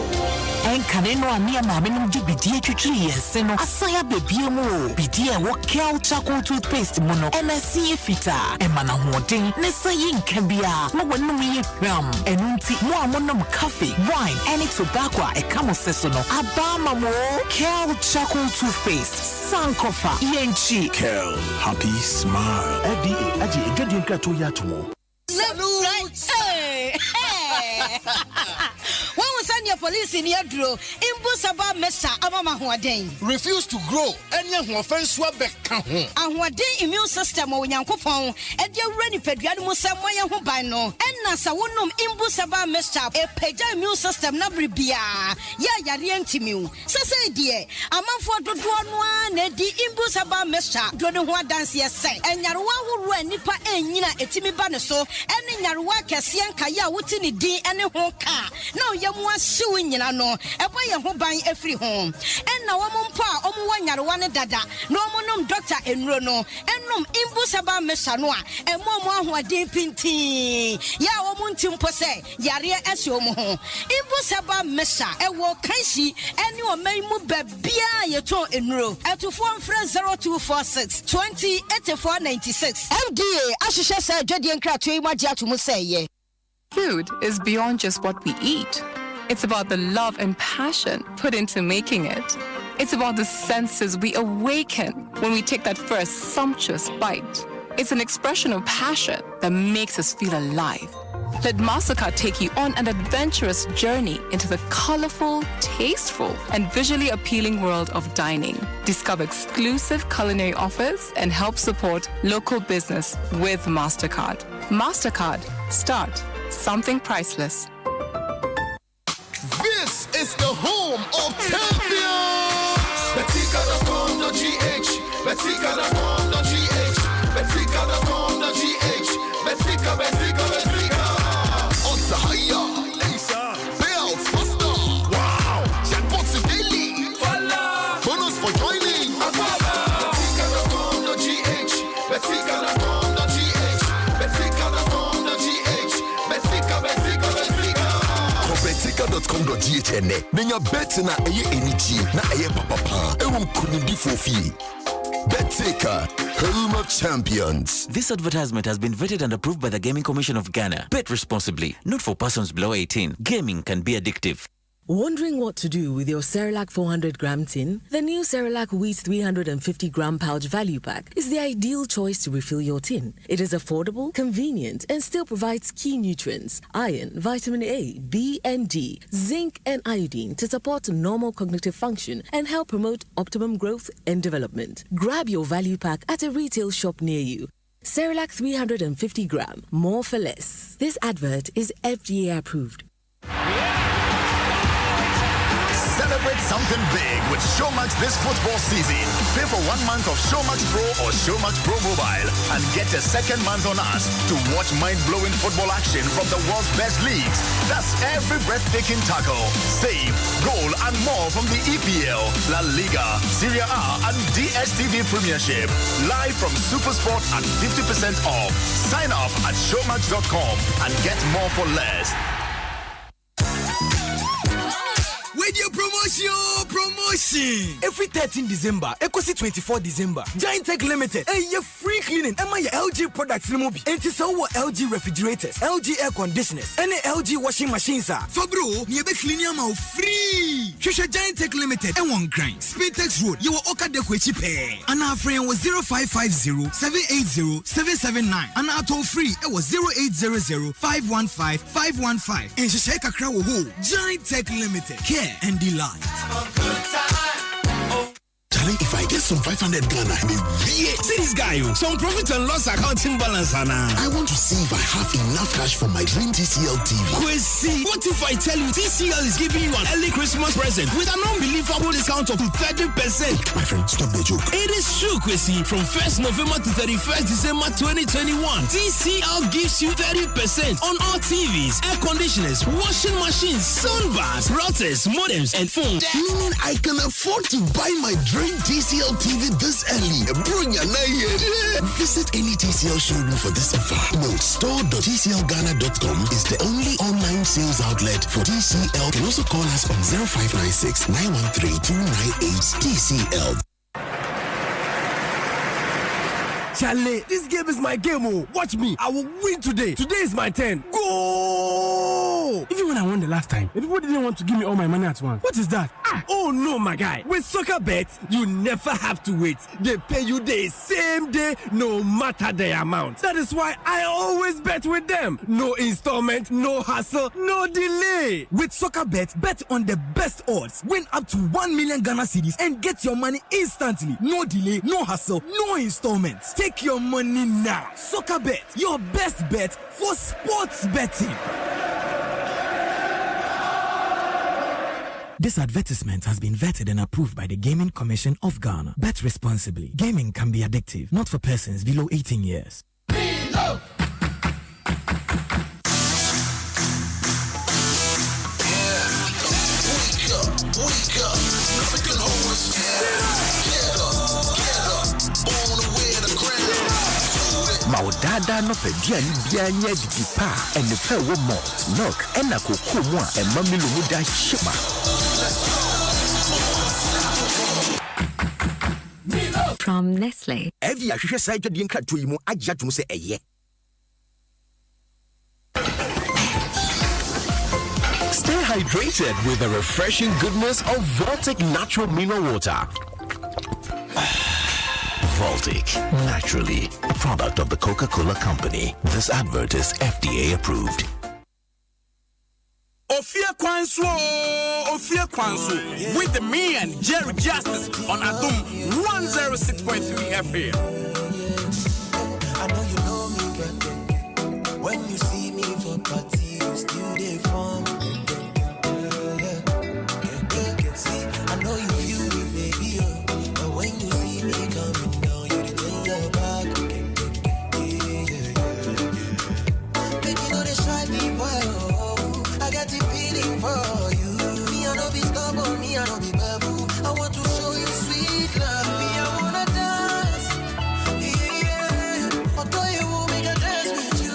En kaneno ani ma me num bidie twitwi yense no. Asaya bebie mu. Bidie wo Kel Chaco toothpaste mu no. MSC fita. E ma na hoden ne sayi nka bia. Ma wonum ye gram. Enunti mo amonom coffee, wine, any tobacco e kamo seso no. Abama mo Kel Chaco toothpaste. Sankofa yenchi. Kel, happy smile. FDA aji edwadi nka to ya tomo. Hey! When we send your police in your draw, Imbusaba Mesa Abama Huaden. Refuse to grow, and your offense will be count. And what day immune system or Yankopon, and your ready pediatric Samoya Hubano, and Nasa Wunum Imbusaba Mesa, a peja immune system Nabribia. Ya Yariantimu. Sasa dear, a man for the one, the Imbusaba Mesa, don't know what dance you say, and Yarwa who ran Nipa and Nina Etimi Banaso, and in Yarwa Cassian Kaya Wutini D and a home car. No, Yamwa suing you know, a boy who buying every home. And now I'm pa, one Yarwana Dada, no monum doctor and Rono, and num Imbusaba Mesanoa, and Mama who are deep in tea. Ya Omuntim Pose, Yaria Esiomo, Imbusaba Mesa, and walk Kaisi, and you may move Bia Yato in row, and to form friend 0246 20 8496. FDA, Ashisha said, Jadian Kratui Majatu say. Food is beyond just what we eat. It's about the love and passion put into making it. It's about the senses we awaken when we take that first sumptuous bite. It's an expression of passion that makes us feel alive. Let MasterCard take you on an adventurous journey into the colorful, tasteful, and visually appealing world of dining. Discover exclusive culinary offers and help support local business with MasterCard. MasterCard. Start something priceless. This is the home of champions. Betika.com.gh. Betika.com.gh. Betika.com.gh. Betika. Odds are higher. Payouts faster. Wow. Jackpots daily. Bonus for joining. Betika.com.gh. Betika.com.gh. Betika.com.gh. Betika. Betika.com.gh. ene. Nenya bet na eye enichi na eye papa. Ewo kunindi fofi. BetTaker, home of champions. This advertisement has been vetted and approved by the Gaming Commission of Ghana. Bet responsibly. Not for persons below 18. Gaming can be addictive. Wondering what to do with your Cerelac 400-gram tin? The new Cerelac Wheat 350-gram pouch value pack is the ideal choice to refill your tin. It is affordable, convenient, and still provides key nutrients, iron, vitamin A, B, and D, zinc, and iodine to support normal cognitive function and help promote optimum growth and development. Grab your value pack at a retail shop near you. Cerelac 350-gram, more for less. This advert is FDA approved. Celebrate something big with Showmax this football season. Pay for 1 month of Showmax Pro or Showmax Pro Mobile and get a second month on us to watch mind-blowing football action from the world's best leagues. That's every breathtaking tackle, save, goal, and more from the EPL, La Liga, Serie A, and DStv Premiership. Live from Supersport at 50% off. Sign up at showmax.com and get more for less. Radio promotion. Every 13 December, Ecosi 24 December, Giant Tech Limited, a free cleaning, and my LG products remove. And it's our LG refrigerators, LG air conditioners, and LG washing machines. For bro, you be cleaning out free. Shusha Giant Tech Limited, and one grind. Speedtex Road, you will oka de kwechi pay. And our friend was 0550-780-779. And our toll free, it was 0800-515-515. And Shashaka Crow Giant Tech Limited. Care and delight. Charlie, if I get some 500 Ghana, see this guy, some profit and loss accounting balance, Anna. I want to see if I have enough cash for my dream TCL TV. Kwesi, what if I tell you TCL is giving you an early Christmas present with an unbelievable discount of 30%? My friend, stop the joke. It is true, Kwesi. From 1st November to 31st December 2021, TCL gives you 30% on all TVs, air conditioners, washing machines, soundbars, routers, modems, and phones. Meaning I can afford to buy my dream TCL TV this early. Bring your Visit any TCL showroom for this offer. Note, store.tclghana.com is the only online sales outlet for TCL. You can also call us on 0596 913 298 TCL. Charlie, this game is my game. Oh. Watch me. I will win today. Today is my turn. Go! Even when I won the last time, the people didn't want to give me all my money at once. What is that? Oh no, my guy. With Soccer Bet, you never have to wait. They pay you the same day, no matter the amount. That is why I always bet with them. No installment, no hassle, no delay. With Soccer Bet, bet on the best odds. Win up to 1 million Ghana cedis and get your money instantly. No delay, no hassle, no installments. Take your money now. Soccer Bet, your best bet for sports betting. This advertisement has been vetted and approved by the Gaming Commission of Ghana. Bet responsibly. Gaming can be addictive, not for persons below 18 years. Maudada no pediani bianya di pa and the pearl malt, milk, and a cocoa and mammy lumuda shima. From Nestle. Every Asha side to the inca to you, I just say a ye. Stay hydrated with the refreshing goodness of Voltic Natural Mineral Water. Voltic, naturally, a product of the Coca-Cola Company. This advert is FDA approved. OfieKwanso, with me and Jerry Justice on Adom 106.3 FM. I know you know me, but when you see me for party, you still there for me. See, I know you feel me, baby, but when you see me coming down, you turn your back. Make you know they try me well. I got the feeling for you. Me, I don't be stubborn, me, I don't be babu. I want to show you sweet love. Me, I wanna dance. Yeah, I'll tell you who make a dance with you.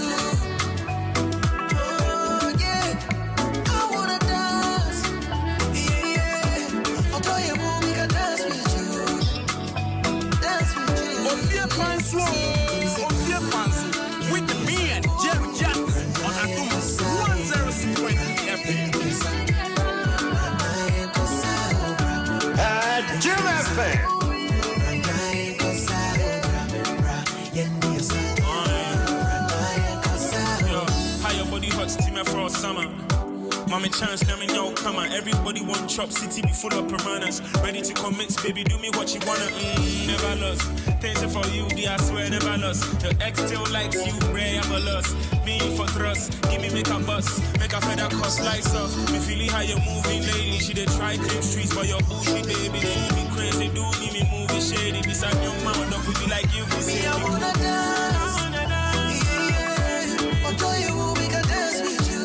Mommy chance, let me know, come on. Everybody want chop, city be full of piranhas. Ready to commit, baby, do me what you wanna. Never lost. Thanks for you, I swear, never lost. Your ex still likes you, rare, ever lost. Me for thrust, give me make a bus. Make a feather cost slice off. Me feeling how you're moving lately. She did try clip streets, but your bullshit, baby. Fool me crazy, do me moving shady. This a young man, don't be like you, be saying. I wanna dance. I'll tell you who we can dance with you.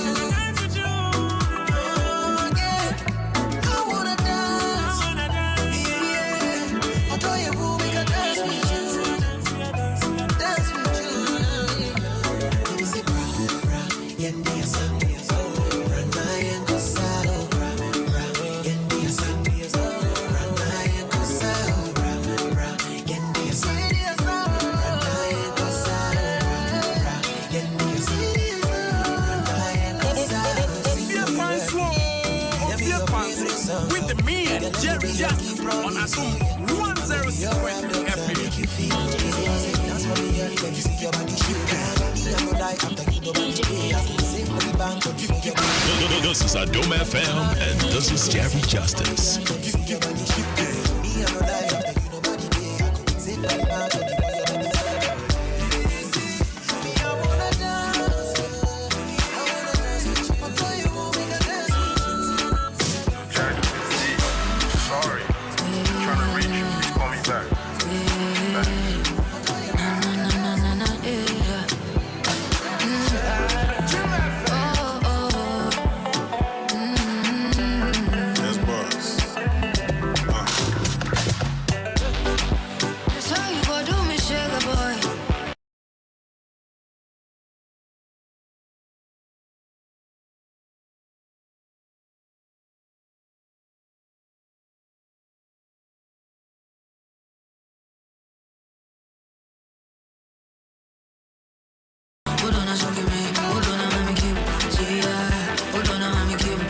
Oh, yeah. I wanna dance. I'll tell you who we can dance with you. Dance with you. Let me say, bra, yendi asandi aso, rana yenko sao, bra, yendi asandi aso, rana yenko sao, bra, yendi asandi aso, rana yenko sao, bra, yendi asandi aso, rana yenko sao. OfieKwanso with the man Jerry Justice on Adom 106.3 FM. That's what we hear when you see your body shake. I know die after you know body day. I feel safe for the bank. This is Adom FM, and this is Jerry Justice. Me I know die after you know body day. I feel safe for the bank. Me I wanna dance. I wanna dance with you. I'll tell you who we can dance with. Sorry, trying to reach you. Call me back. Yes, boss. That's how you go do me, sugar boy. Hold on, I show you me. Hold on, I'm Kim. Hold on, I'm Kim.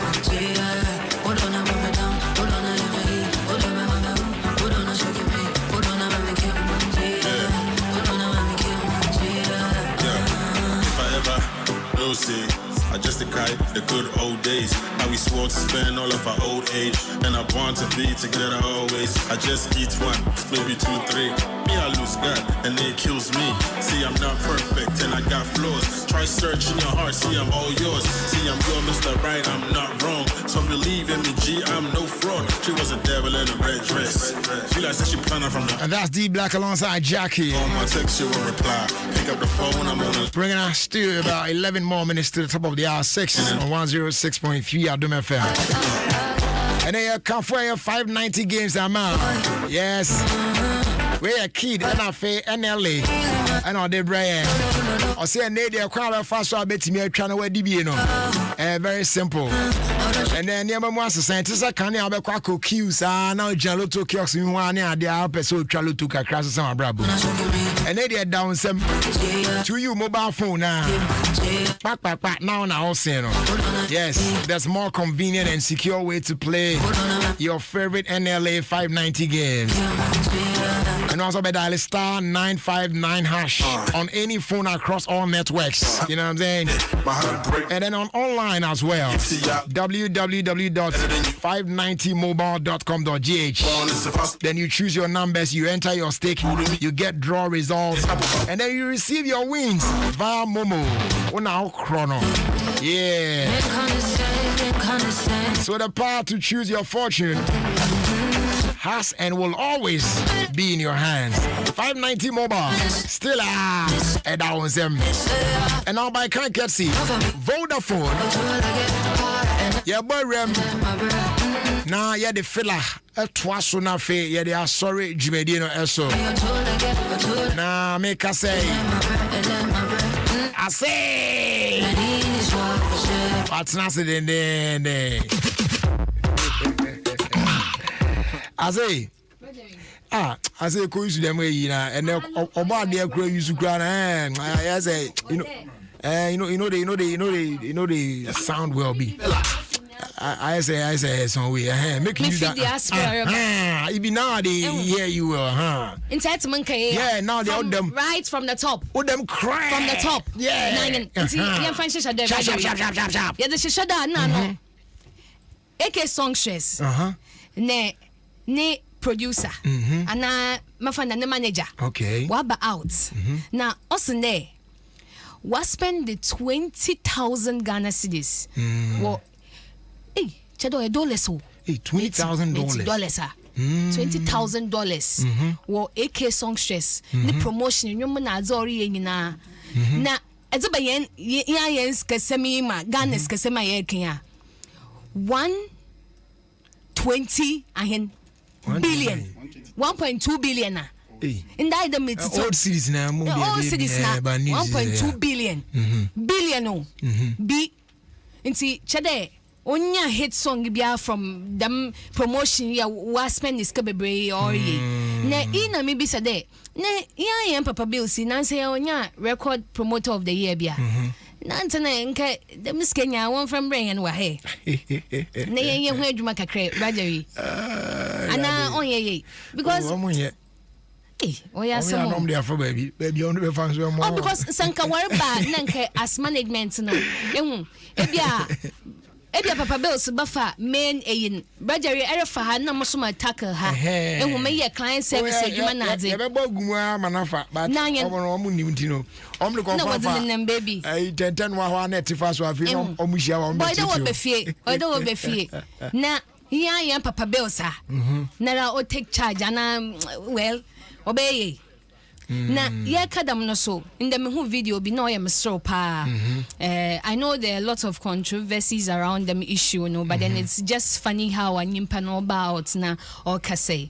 Hold on, I'm down. Hold on, I'm hold on, I'm down. Hold on, I show you me. Hold on, I'm Kim. Hold on, I'm Kim. Yeah, if I ever lose it, I just cry the good old days. How we swore to spend all of our old age, and I want to be together always. I just eat one, maybe 2, 3. Me, I lose God, and it kills me. See, I'm not perfect, and I got flaws. Try searching your heart, see, I'm all yours. See, I'm your Mr. Right, I'm not wrong. So believe in me, G, I'm no fraud. She was a devil in a red dress. She like said she planned from the. And that's D Black alongside Jackie. On my text, you will reply. Pick up the phone, I'm on the. Bringing us to about 11 more minutes to the top of the hour 6 on 106.3 Adom FM. And then you come for your 590 games a month. Yes. We're a kid and I say NLA and all the brand. I say a lady a crowd of fast so I bet me trying to wear DB, very simple. And then never was a scientist I can't have a quack cues now Jalo to kiosk in one year the episode Chalo took a crash of some brabo. And they down some to you mobile phone now. Pack now saying yes, there's more convenient and secure way to play your favorite NLA 590 games. And also by dial star 959 hash on any phone across all networks. You know what I'm saying? And then on online as well. www.590mobile.com.gh. Then you choose your numbers, you enter your stake, you get draw results, and then you receive your wins via Momo. Now Chrono. Yeah. So the power to choose your fortune has and will always be in your hands. 590 mobile, still at our them. And now by can't get see Vodafone. Yeah, boy, Rem. Now, yeah, the fella at Twasuna Fe, yeah, they are sorry, Jimedino Eso. Now, make us say, I say, what's not then. I say, go use them way, and about their crew use to ground. I say, you know, they sound will be. I say, some way, make you that. Even now they hear you, Entitlement, yeah, now they all them right from the top. All them cry from the top. Yeah. Yeah, the shisha no. AK Songstress. Ne producer. Ana mafanda ne manager. Okay. Waba out. Now also there. Was spend the 20,000 Ghana cedis. Well, hey, chado $1 so. Hey, $20,000. $20,000. Well, AK Songstress. The promotion. You man azori na. Na ezoba yen yens kasemi ma Ghana's kasema yekenya. 120 billion. 1.2 billion. In that the old cities now, all cities now 1.2 billion. Billion B inti chade onya hit song bia from them promotion ya was spend is kebebre or ye na ina maybe sade na ya papa bill si na say onya record promoter of the year bia nantana nke the miskenya one from brain and wa he na ye hu adwuma kakra rajari ana onye because oh yeah, some baby on the fans. Oh, because Sanka Warba Nanke as management no. Ebia Papa Bills buffer main in Bradbury Erefa na musuma tackle her. And who may a client service humanazi. Manafa, but no baby. I 10 1 fast of film Omusha. Boy, don't be fear. I don't be fear. Now, here I am, Papa Bills. Now I'll take charge and well. Obey. Na ya kadam no so in the whole video be no am so pa. I know there are lots of controversies around them issue no, but then it's just funny how anyimpa no about na or kase. E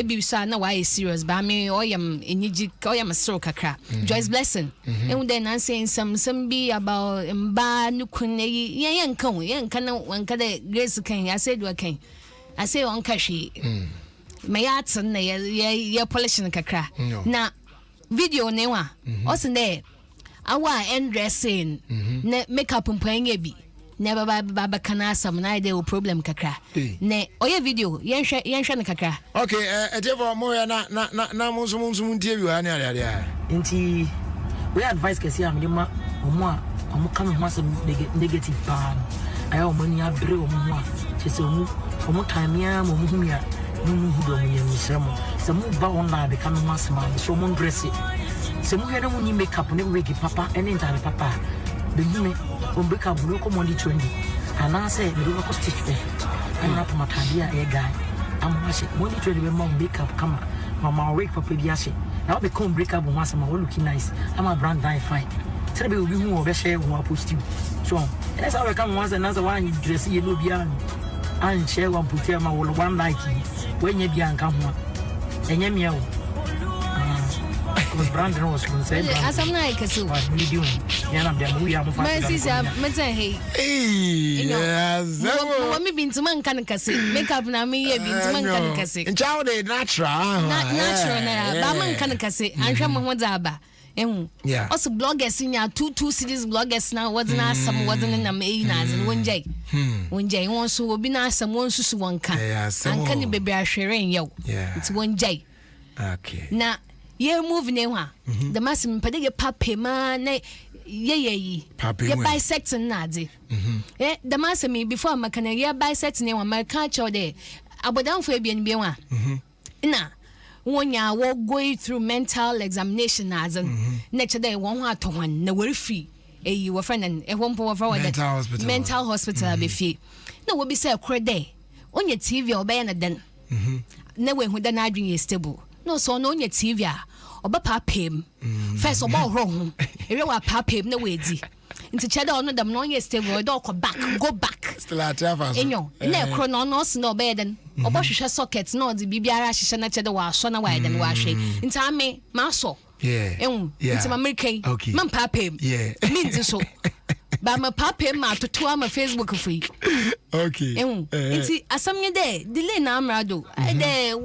bi so na why serious but me o yam eniji o yam so kakra. Joy's blessing. And then I'm saying some be about mba nukune yen kan na wanka de grace kan I said what kan. I say on kashi. Mayats na ya polishing kakra. Na video newa. Also there. Awa end dressing. Ne makeup mpanye bi. Ne baba kana some na de problem kakra. Ne oye video yensha na kakra. Okay, etevo mo ya na munsu ntie bi ha ne ade. Nti we advice kesi am de ma omo kam ho asem negative pa. Ayo mani abre omo a chese omo time ya mo hu ya. Some ba online become mass man, so mon dress it. Some had only makeup and wig papa and entire papa. The women on break up local money trendy. And I said, the local stitch there. I'm not my idea, a guy. I'm watching money trendy when mom makeup come. Mama wake for Pediashi. I'll become break up once I'm all looking nice. I'm a brand die fine. Tell me, will be more share who I post you. So that's how I come once another one dress you beyond. And share one put here my one like when you be uncomfortable. And you meow. Because Brandon was concerned. As I'm like, so what are you doing? We are my sister, hey, yes, what me been to man can makeup na me, been to man can cassette. And child, natural, Baman can cassette, and Shamazaba. Yeah. Also bloggers in your two cities bloggers now wasn't some wasn't in the main as in one day. One day wants to be nice some one to one can. And can you be sharing yo? Yeah. It's one day. Okay. Now you're moving now. The massive padiga papi man ye bisecting nazi. The massive me before my canary bisecting one my culture there. I would down for a BNB1. Now when you are going through mental examination as next day one to one no worry free you were friend and a one for mental hospital be fee no will be say a credit on your TV or by then no way when the night is stable no so no on your TV or papa him first of all wrong if you are papa him no way into cheddar on them no stable go back still at have in your chronos no better Obosha sockets no the bibiara shisha na chede wa so na wa den wa hwe nta me maso nti ma merike man papem means so ba ma papem ma toto ma Facebook free nti asamye de delay na amrado de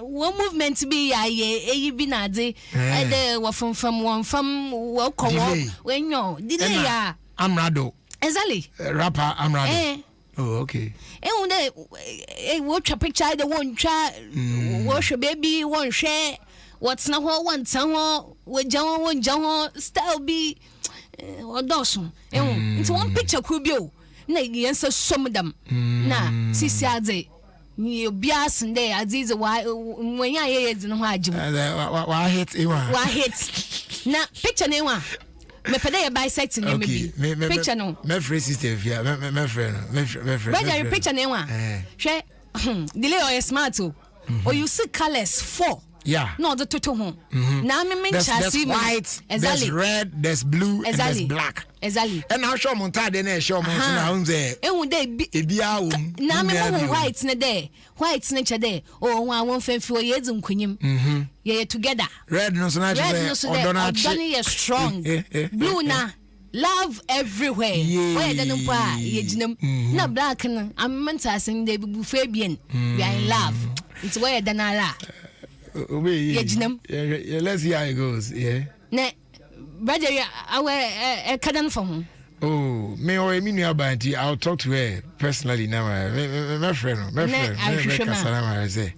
one movement bi ya ye bi na de de wa fam one fam wa kowo wenyo delay ya amrado exactly rapper amrado. Oh, okay. And watch a picture, the one child, wash a baby, one share. What's now one someone with John, one John, style be or Dawson. And it's one picture could be. na yenso somdam na sisi adze you bias nde azize when ya ye no ho agim wa hit na picture ne wa me pede ye bisect ne me bi picture no me free sister via me friend brother picture ne wa hwe delay or smart or you see colors 4. Yeah. No, the toto home. Now me there's white, there's red, there's blue, and there's black. Exactly. And now show monta de na show monta na unze. Now me white na there. White na there. Oh, one femfi o yedum kunyim. Yeah, together. Red no so na Odoni is strong. Blue na love everywhere. Why don't pa yejinem. Na black na I'm meant to sing the Fabian. We are in love. It's where danara. Let's see how it goes. Yeah. Ne, brother, I can't for him. Oh, me or me I'll talk to her personally now. My friend.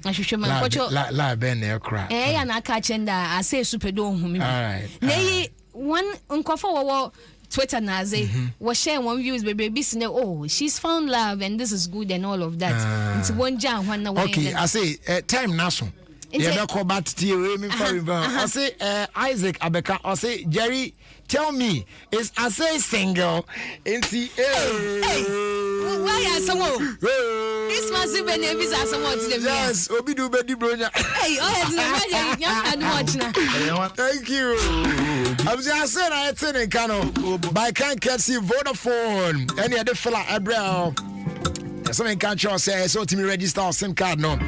I should la ben there cry. And I catch and I say super dome. All right. Nay, one uncle Twitter nazi was sharing one views baby oh she's found love and this is good and all of that. It's one jam one away. Okay, I say time naso. Yeah, call back to you. I say Isaac Abeka. I say Jerry. Tell me, is I say single? In the why are someone? This must be name is someone to them. Yes, Obi do bedi bronya. Hey, thank you. I was just saying I attend in Kano, but I can't see Vodafone. Any other fella eyebrow. Something can't say so to me register SIM card no,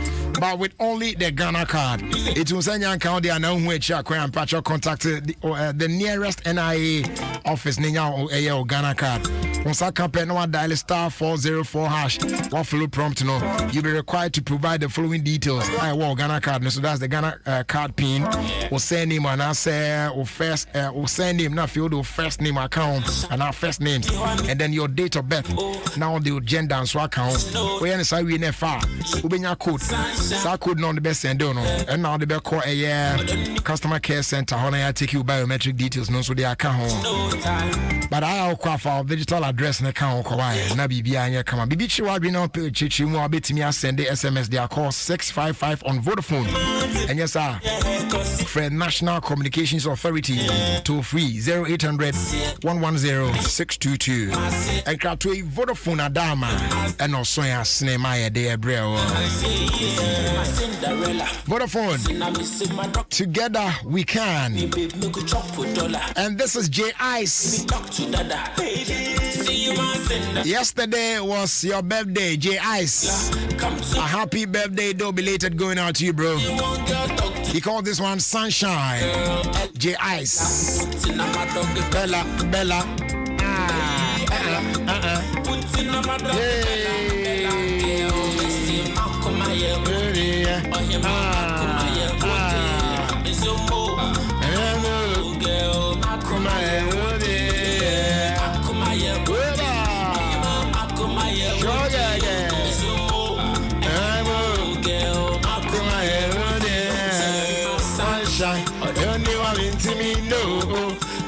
but with only the Ghana card. It will send you account there now which you can contact the nearest NIA office or Ghana card. Once I compare no dial *404# what follow prompt no, you'll be required to provide the following details. I want Ghana card no, so that's the Ghana card pin or send name and I say or first or send name now field or first name account and our first names and then your date of birth. Now the gender and so account. We are say we never ubenya code. So code no the best send no. And now the best call a customer care center. How I take you biometric details no so they account. But I will for digital address na account ko why na bibia anya kama. Bibi chi wa no chichi mu abetimi send the SMS they are call 655 on Vodafone. And yes sir. For National Communications Authority toll free 0800 110 622. And to Vodafone Adama and also ya cinema ya de ebreo. Vodafone. Together we can. And this is J Ice. Yesterday was your birthday, J Ice. A happy birthday, though belated, going out to you, bro. He called this one Sunshine. J Ice. Bella.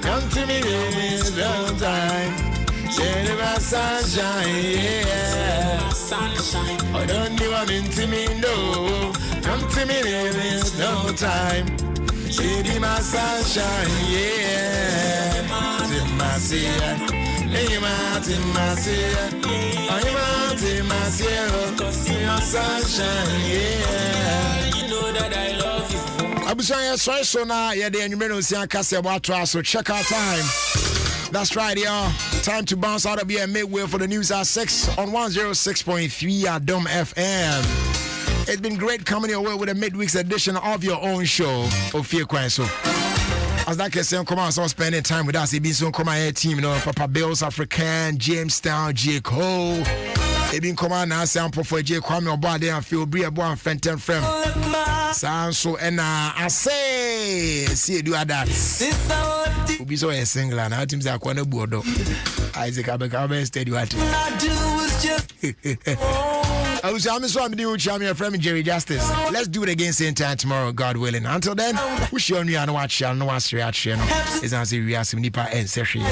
Come to me, baby, long time. Sunshine, yeah. Sunshine. Oh, don't you want into me, no. Come to me, baby, no time. Baby, my sunshine, yeah. Timasia, your sunshine, yeah. You know that I love you. Abusanya so na ye de enwumere osi akase bo ato so check out time. That's right, y'all. Time to bounce out of here midway for the news at 6 on 106.3 Adom FM. It's been great coming your way with a midweek's edition of your own show, OfieKwanso. As that case, come on, so spending time with us. It been so come on team, you know, Papa Bills African, James Town, J. Cole. It been come on now, sample for J. Kwame Obade and Phil Bria Boy and Fenton Frem. So and I say, see you do that. We'll be so a single and our teams are quite a board. Isaac Abeka steady what. I was I'm doing your friend Jerry Justice. Let's do it again same time tomorrow, God willing. Until then, we show you and watch and watch reaction. It's as if we are some nipa and session.